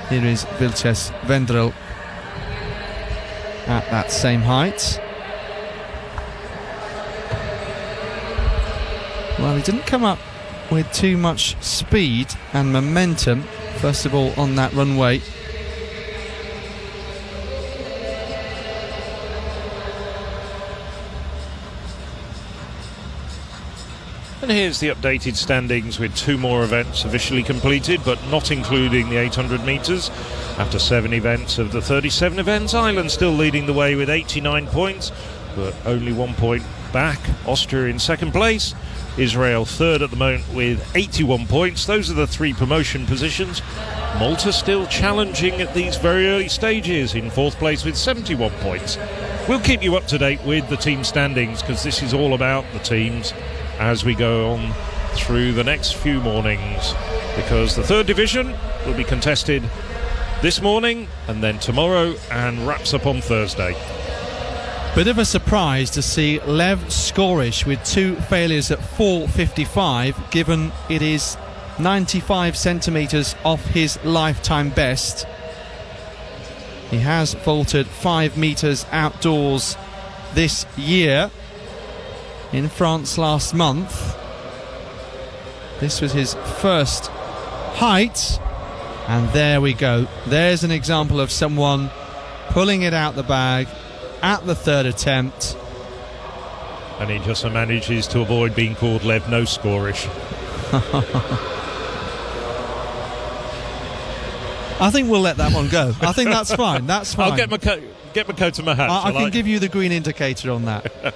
Here is Vilches-Vendrell at that same height. Well, he didn't come up with too much speed and momentum, first of all on that runway. And here's the updated standings with 2 more events officially completed, but not including the 800 metres. After 7 events of the 37 events, Ireland still leading the way with 89 points, but only 1 point back. Austria in second place. Israel third at the moment with 81 points. Those are the 3 promotion positions. Malta still challenging at these very early stages in 4th place with 71 points. We'll keep you up to date with the team standings, because this is all about the teams as we go on through the next few mornings, because the 3rd division will be contested this morning and then tomorrow and wraps up on Thursday. Bit of a surprise to see Lev Skorish with 2 failures at 4.55, given it is 95 centimetres off his lifetime best. He has vaulted 5 metres outdoors this year in France last month. This was his first height, and there we go. There's an example of someone pulling it out the bag at the 3rd attempt. And he just manages to avoid being called Lev No Skorish. I think we'll let that one go. I think that's fine. That's fine. I'll get my coat and my hat. I can give you the green indicator on that.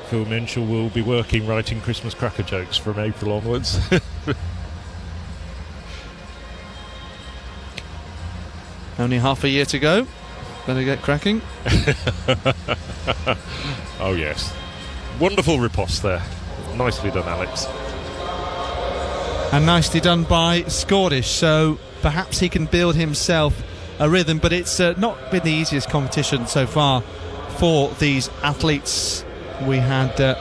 Phil Minchell will be writing Christmas cracker jokes from April onwards. Only half a year to go. Better get cracking. Oh yes, wonderful riposte there. Nicely done, Alex. And nicely done by Skorish. So perhaps he can build himself a rhythm, but it's not been the easiest competition so far for these athletes. We had a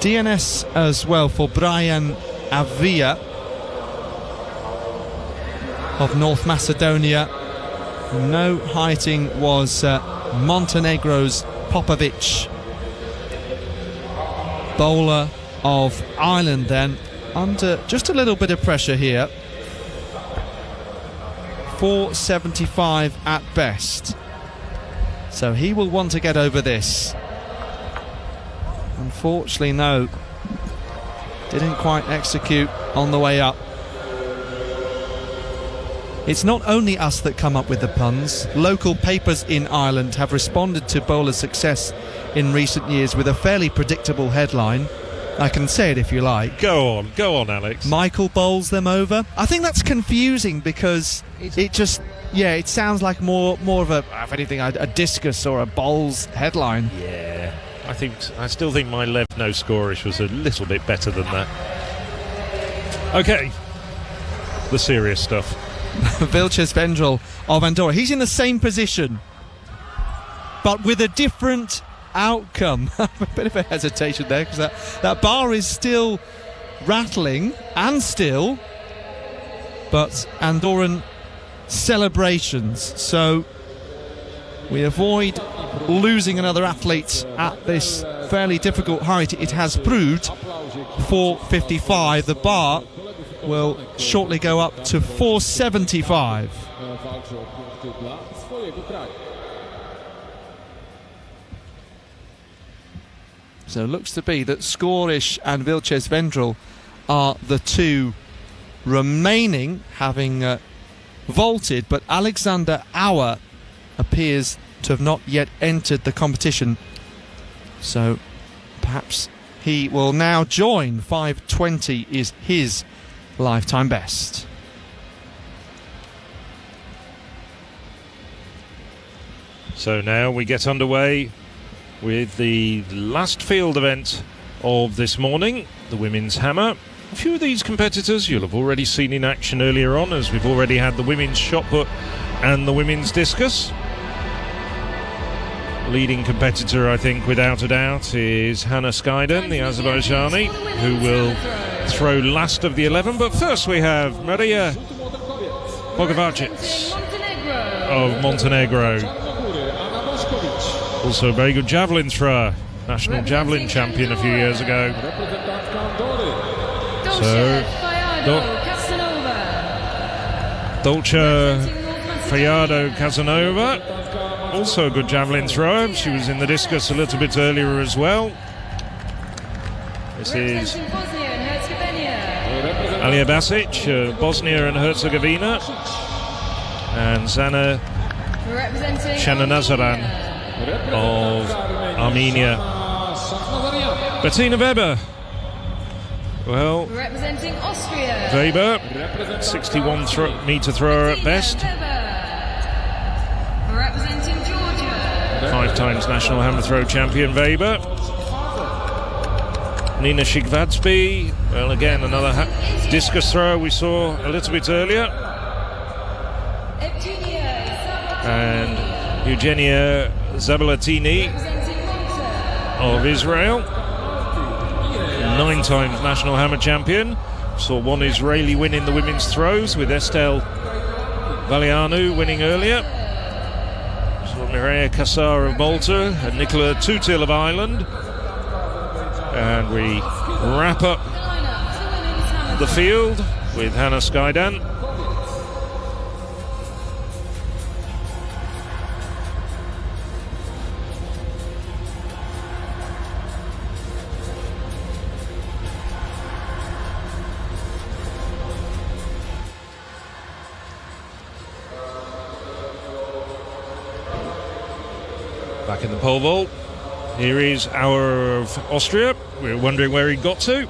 DNS as well for Brian Avia of North Macedonia. No heighting was Montenegro's Popovic. Bowler of Ireland then under just a little bit of pressure here. 4.75 at best. So he will want to get over this. Unfortunately, no. Didn't quite execute on the way up. It's not only us that come up with the puns. Local papers in Ireland have responded to bowler's success in recent years with a fairly predictable headline. I can say it if you like. Go on, Alex. Michael bowls them over. I think that's confusing because it just, it sounds like more of a, if anything, a discus or a bowls headline. Yeah, I still think my Lev No Skorish was a little bit better than that. Okay, the serious stuff. Vilches Vendrell of Andorra. He's in the same position, but with a different outcome. A bit of a hesitation there because that bar is still rattling and still, but Andorran celebrations. So we avoid losing another athlete at this fairly difficult height. It has proved 4.55. The bar will shortly go up to 4.75. So it looks to be that Skorish and Vilches Vendrell are the 2 remaining, having vaulted, but Alexander Auer appears to have not yet entered the competition. So perhaps he will now join. 5.20 is his lifetime best. So now we get underway with the last field event of this morning, the women's hammer. A few of these competitors you'll have already seen in action earlier on, as we've already had the women's shot put and the women's discus. Leading competitor, I think, without a doubt, is Hannah Skyden, the Azerbaijani, who will throw last of the 11. But first we have Maria Bogovacic of Montenegro. Also a very good javelin thrower, national javelin champion a few years ago. So, Dolce Fayado Casanova also a good javelin thrower. She was in the discus a little bit earlier as well. This is Representing Bosnia and Herzegovina. Alija Basic, Bosnia and Herzegovina, and Zana Representing Shanazaran of Armenia. Bettina Weber. Well, Representing Austria. Weber, 61-metre thrower at best. Representing Georgia. 5 times national hammer throw champion Weber. Nina Shigvadsby, well, again, another discus thrower we saw a little bit earlier. And Eugenia Zabalatini of Israel, 9 times national hammer champion. Saw one Israeli win in the women's throws with Estelle Valianu winning earlier. Saw Mireia Kassar of Malta and Nicola Tutil of Ireland. And we wrap up the field with Hannah Skydan. Back in the pole vault. Here is our of Austria. We're wondering where he got to.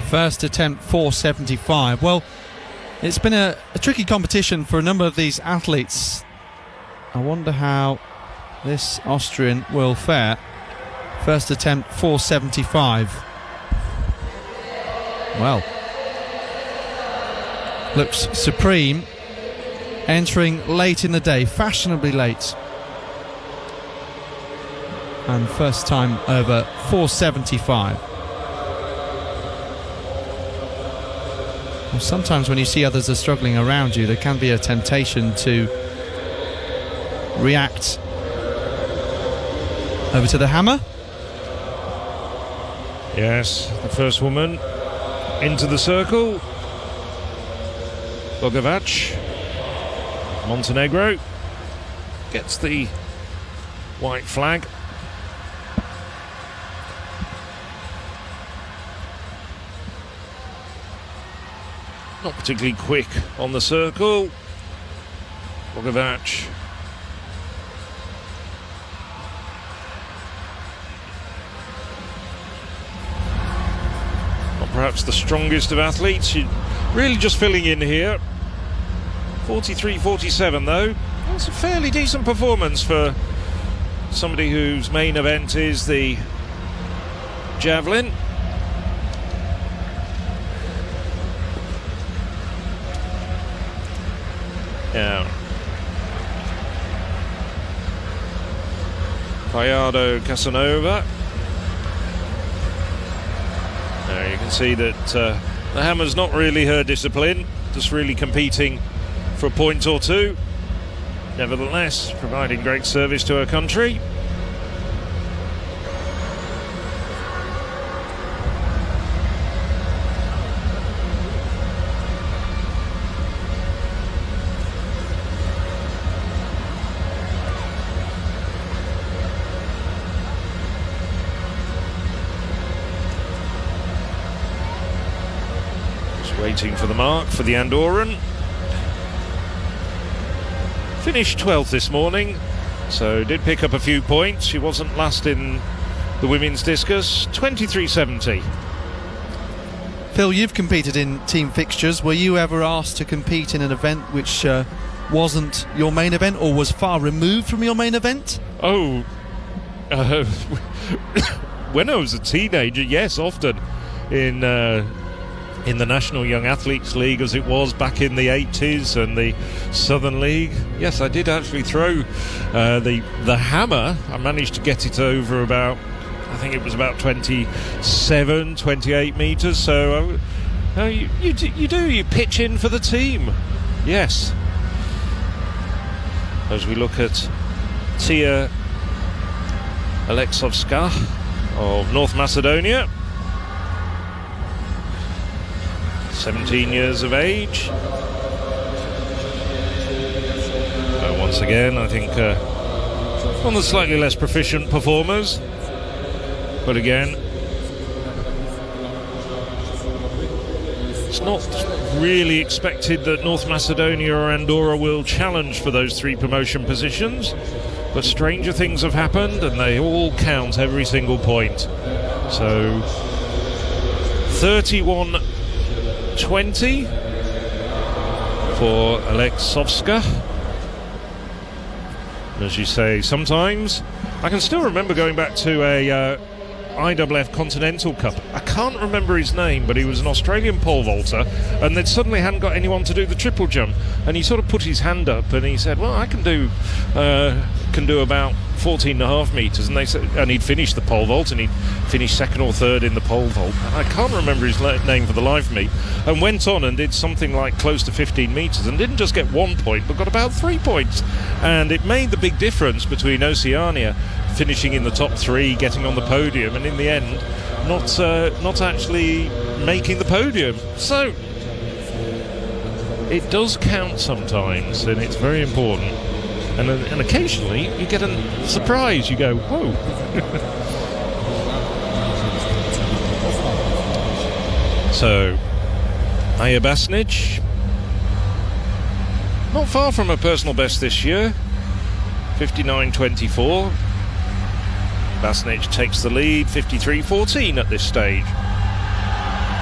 First attempt 475. Well, it's been a tricky competition for a number of these athletes. I wonder how this Austrian will fare. First attempt 475. Well, looks supreme. Entering late in the day, fashionably late. And first time over 475. Well, sometimes when you see others are struggling around you, there can be a temptation to react. Over to the hammer. Yes, the first woman into the circle. Bogovac, Montenegro, gets the white flag. Not particularly quick on the circle. Bogovac. Not perhaps the strongest of athletes. She's really just filling in here. 43.47 though. That's a fairly decent performance for somebody whose main event is the javelin. Yeah. Gallardo Casanova. Now you can see that the hammer's not really her discipline, just really competing for a point or two. Nevertheless, providing great service to her country. Just waiting for the mark for the Andorran. Finished 12th this morning, so did pick up a few points. She wasn't last in the women's discus. 23.70. Phil, you've competed in team fixtures. Were you ever asked to compete in an event which wasn't your main event or was far removed from your main event? Oh, when I was a teenager, yes, often in the National Young Athletes League, as it was back in the 80s, and the Southern League. Yes, I did actually throw the hammer. I managed to get it over about, I think it was about 27, 28 metres. So you pitch in for the team. Yes. As we look at Tia Alexovska of North Macedonia. 17 years of age. Once again, I think one of the slightly less proficient performers. But again, it's not really expected that North Macedonia or Andorra will challenge for those 3 promotion positions. But stranger things have happened, and they all count, every single point. So 31-20 for Aleksovska. As you say, sometimes I can still remember going back to a IAAF Continental Cup. I can't remember his name, but he was an Australian pole vaulter, and they suddenly hadn't got anyone to do the triple jump, and he sort of put his hand up and he said, well, I can do about 14.5 metres, and they said, and he'd finished the pole vault, and he'd finished 2nd or 3rd in the pole vault. I can't remember his name for the life of me, and went on and did something like close to 15 metres, and didn't just get 1 point, but got about 3 points, and it made the big difference between Oceania finishing in the top 3, getting on the podium, and in the end not actually making the podium. So it does count sometimes, and it's very important. And occasionally you get a surprise. You go, whoa. So, Aya Basnic, not far from a personal best this year, 59.24. Basnic takes the lead, 53.14 at this stage.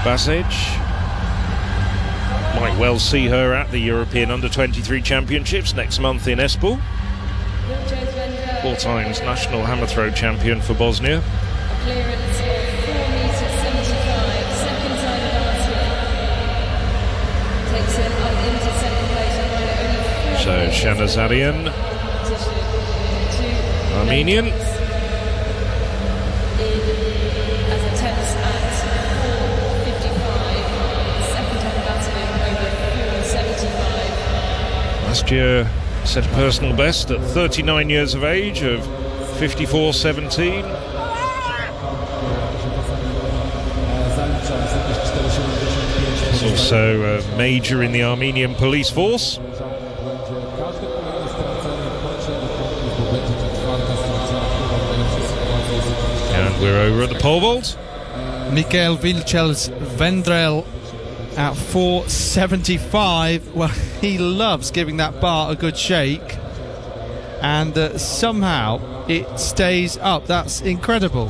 Basnic might well see her at the European Under-23 Championships next month in Espoo. 4 times national hammer throw champion for Bosnia. Clearance of 4.75 metres, second time last year. Takes it up into second place and only 4 So Shanazarian, Armenian. As attempts at 4.55, second time battling over 4.75. Last year set a personal best at 39 years of age of 54.17. He's also a major in the Armenian police force. And we're over at the pole vault. Mikael Vilchel's Vendrell at 4.75. Well, he loves giving that bar a good shake, and somehow it stays up. That's incredible.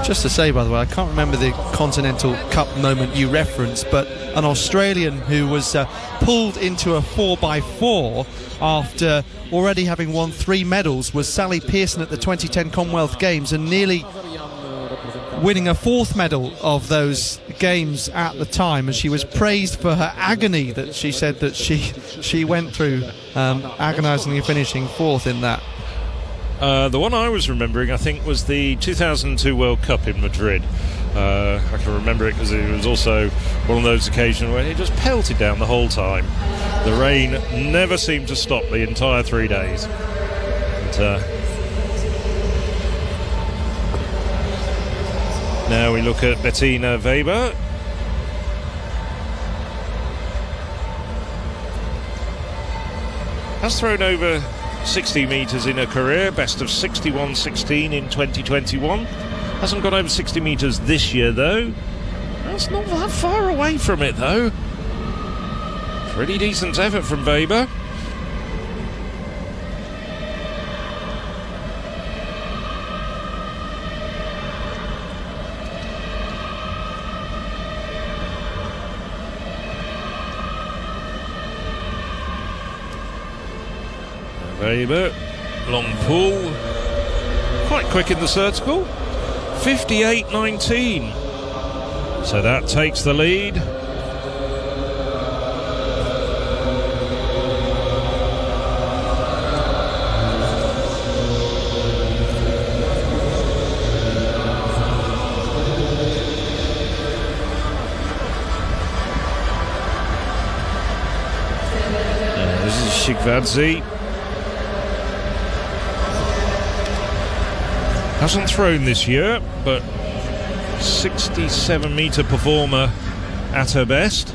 Just to say, by the way, I can't remember the Continental Cup moment you referenced, but an Australian who was pulled into a 4x4 after already having won 3 medals was Sally Pearson at the 2010 Commonwealth Games, and nearly winning a 4th medal of those games at the time. And she was praised for her agony that she said that she went through, agonisingly finishing 4th in that. The one I was remembering, I think, was the 2002 World Cup in Madrid. I can remember it because it was also one of those occasions where it just pelted down the whole time. The rain never seemed to stop the entire 3 days. But, now we look at Bettina Weber. Has thrown over 60 metres in her career, best of 61.16 in 2021. Hasn't got over 60 metres this year though. That's not that far away from it though. Pretty decent effort from Weber. Weber, long pull, quite quick in the circle, 58.19. So that takes the lead. This is Shikvadze. Hasn't thrown this year, but 67-metre performer at her best.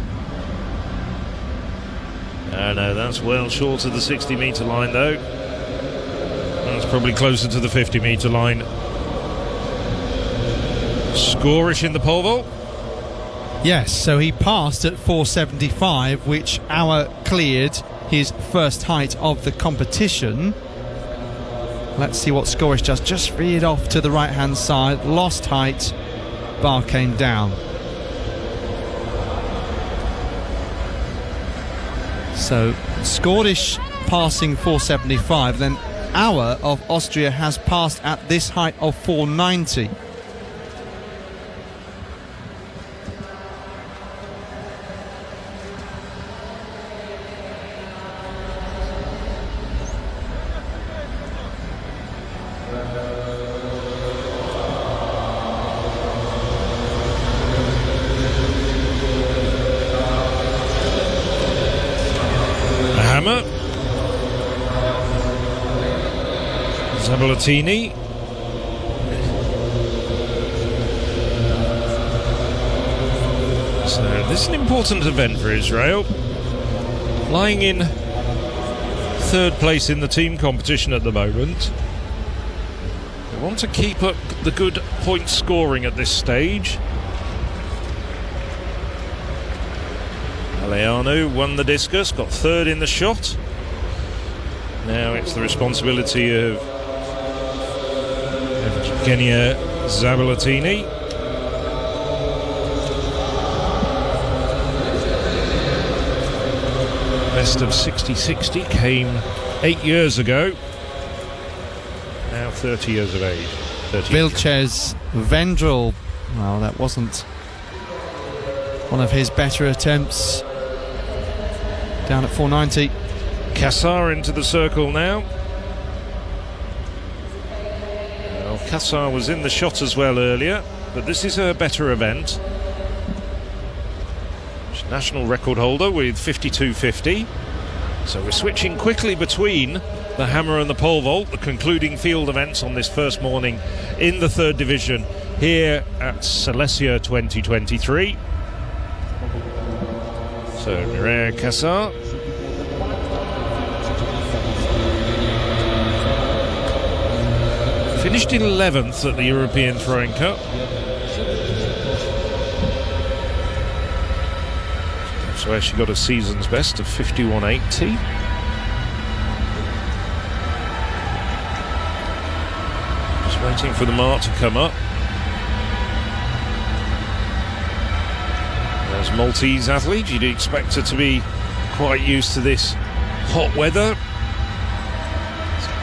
No, that's well short of the 60-metre line, though. That's probably closer to the 50-metre line. Scorish in the pole vault. Yes, so he passed at 4.75, which Auer cleared his first height of the competition. Let's see what Scorish does. Just veered off to the right-hand side, lost height, bar came down. So Scorish passing 4.75, then Auer of Austria has passed at this height of 4.90. Zabalatini. So this is an important event for Israel. Lying in third place in the team competition at the moment. They want to keep up the good point scoring at this stage. Aleanu won the discus, got third in the shot. Now it's the responsibility of Evgenia Zabalatini. Best of 60-60 came 8 years ago. Now 30 years of age. Vilches Vendrell. Well, that wasn't one of his better attempts. Down at 4.90. Kassar into the circle now. Well, Kassar was in the shot as well earlier, but this is a better event. She's national record holder with 52.50. So we're switching quickly between the hammer and the pole vault, the concluding field events on this first morning in the third division here at Silesia 2023. So Mireia Kassar. Finished in 11th at the European Throwing Cup. That's where she got a season's best of 51.80. Just waiting for the mark to come up. As Maltese athlete, you'd expect her to be quite used to this hot weather.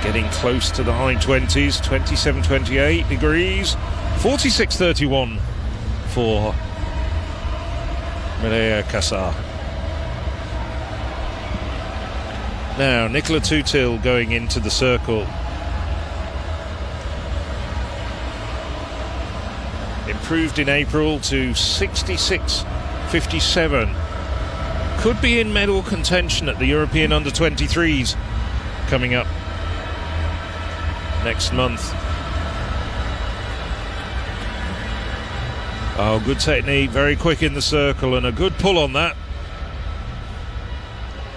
Getting close to the high 20s, 27, 28 degrees, 46.31 for Mireia Kassar. Now, Nicola Tutil going into the circle. Improved in April to 66.57. Could be in medal contention at the European Under-23s coming up next month. Oh, good technique, very quick in the circle, and a good pull on that.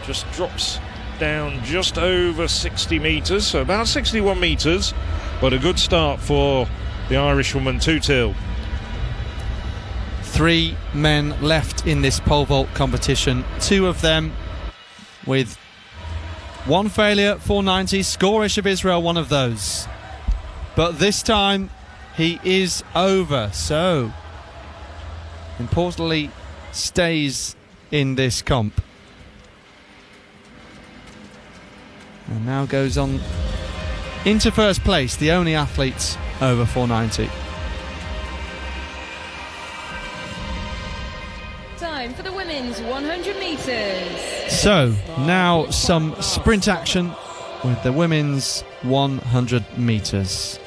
Just drops down just over 60 metres, so about 61 metres, but a good start for the Irishwoman Tutil. 3 men left in this pole vault competition, 2 of them with 1 failure, 4.90. Scorish of Israel, one of those. But this time he is over, so importantly stays in this comp. And now goes on into first place, the only athlete over 4.90. Time for the women's 100 metres. So, now some sprint action with the women's 100 metres.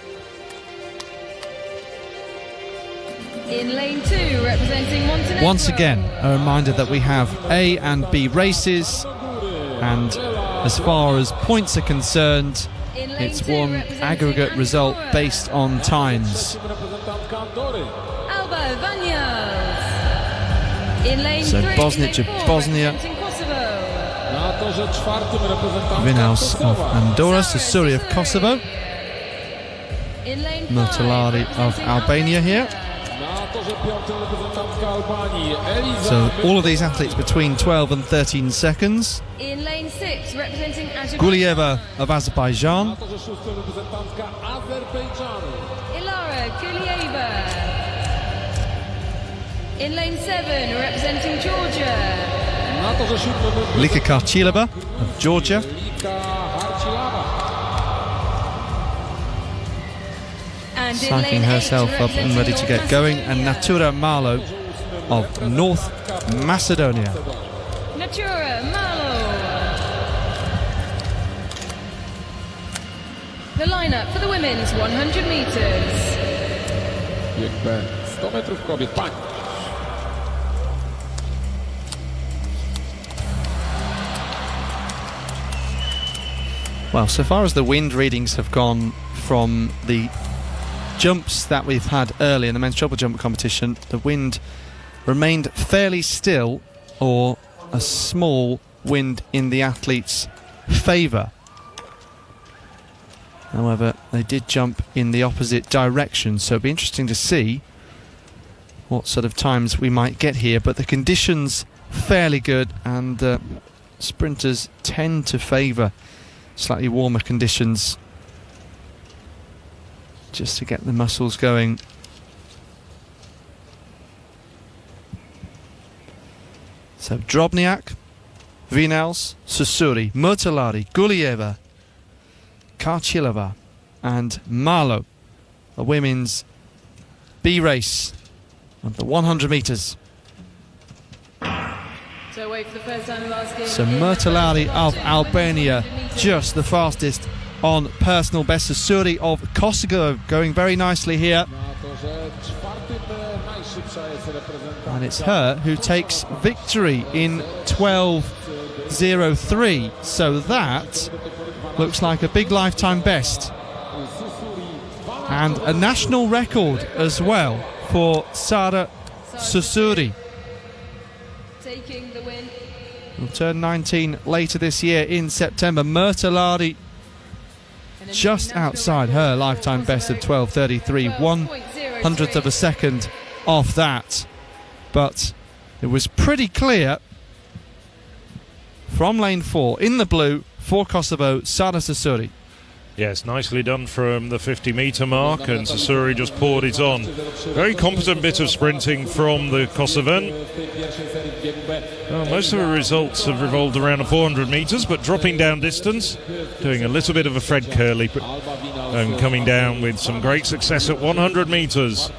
In lane 2, representing Montenegro. Once again, a reminder that we have A and B races, and as far as points are concerned, In lane It's 2, one representing aggregate result Andorra, based on times. Alba Vanyas. In lane So 3, Bosnic lane of 4, Bosnia. representing Kosovo. Na torze czwartym reprezentantka Vinaus of Kosowa. Andorra, Susuri of Kosovo, In lane 5, Murtalari of representing Albania here. Na torze piątym reprezentantka Albanii Eliza So all of these athletes between 12 and 13 seconds. In lane 6, representing Azerbaijan. Gulieva of Azerbaijan. Na torze szóstym reprezentantka Azerbejdżanu. Ilara Gulieva. In lane 7, representing Georgia. Na torze siódmym Lika Karchilova of Georgia. Lika Harchilava. And in Psyching lane 8, herself up and ready to get going. And Natura Malo of North Macedonia. Natura Malo. The lineup for the women's 100 metres. Bieg B. 100 metrów kobiet. Pań. Well, so far as the wind readings have gone from the jumps that we've had early in the men's triple jump competition, the wind remained fairly still, or a small wind in the athletes' favour. However, they did jump in the opposite direction, so it'll be interesting to see what sort of times we might get here. But the conditions fairly good, and sprinters tend to favour slightly warmer conditions just to get the muscles going. So Drobniak, Vinaus, Susuri, Murtalari, Gulieva, Karchilova and Malo, the women's B race of the 100 metres. So away for the first time of asking. So Murtalari of Albania, just the fastest on personal best. Susuri of Kosovo going very nicely here. Na torze czwartym najszybsza jest reprezentantka. And it's her who takes victory in 12.03. So that looks like a big lifetime best. And a national record as well for Sara Susuri. Taking the win. Will turn 19 later this year in September. Murtalari just outside her lifetime best of 12.33, 1/100th of a second off that. But it was pretty clear from lane 4 in the blue for Kosovo, Sara Susuri. Yes, nicely done from the 50-metre mark, and Susuri just poured it on. Very competent bit of sprinting from the Kosovan. Well, most of her results have revolved around the 400 metres, but dropping down distance, doing a little bit of a Fred Curley, and coming down with some great success at 100 metres.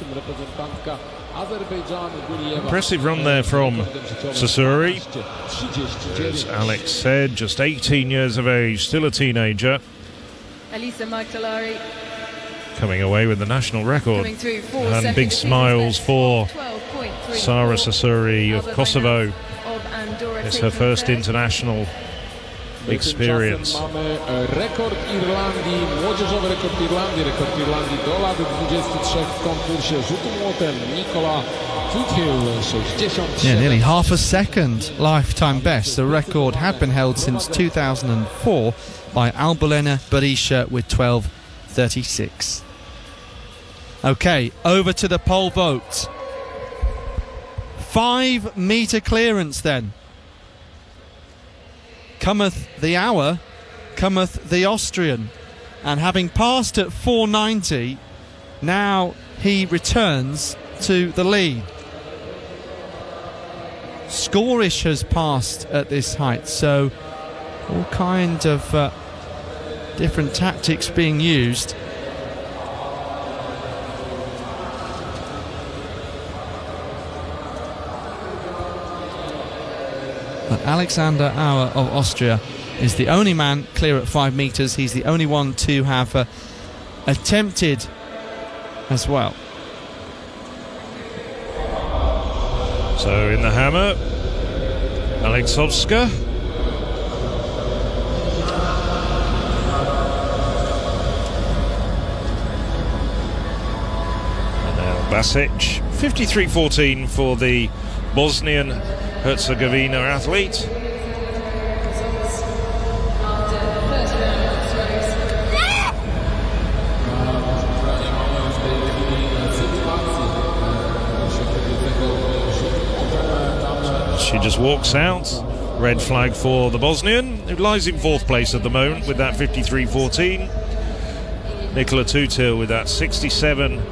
Impressive run there from Susuri. As Alex said, just 18 years of age, still a teenager. Elisa Murtalari Coming away with the national record. coming through 4 And seconds. big smiles for 12.34. Sara Susuri of Alba Kosovo. Vanyas of Andorra It's her taking first third. international experience. Mamy rekord Irlandii, młodzieżowy rekord Irlandii do lat 23 w konkursie rzutu młotem. Nicola Foothill, 67. Yeah, nearly half a second lifetime best. The record had been held since 2004 by Albalena Berisha with 12.36. Okay, over to the pole vault. 5 metre clearance then. Cometh the hour, cometh the Austrian. And having passed at 4.90, now he returns to the lead. Scorish has passed at this height, so all kind of different tactics being used. But Alexander Auer of Austria is the only man clear at 5 metres. He's the only one to have attempted as well. So in the hammer, Alexovska. Basic. 53.14 for the Bosnian-Herzegovina athlete. She just walks out. Red flag for the Bosnian, who lies in 4th place at the moment with that 53.14. Nicola Tutil with that 67.65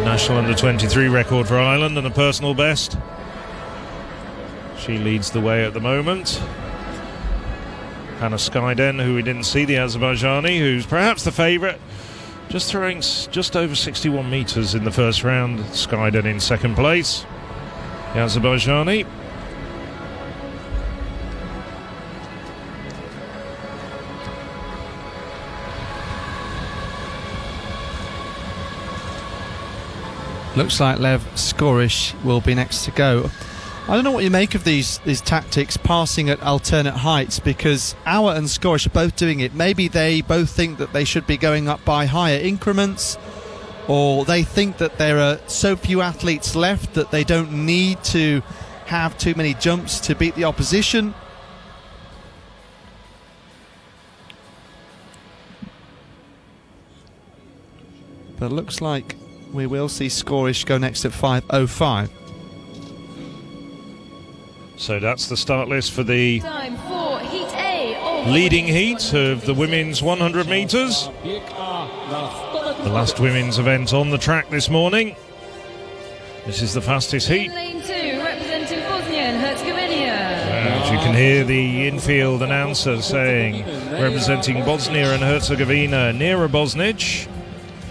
national under-23 record for Ireland and a personal best. She leads the way at the moment. Hannah Skyden, who we didn't see, the Azerbaijani, who's perhaps the favourite, just throwing just over 61 metres in the first round. Skyden in 2nd place. The Azerbaijani. Looks like Lev Skorish will be next to go. I don't know what you make of these tactics, passing at alternate heights, because Auer and Skorish are both doing it. Maybe they both think that they should be going up by higher increments, or they think that there are so few athletes left that they don't need to have too many jumps to beat the opposition. But it looks like we will see Skorish go next at 5.05. So that's the start list for the Time for Heat A of leading heat of the women's 100 metres. The last women's event on the track this morning. This is the fastest heat. In lane 2, representing Bosnia and Herzegovina. As you can hear the infield announcer saying, representing Bosnia and Herzegovina, Nera Bosnic.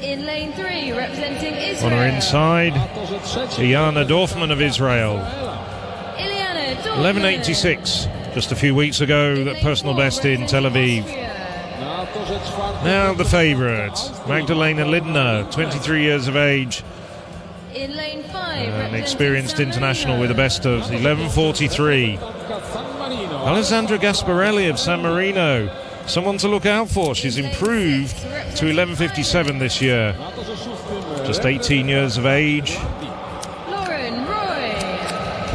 In lane 3, representing Israel. On her inside, Iana Dorfman of Israel. Iliana Dorfman. 11.86, just a few weeks ago, that personal best in Tel Aviv. Now the favourite, Magdalena Lindner, 23 years of age, In lane 5, an experienced international with a best of 11.43. Alessandra Gasparelli of San Marino, someone to look out for. She's improved to 11.57 this year. Just 18 years of age.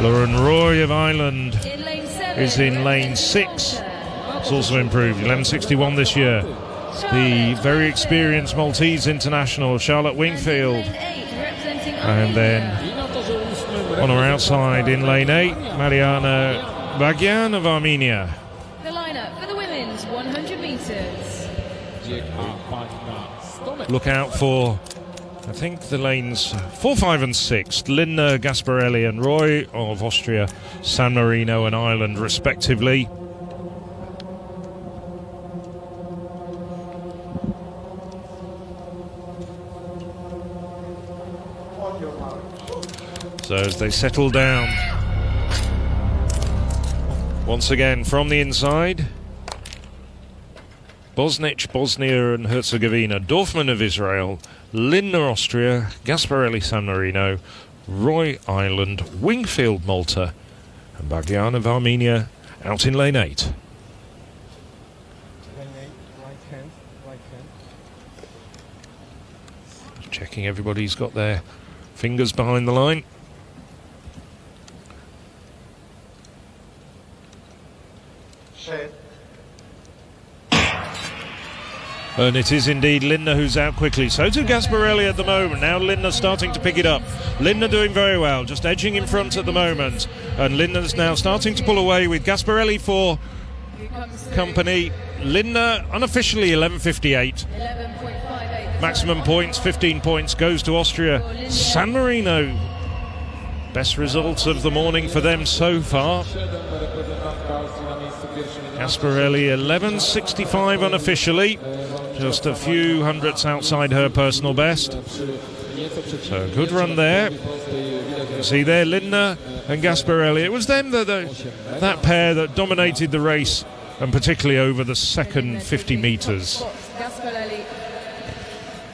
Lauren Roy of Ireland In lane 7, is in lane 6. It's also improved, 11.61 this year. The very experienced Maltese international, Charlotte Wingfield. And then on her outside in lane 8, Mariana Bagyan of Armenia. The lineup for the women's 100 metres. Look out for, I think, the lanes 4, 5 and 6. Lindner, Gasparelli and Roy of Austria, San Marino and Ireland respectively. So as they settle down, once again from the inside, Bosnic, Bosnia and Herzegovina, Dorfman of Israel, Lindner, Austria, Gasparelli, San Marino, Roy, Ireland, Wingfield, Malta, and Bagyan of Armenia out in lane 8. Checking everybody's got their fingers behind the line. And it is indeed Lindner who's out quickly. So too Gasparelli at the moment. Now Lindner starting to pick it up. Lindner doing very well, just edging in front at the moment. And Lindner's now starting to pull away with Gasparelli for company. Lindner unofficially 11.58. 11.58. Maximum points, 15 points, goes to Austria. San Marino. Best result of the morning for them so far. Gasparelli 11.65 unofficially. Just a few hundredths outside her personal best. So good run there. See there, Lindner and Gasparelli. It was them, that pair, that dominated the race, and particularly over the second 50 metres.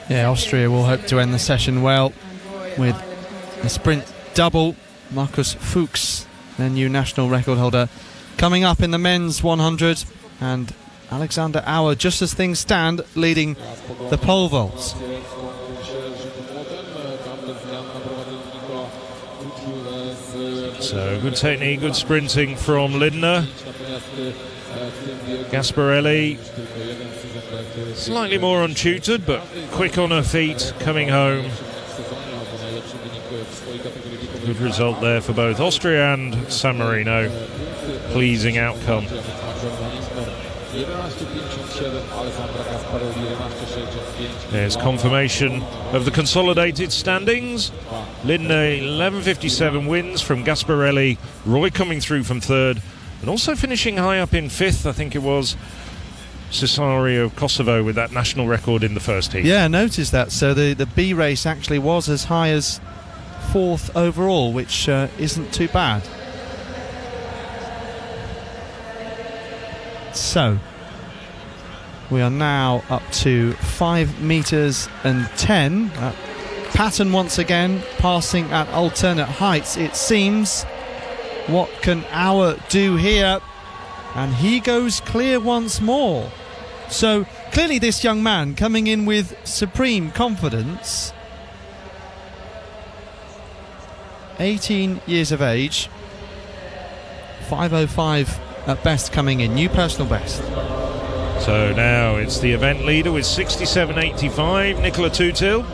Yeah, Austria will hope to end the session well with a sprint double. Markus Fuchs, their new national record holder, coming up in the men's 100, and Alexander Auer, just as things stand, leading the pole vaults. So good technique, good sprinting from Lindner. Gasparelli slightly more untutored, but quick on her feet, coming home. Good result there for both Austria and San Marino. Pleasing outcome. There's confirmation of the consolidated standings. Lindner 11.57 wins from Gasparelli. Roy coming through from third, and also finishing high up in fifth, I think it was Cesario of Kosovo with that national record in the first heat. Yeah, I noticed that. So the B race actually was as high as fourth overall, which isn't too bad. So we are now up to 5 meters and 10. Patton once again passing at alternate heights, it seems. What can Auer do here? And he goes clear once more. So clearly this young man coming in with supreme confidence. 18 years of age. 5:05 at best coming in. New personal best. So now it's the event leader with 67.85, Nicola Tutil.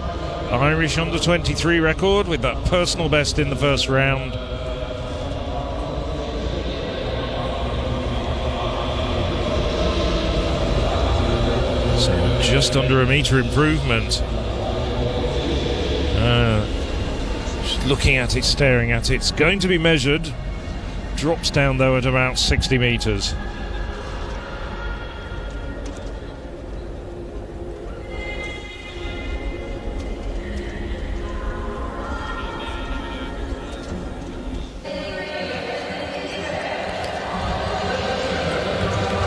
Irish under-23 record with that personal best in the first round. So just under a metre improvement. Just looking at it, staring at it. It's going to be measured. Drops down though at about 60 metres.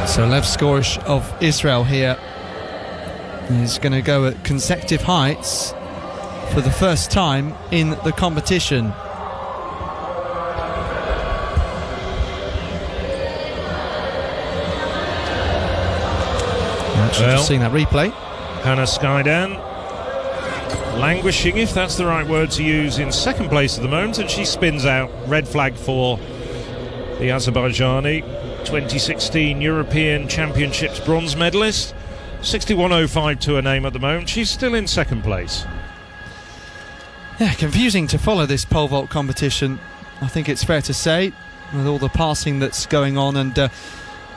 So Lev Skorish of Israel here is going to go at consecutive heights for the first time in the competition. Actually, just seeing that replay. Hannah Skydan languishing, if that's the right word to use, in second place at the moment, and she spins out. Red flag for the Azerbaijani 2016 European Championships bronze medalist. 61.05 to her name at the moment. She's still in second place. Yeah, confusing to follow this pole vault competition, I think it's fair to say, with all the passing that's going on. And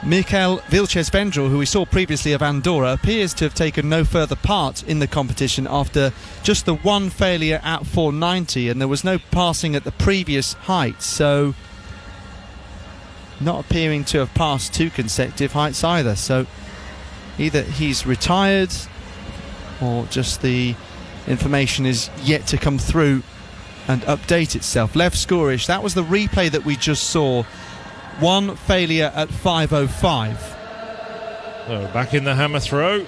Michael Vilches-Vendrell, who we saw previously of Andorra, appears to have taken no further part in the competition after just the one failure at 490, and there was no passing at the previous height, so not appearing to have passed two consecutive heights either. So either he's retired or just the information is yet to come through and update itself. Lev Skorish, that was the replay that we just saw. One failure at 5:05. So back in the hammer throw.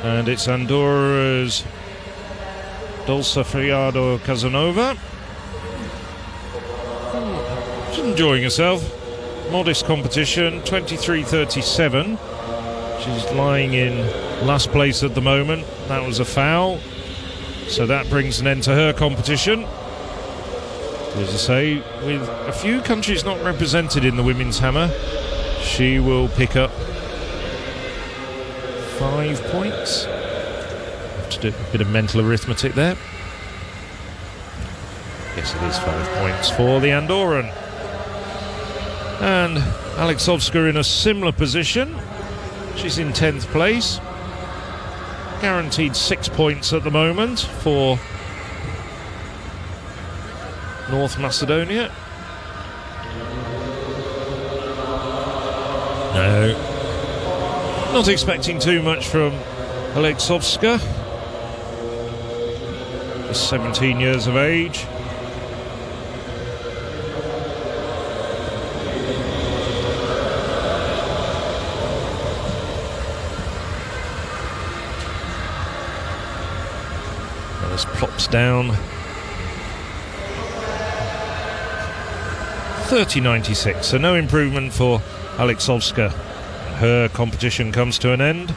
And it's Andorra's Dolce Friado Casanova. She's enjoying herself. Modest competition, 23.37. She's lying in last place at the moment. That was a foul. So that brings an end to her competition. As I say, with a few countries not represented in the women's hammer, she will pick up 5 points. Have to do a bit of mental arithmetic there. Yes, it is 5 points for the Andorran. And Alexovska in a similar position. She's in 10th place. Guaranteed 6 points at the moment for North Macedonia. No. Not expecting too much from Alexovska. Just 17 years of age. As plops down 30.96, so no improvement for Alexovska. Her competition comes to an end.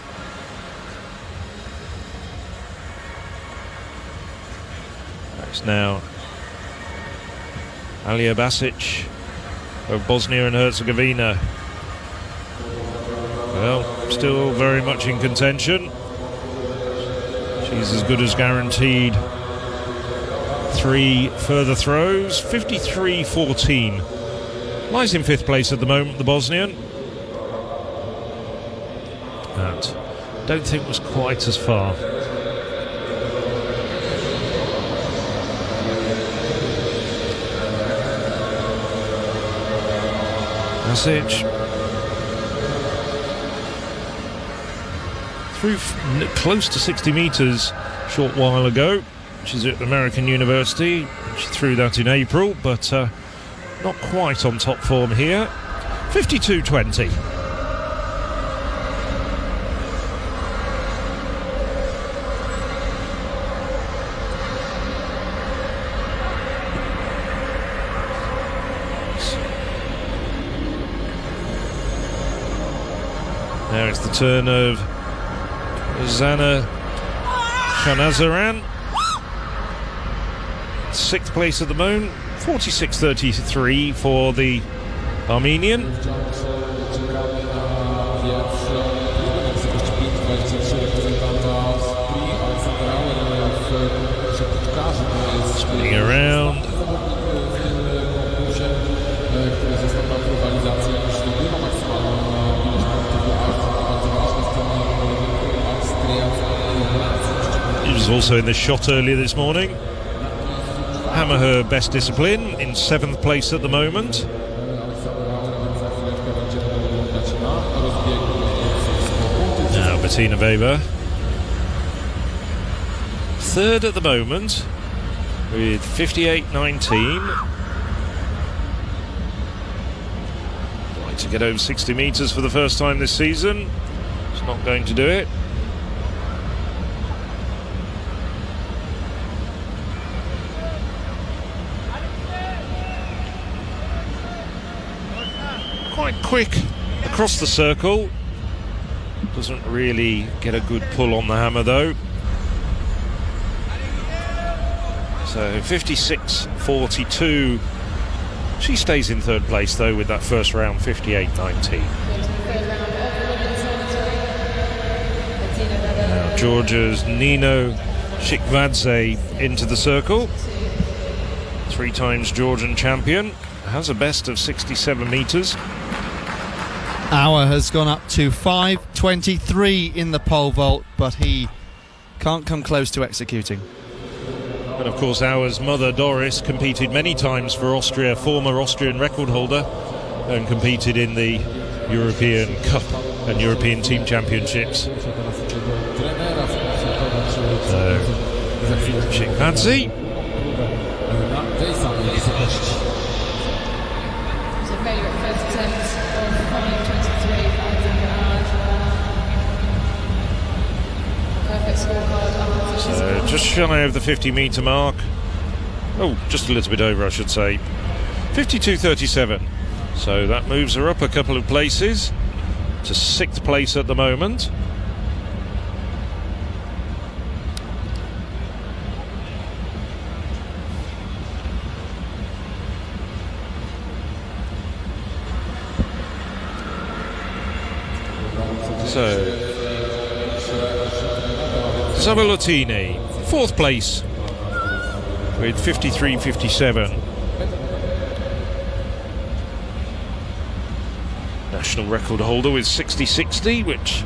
It's now Alija Basic of Bosnia and Herzegovina. Well, still very much in contention. She's as good as guaranteed 3 further throws. 53.14. Lies in 5th place at the moment, the Bosnian. That don't think was quite as far. Basic through close to 60 metres a short while ago. She's at American University. She threw that in April, but not quite on top form here. 52.20. Now it's the turn of Zana Shanazaran. 6th place at the moment. 46.33 for the Armenian. Spinning around. He was also in the shot earlier this morning. Hammer her best discipline in 7th place at the moment. Now Bettina Weber 3rd at the moment with 58.19. Like to get over 60 metres for the first time this season. It's not going to do it. Quite quick across the circle. Doesn't really get a good pull on the hammer though. So 56.42. She stays in 3rd place though with that first round 58.19. Now Georgia's Nino Shikvadze into the circle. 3 times Georgian champion. Has a best of 67 metres. Auer has gone up to 5.23 in the pole vault, but he can't come close to executing. And of course Auer's mother Doris competed many times for Austria, former Austrian record holder, and competed in the European Cup and European Team Championships. So Shikvadze. So just shy of the 50 metre mark. Oh, just a little bit over I should say. 52.37. So that moves her up a couple of places to 6th place at the moment. So Zavalotini, 4th place with 53.57. National record holder with 60.60, which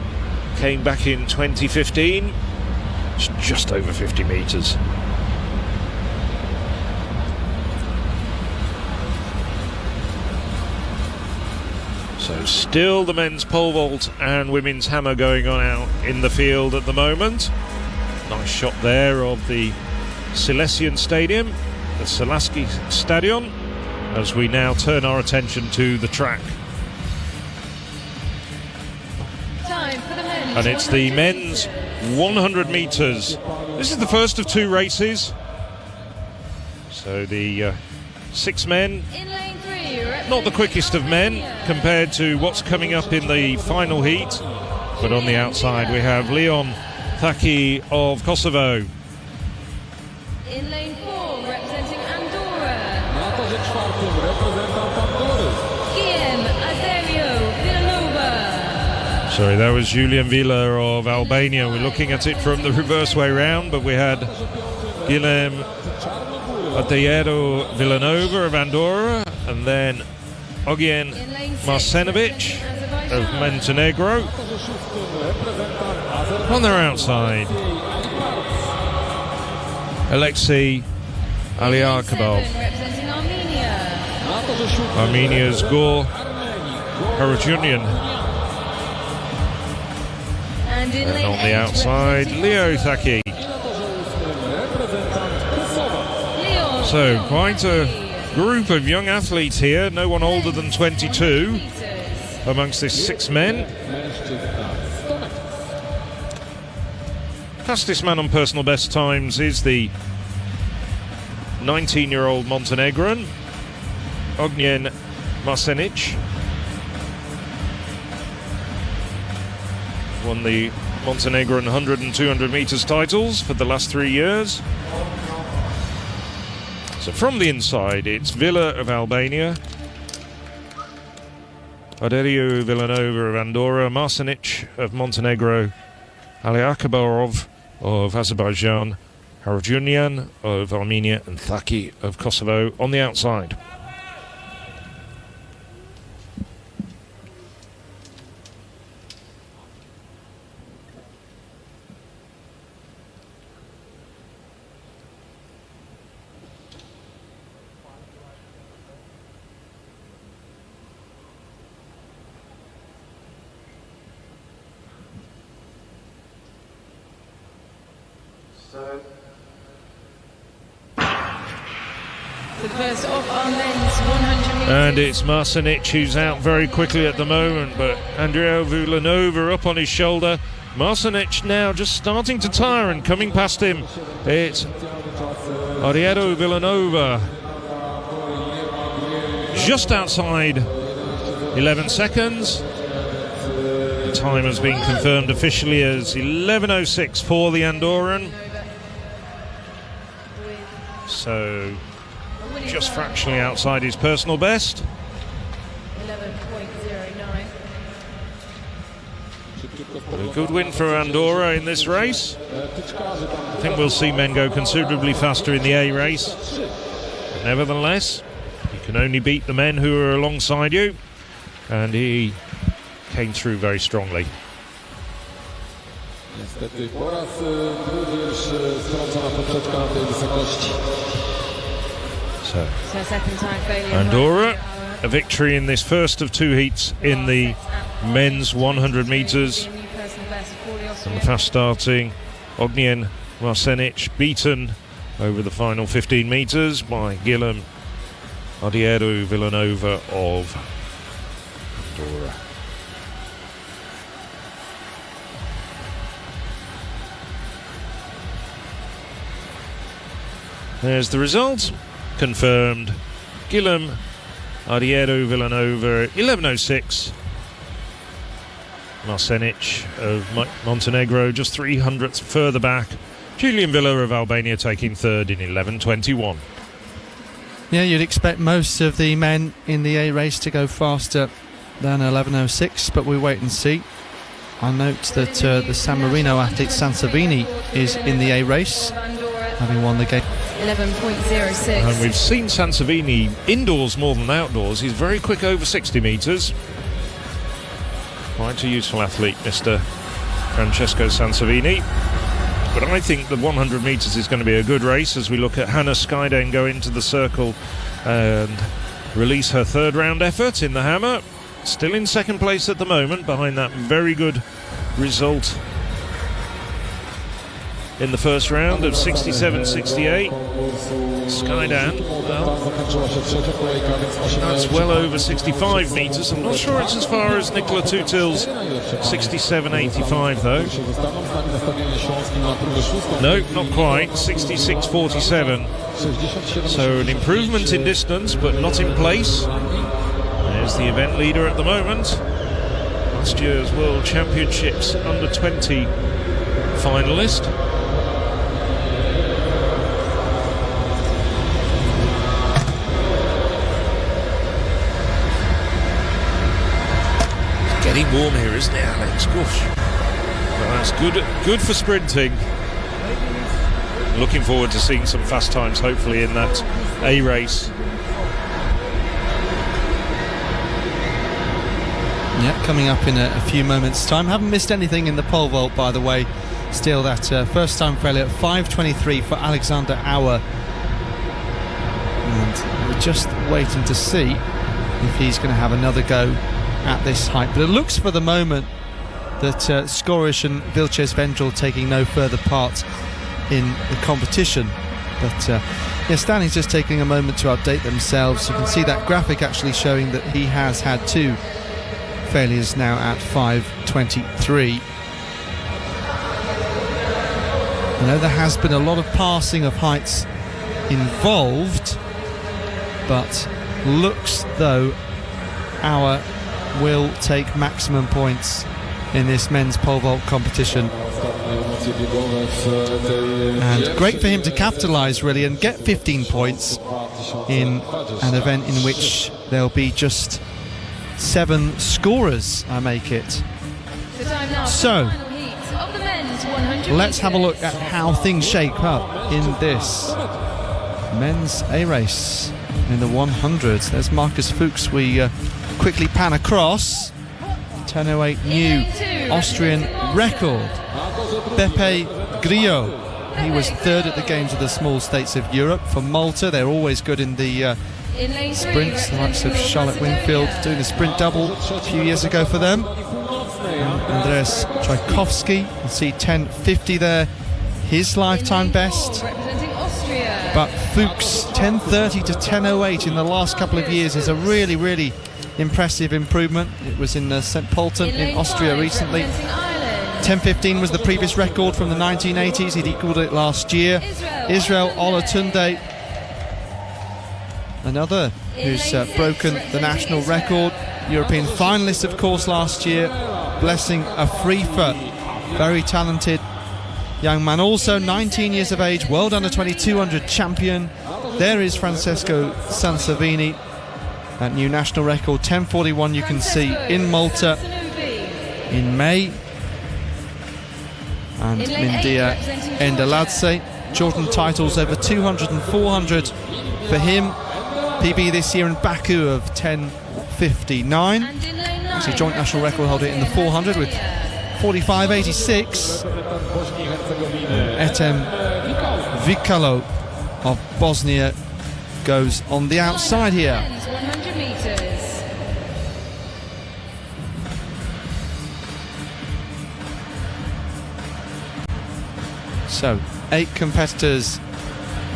came back in 2015. It's just over 50 metres. So still the men's pole vault and women's hammer going on out in the field at the moment. Nice shot there of the Silesian Stadium, the Selaski Stadion, as we now turn our attention to the track. Time for the men's. And it's the men's 100 metres. This is the first of 2 races. So the 6 men In lane 3, Not the quickest of men compared to what's coming up in the final heat. But on the outside we have Leon Thaki of Kosovo. In lane 4, representing Andorra, Na torze czwartym reprezentant Andory. Guillem Azerio Villanova. Sorry, that was Julian Villa of Albania. We're looking at it from the reverse way round, but we had Guillem Azerio Villanova of Andorra, and then Ognjen In lane 6, Marsenovic of Azerbaijan. Montenegro. Na torze szóstym reprezentant Azerbejdżanu. On their outside, Alexei Aliakabov. 7, representing Armenia. Na torze siódmym Armenia's Gor Harutyunyan. And in And lane on the 8, outside, representing Leo Thaki. na torze ósmym reprezentant Kosowa. Leon So, Thaki. quite a group of young athletes here, no one older than 22 meters. amongst this 6 men. Mężczyzna 100 metrów. Fastest man on personal best times is the 19-year-old Montenegrin, Ognjen Marsenic. Won the Montenegrin 100 and 200 metres titles for the last 3 years. So from the inside, it's Villa of Albania, Aderio Villanova of Andorra, Marsenic of Montenegro, Aliakabov of Azerbaijan, Harutyunyan of Armenia, and Thaki of Kosovo on the outside. The first of our men's 100 meters. And it's Marsenic who's out very quickly at the moment, but Andrea Villanova up on his shoulder. Marsenic now just starting to tire, and coming past him, it's Ariero Villanova. Just outside 11 seconds. The time has been confirmed officially as 11:06 for the Andorran. So just fractionally outside his personal best. 11.09. A good win for Andorra in this race. I think we'll see men go considerably faster in the A race. But nevertheless, you can only beat the men who are alongside you, and he came through very strongly. Niestety po raz drugi już strącona poprzeczka na tej wysokości. So So second time failure. Andorra, a victory in this first of 2 heats in the men's 100 metres. And the fast starting Ognjen Marsenic beaten over the final 15 metres by Guillem Aderio Villanova of Andorra. There's the result. Confirmed. Guillem Aderio Villanova 11:06. Marsenic of Montenegro just 300ths further back. Julian Villa of Albania taking third in 11:21. Yeah, you'd expect most of the men in the A race to go faster than 11:06, but we wait and see. I note that the San Marino athlete Sansevini is in the A race, having won the game. 11.06. And we've seen Sansevini indoors more than outdoors. He's very quick over 60 metres. Quite a useful athlete, Mr. Francesco Sansevini. But I think the 100 metres is going to be a good race as we look at Hannah Skyden go into the circle and release her third round effort in the hammer. Still in second place at the moment behind that very good result in the first round of 67.68. Skydan, well, Zakończyła się trzecia kolejka, więc 18. that's well over 65 metres. I'm not sure it's as far as Nicola Tutil's 67.85 though. Się zostaną z nami nastawienie śląskim na próbę szóstą. No, not quite. 66.47. 67. So an improvement in distance, but not in place. There's the event leader at the moment. Last year's World Championships under-20 finalist. It's getting warm here, isn't it, Alex? Gosh. But that's good for sprinting. Looking forward to seeing some fast times, hopefully, in that A race. Yeah, coming up in a few moments' time. Haven't missed anything in the pole vault, by the way. Still that first time failure at 5:23 for Alexander Auer. And we're just waiting to see if he's going to have another go at this height. But it looks for the moment that Skorish and Vilches Vendrell taking no further part in the competition. But yeah, Stanley's just taking a moment to update themselves. You can see that graphic actually showing that he has had 2 failures now at 5:23. I know there has been a lot of passing of heights involved, but looks though Auer will take maximum points in this men's pole vault competition. And great for him to capitalise really and get 15 points in an event in which there'll be just 7 scorers, I make it. So let's have a look at how things shape up in this men's A race in the 100s. There's Marcus Fuchs. We quickly pan across. 10:08 new Austrian record. Beppe Grillo, he was 3rd at the Games of the Small States of Europe for Malta. They're always good in the sprints. The likes of Charlotte Wingfield doing a sprint double a few years ago for them. Andreas Tchaikovsky, you see 10:50 there, his lifetime best. But Fuchs 10:30 to 10:08 in the last couple of years is a really, really impressive improvement. It was in St. Pölten in Austria recently. 10:15 was the previous record from the 1980s. He'd equalled it last year. Israel Olatunde, another who's broken the national record. European finalist, of course, last year. Blessing Afrifa, very talented young man. Also 19 years of age, world under 20 200 champion. There is Francesco Sansevini. That new national record, 10:41, you can see in Malta in May. And Mindia Endeladze, Jordan titles over 200 and 400 for him. PB this year in Baku of 10:59. He's a joint national record holder in the 400 with 45.86. Etem Vikalo of Bosnia goes on the outside here. 100 meters. So 8 competitors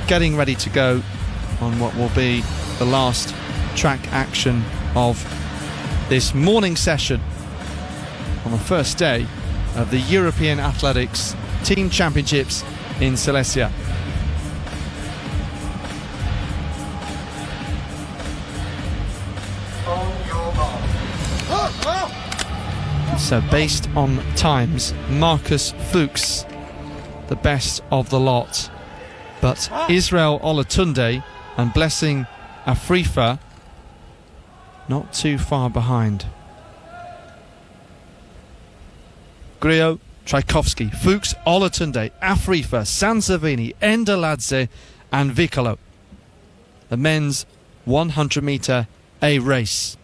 getting ready to go on what will be the last track action of this morning session on the first day of the European Athletics Team Championships in Silesia. So based on times, Marcus Fuchs the best of the lot, but Israel Olatunde and Blessing Afrifa not too far behind. Grillo, Tchaikovsky, Fuchs, Olatunde, Afrifa, Sansevini, Endeladze and Vikalo. The men's 100 metre A race.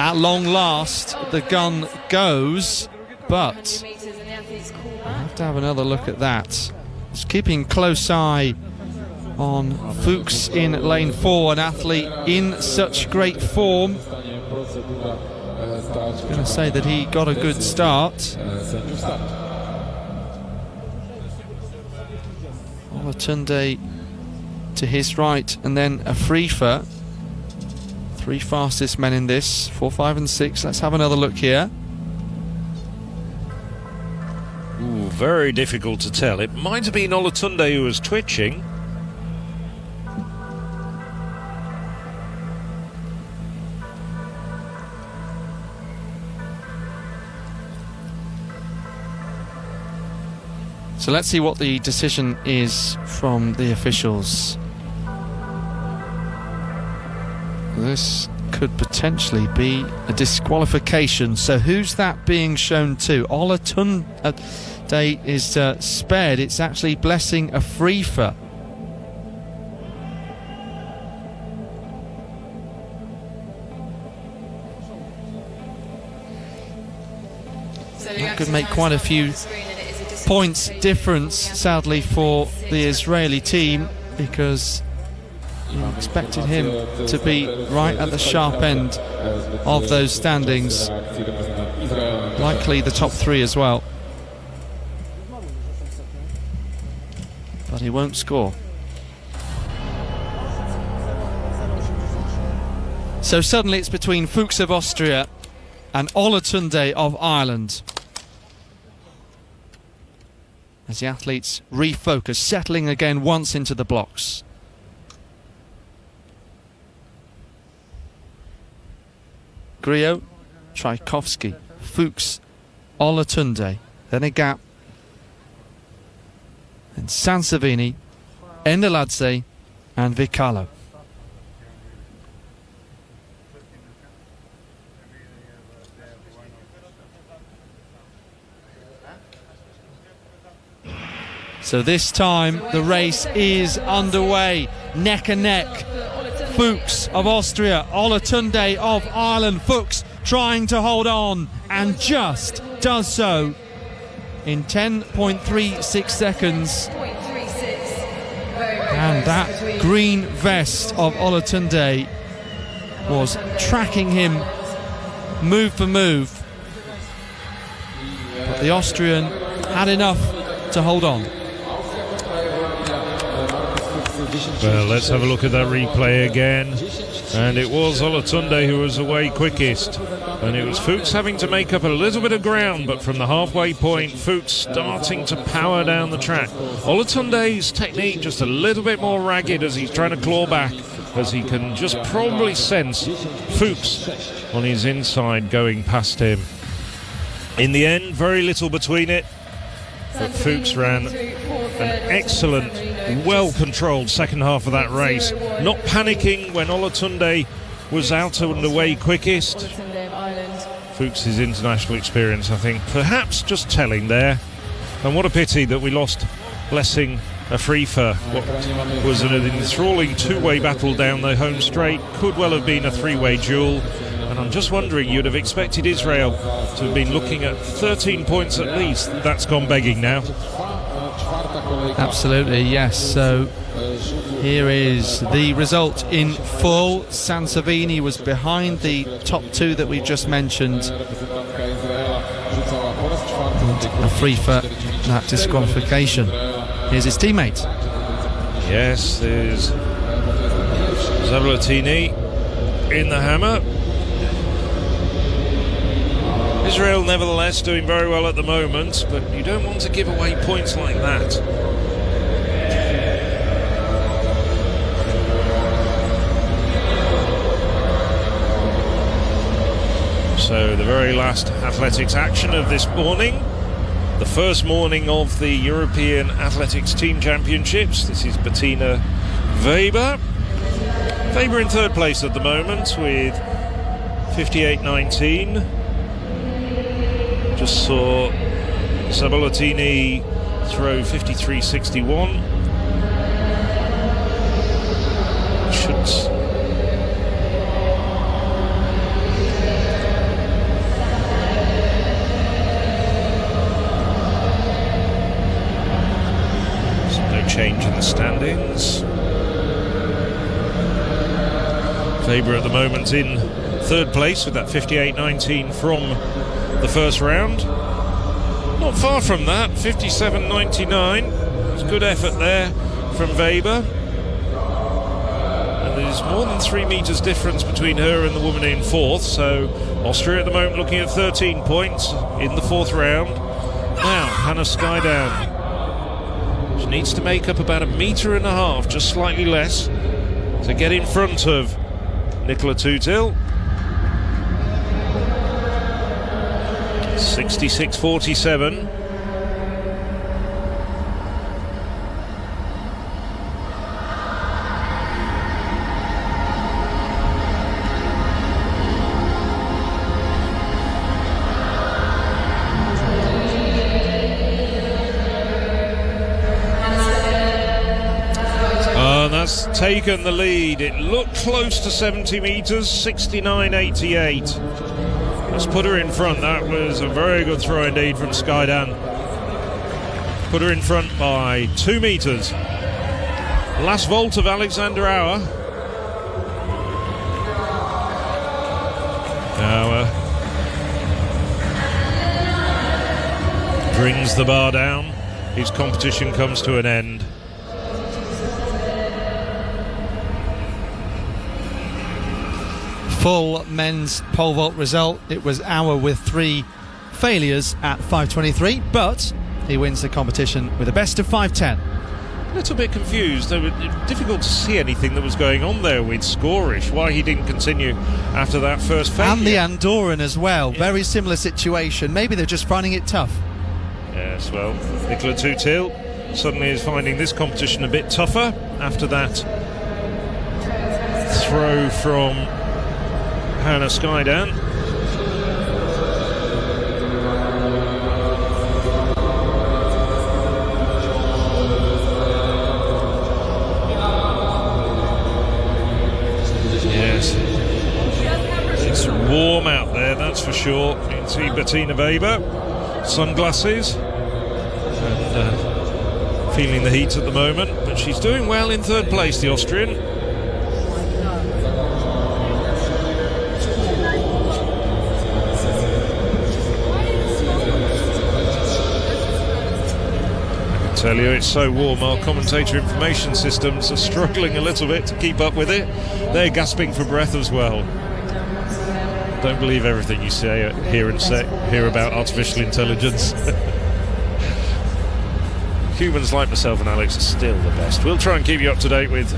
At long last, the gun goes, but I'll have to have another look at that. Just keeping close eye on Fuchs in lane 4, an athlete in such great form. I was going to say that he got a good start. Olatunde to his right, and then Afrifa Three fastest men in this, 4, 5 and 6. Let's have another look here. Ooh, very difficult to tell. It might have been Olatunde who was twitching. So let's see what the decision is from the officials. This could potentially be a disqualification. So who's that being shown to? Olatunde is spared. It's actually Blessing Afrifa. That could make quite a few points difference, sadly, for the Israeli team, because you expected him to be right at the sharp end of those standings, likely the top three as well, but he won't score. So suddenly it's between Fuchs of Austria and Olatunde of Ireland, as the athletes refocus, settling again once into the blocks. Griot, Tchaikovsky, Fuchs, Olatunde, then a gap, and Sansevini, Endeladze and Vicalo. So this time the race is underway, neck and neck. Fuchs of Austria, Olatunde of Ireland. Fuchs trying to hold on and just does so in 10.36 seconds. And that green vest of Olatunde was tracking him move for move, but the Austrian had enough to hold on. Well, let's have a look at that replay again. And it was Olatunde who was away quickest. And it was Fuchs having to make up a little bit of ground, but from the halfway point, Fuchs starting to power down the track. Olatunde's technique just a little bit more ragged as he's trying to claw back, as he can just probably sense Fuchs on his inside going past him. In the end, very little between it, but Fuchs ran an excellent, well-controlled second half of that race, not panicking when Olatunde was out and away quickest. Fuchs' international experience, I think, perhaps just telling there. And what a pity that we lost Blessing Afrifa. What was an enthralling two-way battle down the home straight, could well have been a three-way duel. And I'm just wondering, you'd have expected Israel to have been looking at 13 points at least. That's gone begging now. Absolutely, yes. So here is the result in full. Sansevini was behind the top two that we just mentioned. Afrifa, that disqualification. Here's his teammate. Yes, there's Zabalatini in the hammer. Israel nevertheless doing very well at the moment, but you don't want to give away points like that. So the very last athletics action of this morning, the first morning of the European Athletics Team Championships. This is Bettina Weber. Weber in third place at the moment with 58.19. Just saw Zabalatini throw 53.61. No change in the standings. Weber at the moment in third place with that 58.19 from the first round. Not far from that, 57.99. It's good effort there from Weber. And there's more than 3 metres difference between her and the woman in fourth, so Austria at the moment looking at 13 points in the fourth round. Now, Hannah Skydown. She needs to make up about 1.5 meters, just slightly less, to get in front of Nicola Tutil. 66.47. That's taken the lead. It looked close to 70 metres, 69.88. Let's put her in front. That was a very good throw indeed from Skydown. Put her in front by 2 metres. Last vault of Alexander Auer. Auer brings the bar down. His competition comes to an end. Full men's pole vault result. It was Auer with 3 failures at 5:23, but he wins the competition with a best of 5:10. A little bit confused. It was difficult to see anything that was going on there with Scorish, why he didn't continue after that first failure. And the Andorran as well. Yeah. Very similar situation. Maybe they're just finding it tough. Yes, well, Nicola Tutil suddenly is finding this competition a bit tougher after that throw from Hannah Skydown. Yes, it's warm out there, that's for sure. You can see Bettina Weber, sunglasses, and feeling the heat at the moment, but she's doing well in third place, the Austrian. Tell you, it's so warm, our commentator information systems are struggling a little bit to keep up with it. They're gasping for breath as well. Don't believe everything you say, hear about artificial intelligence. Humans like myself and Alex are still the best. We'll try and keep you up to date with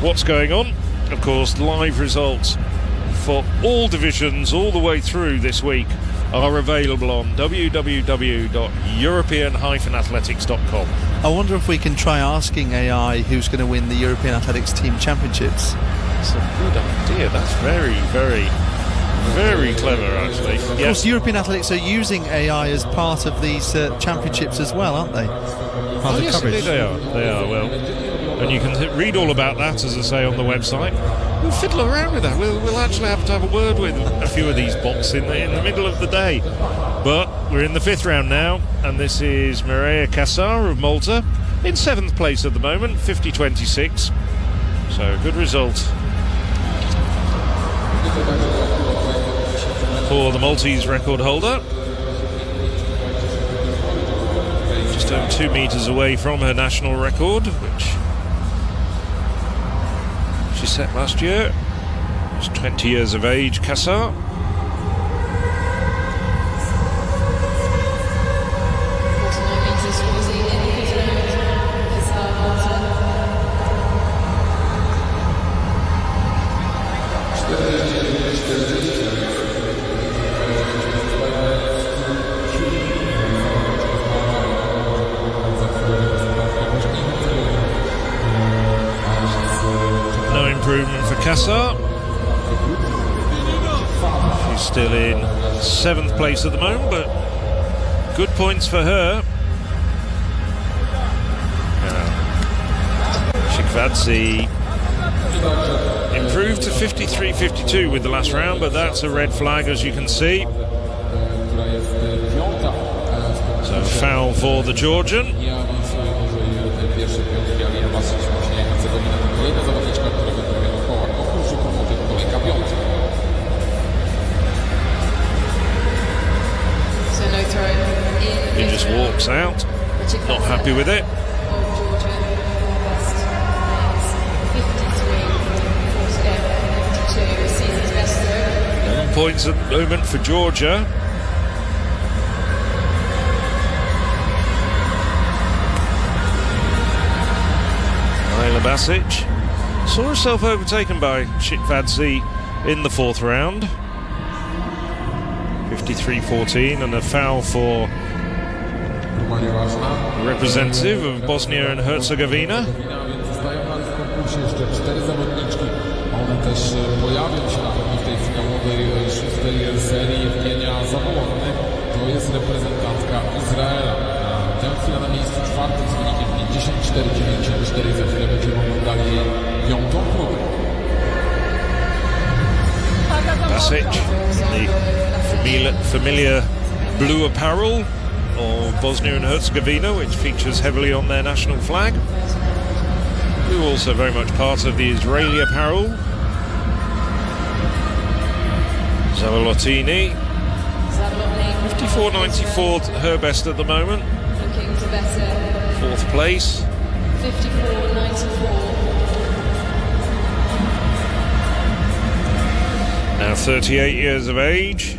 what's going on. Of course, live results for all divisions all the way through this week are available on www.european-athletics.com. I wonder if we can try asking AI who's going to win the European Athletics Team Championships. That's a good idea. That's very, very, very clever, actually. Of course, European Athletics are using AI as part of these championships as well, aren't they? Part of yes, coverage. Indeed they are. They are, well. And you can read all about that, as I say, on the website. We'll fiddle around with that. We'll actually have to have a word with a few of these bots in the middle of the day. But we're in the 5th round now, and this is Mireia Cassar of Malta in 7th place at the moment, 50.26. So good result for the Maltese record holder. Just over 2 metres away from her national record, which she set last year. She's 20 years of age, Cassar. Cassar. She's still in 7th place at the moment, but good points for her. Shikvadze improved to 53.52 with the last round, but that's a red flag, as you can see. So foul for the Georgian. He just walks out, not happy with it. points at the moment for Georgia. Ayla Basic saw herself overtaken by Chitwadze in the fourth round. 53-14, and a foul for the representative of Bosnia and Herzegovina. Jeszcze 4 zawodniczki. One też pojawią się na pewno w tej finałowej szóstej serii. Evgenia Zawołony to jest reprezentantka Izraela. Tę chwilę na miejscu czwartym z wynikiem 54-94. Za chwilę będziemy oglądali jej piątą próbę. Basic, the familiar blue apparel of Bosnia and Herzegovina, which features heavily on their national flag. Who also very much part of the Israeli apparel. Zavalotini, 54.94, her best at the moment. Looking to better. Fourth place. 54.94. Now 38 years of age.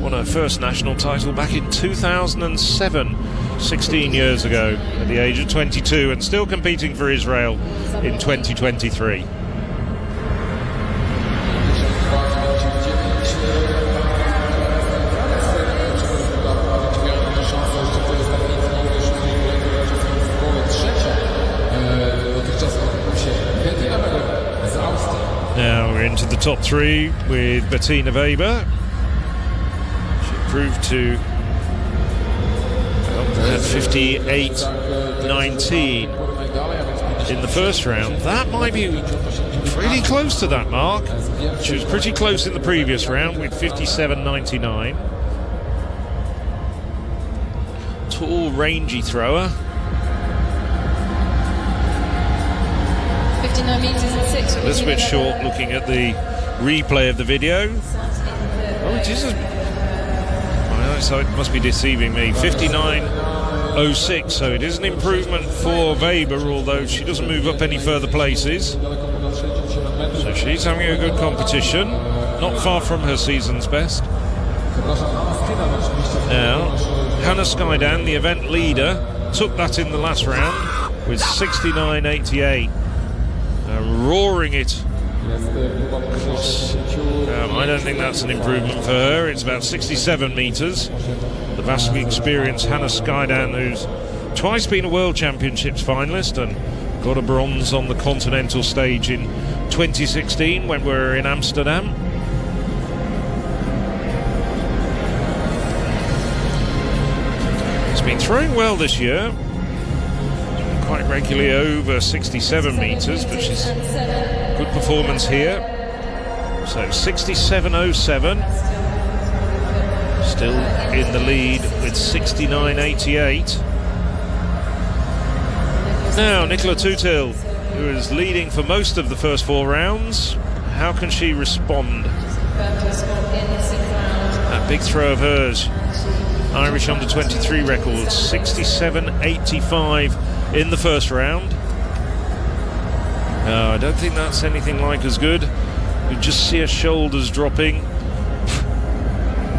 Won her first national title back in 2007, 16 years ago, at the age of 22, and still competing for Israel in 2023. Now we're into the top three with Bettina Weber. She improved to 58.19 in the first round. That might be pretty close to that mark. She was pretty close in the previous round with 57.99. Tall, rangy thrower. 59 metres and 6. A little bit short looking at the replay of the video. Oh, it is. My eyesight must be deceiving me. 59.06, so it is an improvement for Weber, although she doesn't move up any further places. So she's having a good competition, not far from her season's best. Now, Hannah Skydan, the event leader, took that in the last round with 69.88. Roaring it. I don't think that's an improvement for her. It's about 67 metres. The vastly experienced Hannah Skydan, who's twice been a World Championships finalist and got a bronze on the continental stage in 2016 when we were in Amsterdam. She's been throwing well this year. Quite regularly over 67 metres, but she's good performance here. So 67.07, still in the lead with 69.88. Now Nicola Tutil, who is leading for most of the first four rounds. How can she respond? That big throw of hers, Irish under-23 record, 67.85 in the first round. No, I don't think that's anything like as good. You just see her shoulders dropping.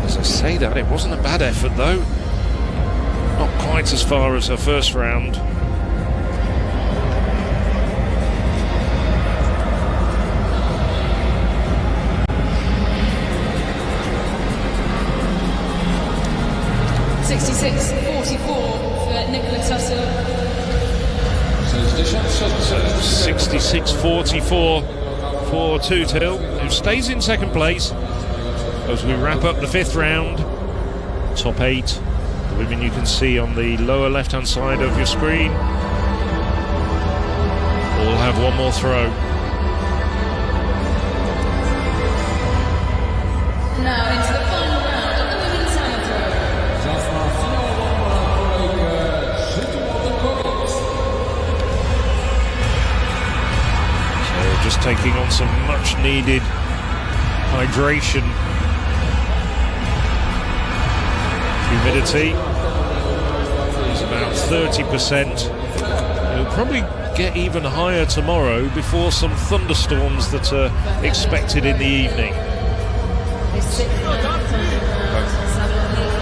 As I say that, it wasn't a bad effort though. Not quite as far as her first round. for Nicola Tutil. 66.44 for Tutil, who stays in second place as we wrap up the fifth round. Top eight, the women you can see on the lower left hand side of your screen, all have one more throw. Now into the final round of the women's hammer throw. So just taking on some much needed hydration. Humidity is about 30%. It'll probably get even higher tomorrow before some thunderstorms that are expected in the evening.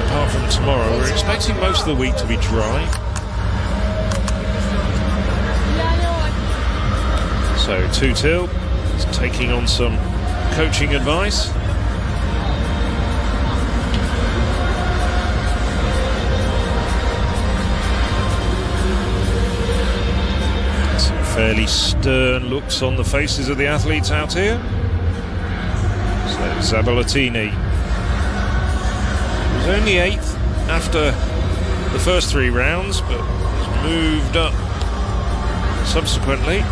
Apart from tomorrow, we're expecting most of the week to be dry. So Tutil is taking on some coaching advice. Some fairly stern looks on the faces of the athletes out here. So Zabalatini was only 8th after the first 3 rounds, but has moved up subsequently.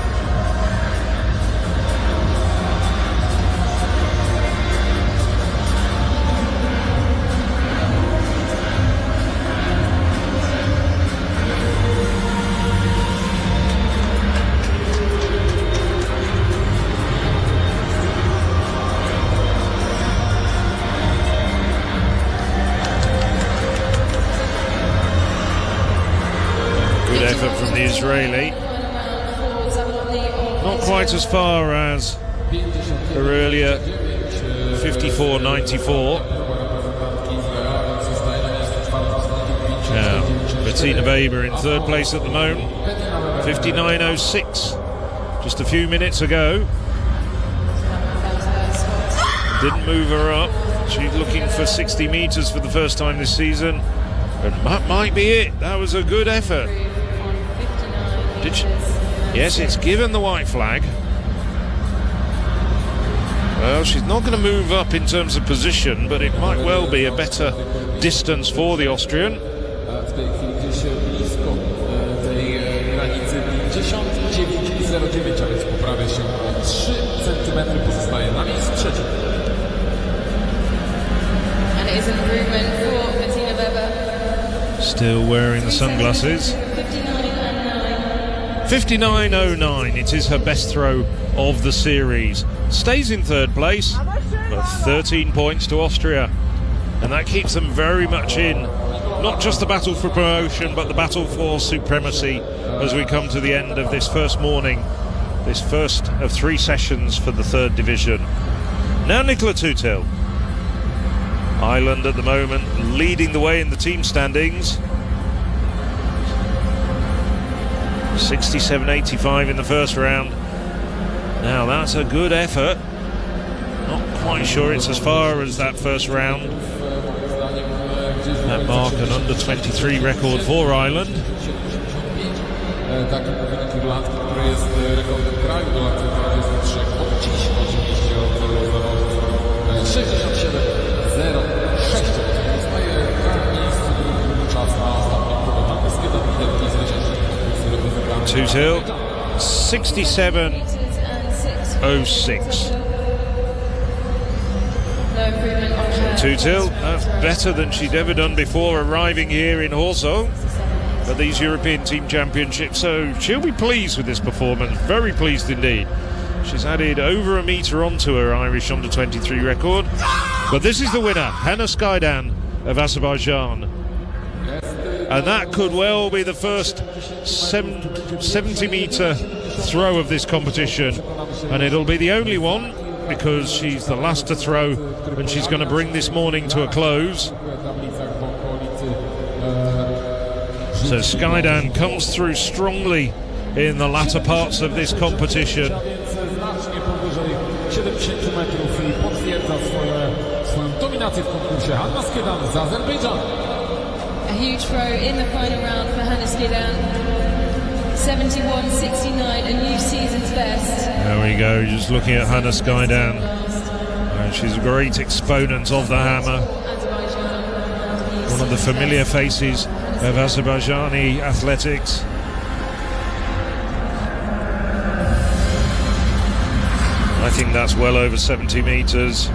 From the Israeli, not quite as far as her earlier 54.94. Now Bettina Weber in 3rd place at the moment, 59.06 just a few minutes ago. Didn't move her up. She's looking for 60 metres for the first time this season, and that might be it. That was a good effort. Yes, it's given the white flag. Well, she's not going to move up in terms of position, but it might well be a better distance for the Austrian. W tej chwili gdzieś blisko tej granicy 59,09, a więc poprawia się o 3 cm, pozostaje na miejscu 3. And it is an improvement for Bettina Weber. Still wearing the sunglasses. 59.09, it is her best throw of the series. Stays in 3rd place, but 13 points to Austria. And that keeps them very much in, not just the battle for promotion, but the battle for supremacy as we come to the end of this first morning, this first of 3 sessions for the 3rd division. Now Nicola Tutil. Ireland at the moment leading the way in the team standings. 67.85 in the first round. Now that's a good effort. Not quite sure it's as far as that first round. That mark an under 23 record for Ireland. Taki wynik irlandzki, który jest rekordem kraju do lat 23. Od dziś oczywiście od zawodów 67.06. Zostaje na miejscu drugi czas na ostatnim próbę angielskiego. Widać zwycięstwo reprezentantów. Tutil 67.06. Tutil, that's better than she'd ever done before arriving here in Horso at these European Team Championships, so she'll be pleased with this performance, very pleased indeed. She's added over a metre onto her Irish under-23 record. But this is the winner, Hannah Skydan of Azerbaijan. And that could well be the first 70-metre throw of this competition. And it'll be the only one, because she's the last to throw, and she's going to bring this morning to a close. So Skydan comes through strongly in the latter parts of this competition. Znacznie powyżej 70 metrów i potwierdza swoją dominację w konkursie. Hanna Skydan z Azerbejdżanu. A huge throw in the final round for Hannah Skydan. 71.69, a new season's best. There we go, just looking at Hannah Skydan. She's a great exponent of the hammer. One of the familiar faces of Azerbaijani athletics. I think that's well over 70 metres.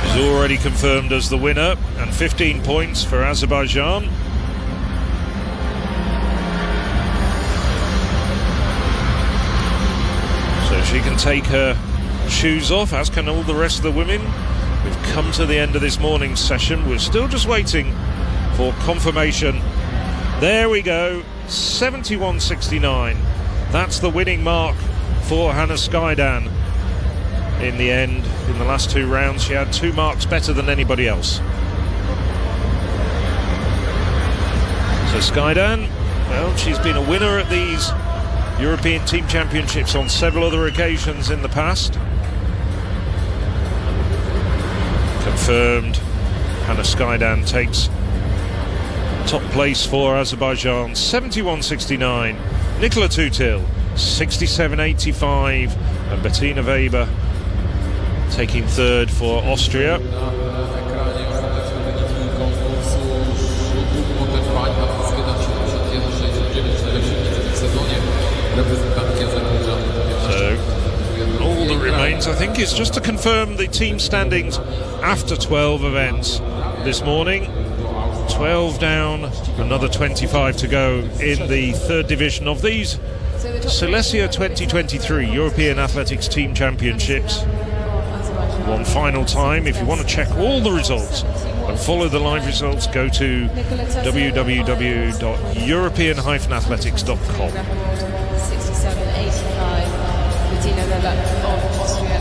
She's already confirmed as the winner, and 15 points for Azerbaijan. So she can take her shoes off, as can all the rest of the women. We've come to the end of this morning's session. We're still just waiting for confirmation. There we go, 71.69. That's the winning mark for Hannah Skydan. in the end. In the last 2 rounds, she had 2 marks better than anybody else. So Skydan, well, she's been a winner at these European Team Championships on several other occasions in the past. Confirmed, Hannah Skydan takes top place for Azerbaijan, 71.69. Nicola Tutil, 67.85. And Bettina Weber taking third for Austria. Na ekranie ostateczne wyniki konkursu śród trwań Patryckiena 71-69, najlepszy wynik w sezonie reprezentantki Azerbejdżanu. So all that remains, I think, is just to confirm the team standings after 12 events this morning. 12 down, another 25 to go in the third division of these Silesia 2023 European Athletics Team Championships. One final time, if you want to check all the results and follow the live results, go to www.european-athletics.com. 67.85. Bettina Weber of Austria.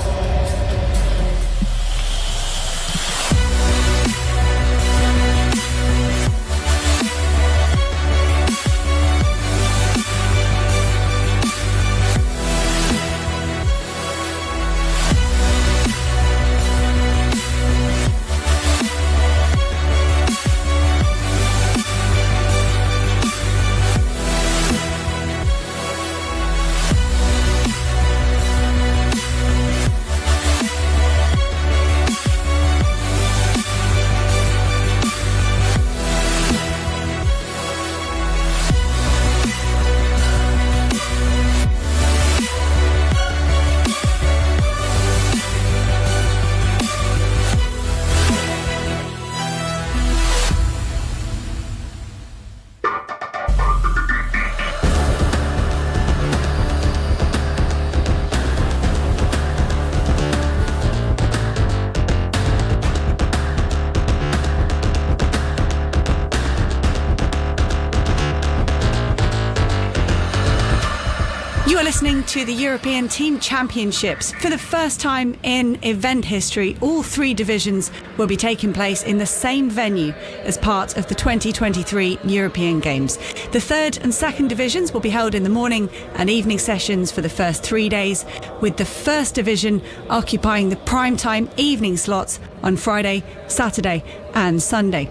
You are listening to the European Team Championships. For the first time in event history, all 3 divisions will be taking place in the same venue as part of the 2023 European Games. The 3rd and 2nd divisions will be held in the morning and evening sessions for the first 3 days, with the 1st division occupying the prime-time evening slots on Friday, Saturday and Sunday.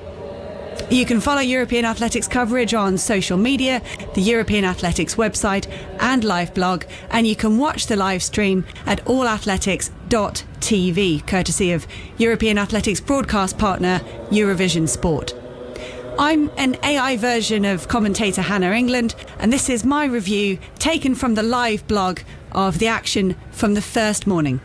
You can follow European Athletics coverage on social media, the European Athletics website and live blog, and you can watch the live stream at allathletics.tv, courtesy of European Athletics broadcast partner Eurovision Sport. I'm an AI version of commentator Hannah England, and this is my review taken from the live blog of the action from the first morning.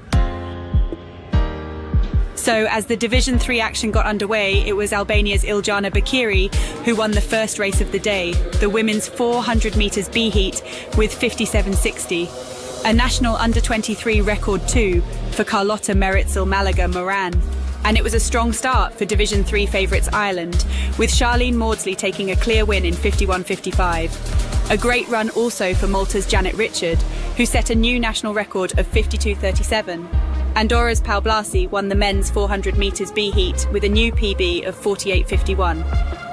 So as the Division 3 action got underway, it was Albania's Iljana Bakiri who won the first race of the day, the women's 400 metres B heat with 57.60. A national under-23 record too for Carlotta Meritzel Malaga Moran. And it was a strong start for Division 3 favourites Ireland, with Charlene Maudsley taking a clear win in 51.55. A great run also for Malta's Janet Richard, who set a new national record of 52.37. Andorra's Pau Blasi won the men's 400 metres B heat with a new PB of 48.51.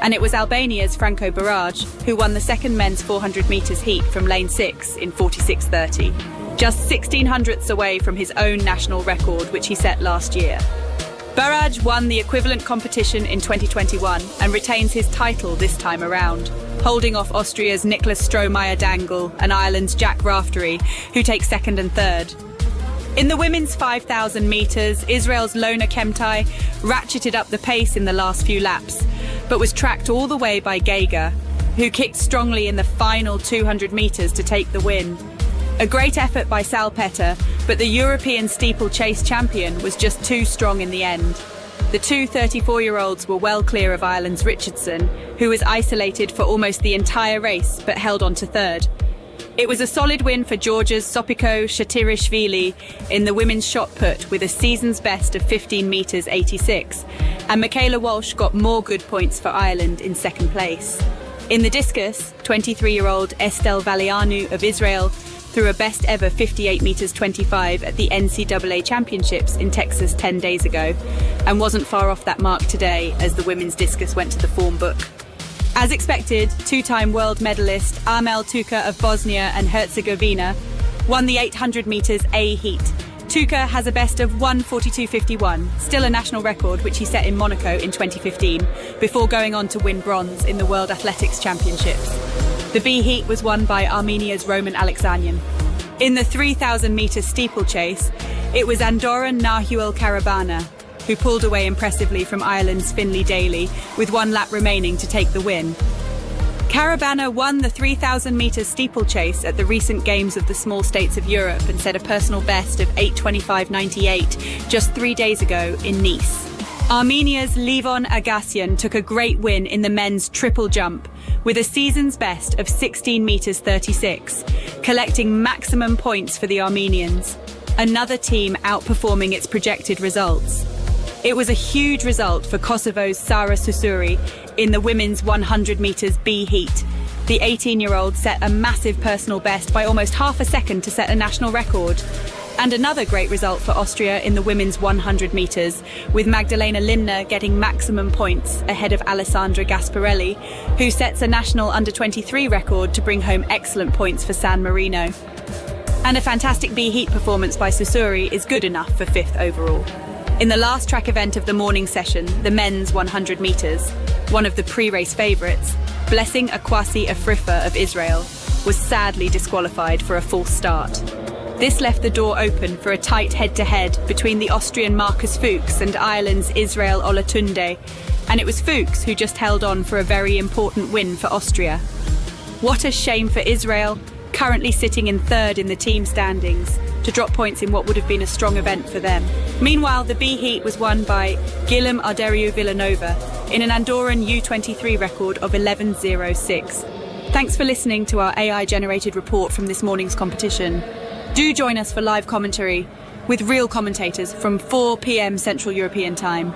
And it was Albania's Franco Baraj who won the second men's 400 metres heat from lane 6 in 46.30. Just 1600ths away from his own national record, which he set last year. Baraj won the equivalent competition in 2021 and retains his title this time around, holding off Austria's Niklas Strohmeyer-Dangle and Ireland's Jack Raftery, who take second and third. In the women's 5,000 metres, Israel's Lona Kemtai ratcheted up the pace in the last few laps, but was tracked all the way by Geiger, who kicked strongly in the final 200 metres to take the win. A great effort by Salpeter, but the European steeplechase champion was just too strong in the end. The two 34-year-olds were well clear of Ireland's Richardson, who was isolated for almost the entire race but held on to third. It was a solid win for Georgia's Sopiko Shatirishvili in the women's shot put with a season's best of 15 metres 86, and Michaela Walsh got more good points for Ireland in second place. In the discus, 23-year-old Estelle Valianu of Israel through a best ever 58 meters 25 at the NCAA Championships in Texas 10 days ago, and wasn't far off that mark today as the women's discus went to the form book. As expected, two-time world medalist Amel Tuka of Bosnia and Herzegovina won the 800 meters A heat. Tuka has a best of 1:42.51, still a national record which he set in Monaco in 2015, before going on to win bronze in the World Athletics Championships. The B heat was won by Armenia's Roman Alexanian. In the 3,000 metre steeplechase, it was Andorran Nahuel Carabana who pulled away impressively from Ireland's Finlay Daly with 1 lap remaining to take the win. Carabana won the 3,000 metre steeplechase at the recent Games of the Small States of Europe and set a personal best of 8:25.98 just 3 days ago in Nice. Armenia's Levon Agassian took a great win in the men's triple jump with a season's best of 16 meters 36, collecting maximum points for the Armenians, another team outperforming its projected results. It was a huge result for Kosovo's Sara Susuri in the women's 100 meters B heat. The 18-year-old set a massive personal best by almost half a second to set a national record. And another great result for Austria in the women's 100 metres, with Magdalena Lindner getting maximum points ahead of Alessandra Gasparelli, who sets a national under-23 record to bring home excellent points for San Marino. And a fantastic B-heat performance by Susuri is good enough for 5th overall. In the last track event of the morning session, the men's 100 metres, one of the pre-race favourites, Blessing Akwasi Afrifa of Israel, was sadly disqualified for a false start. This left the door open for a tight head-to-head between the Austrian Marcus Fuchs and Ireland's Israel Olatunde, and it was Fuchs who just held on for a very important win for Austria. What a shame for Israel, currently sitting in 3rd in the team standings, to drop points in what would have been a strong event for them. Meanwhile, the B heat was won by Guillem Arderiu Villanova in an Andorran U23 record of 11.06. Thanks for listening to our AI-generated report from this morning's competition. Do join us for live commentary with real commentators from 4 p.m. Central European Time.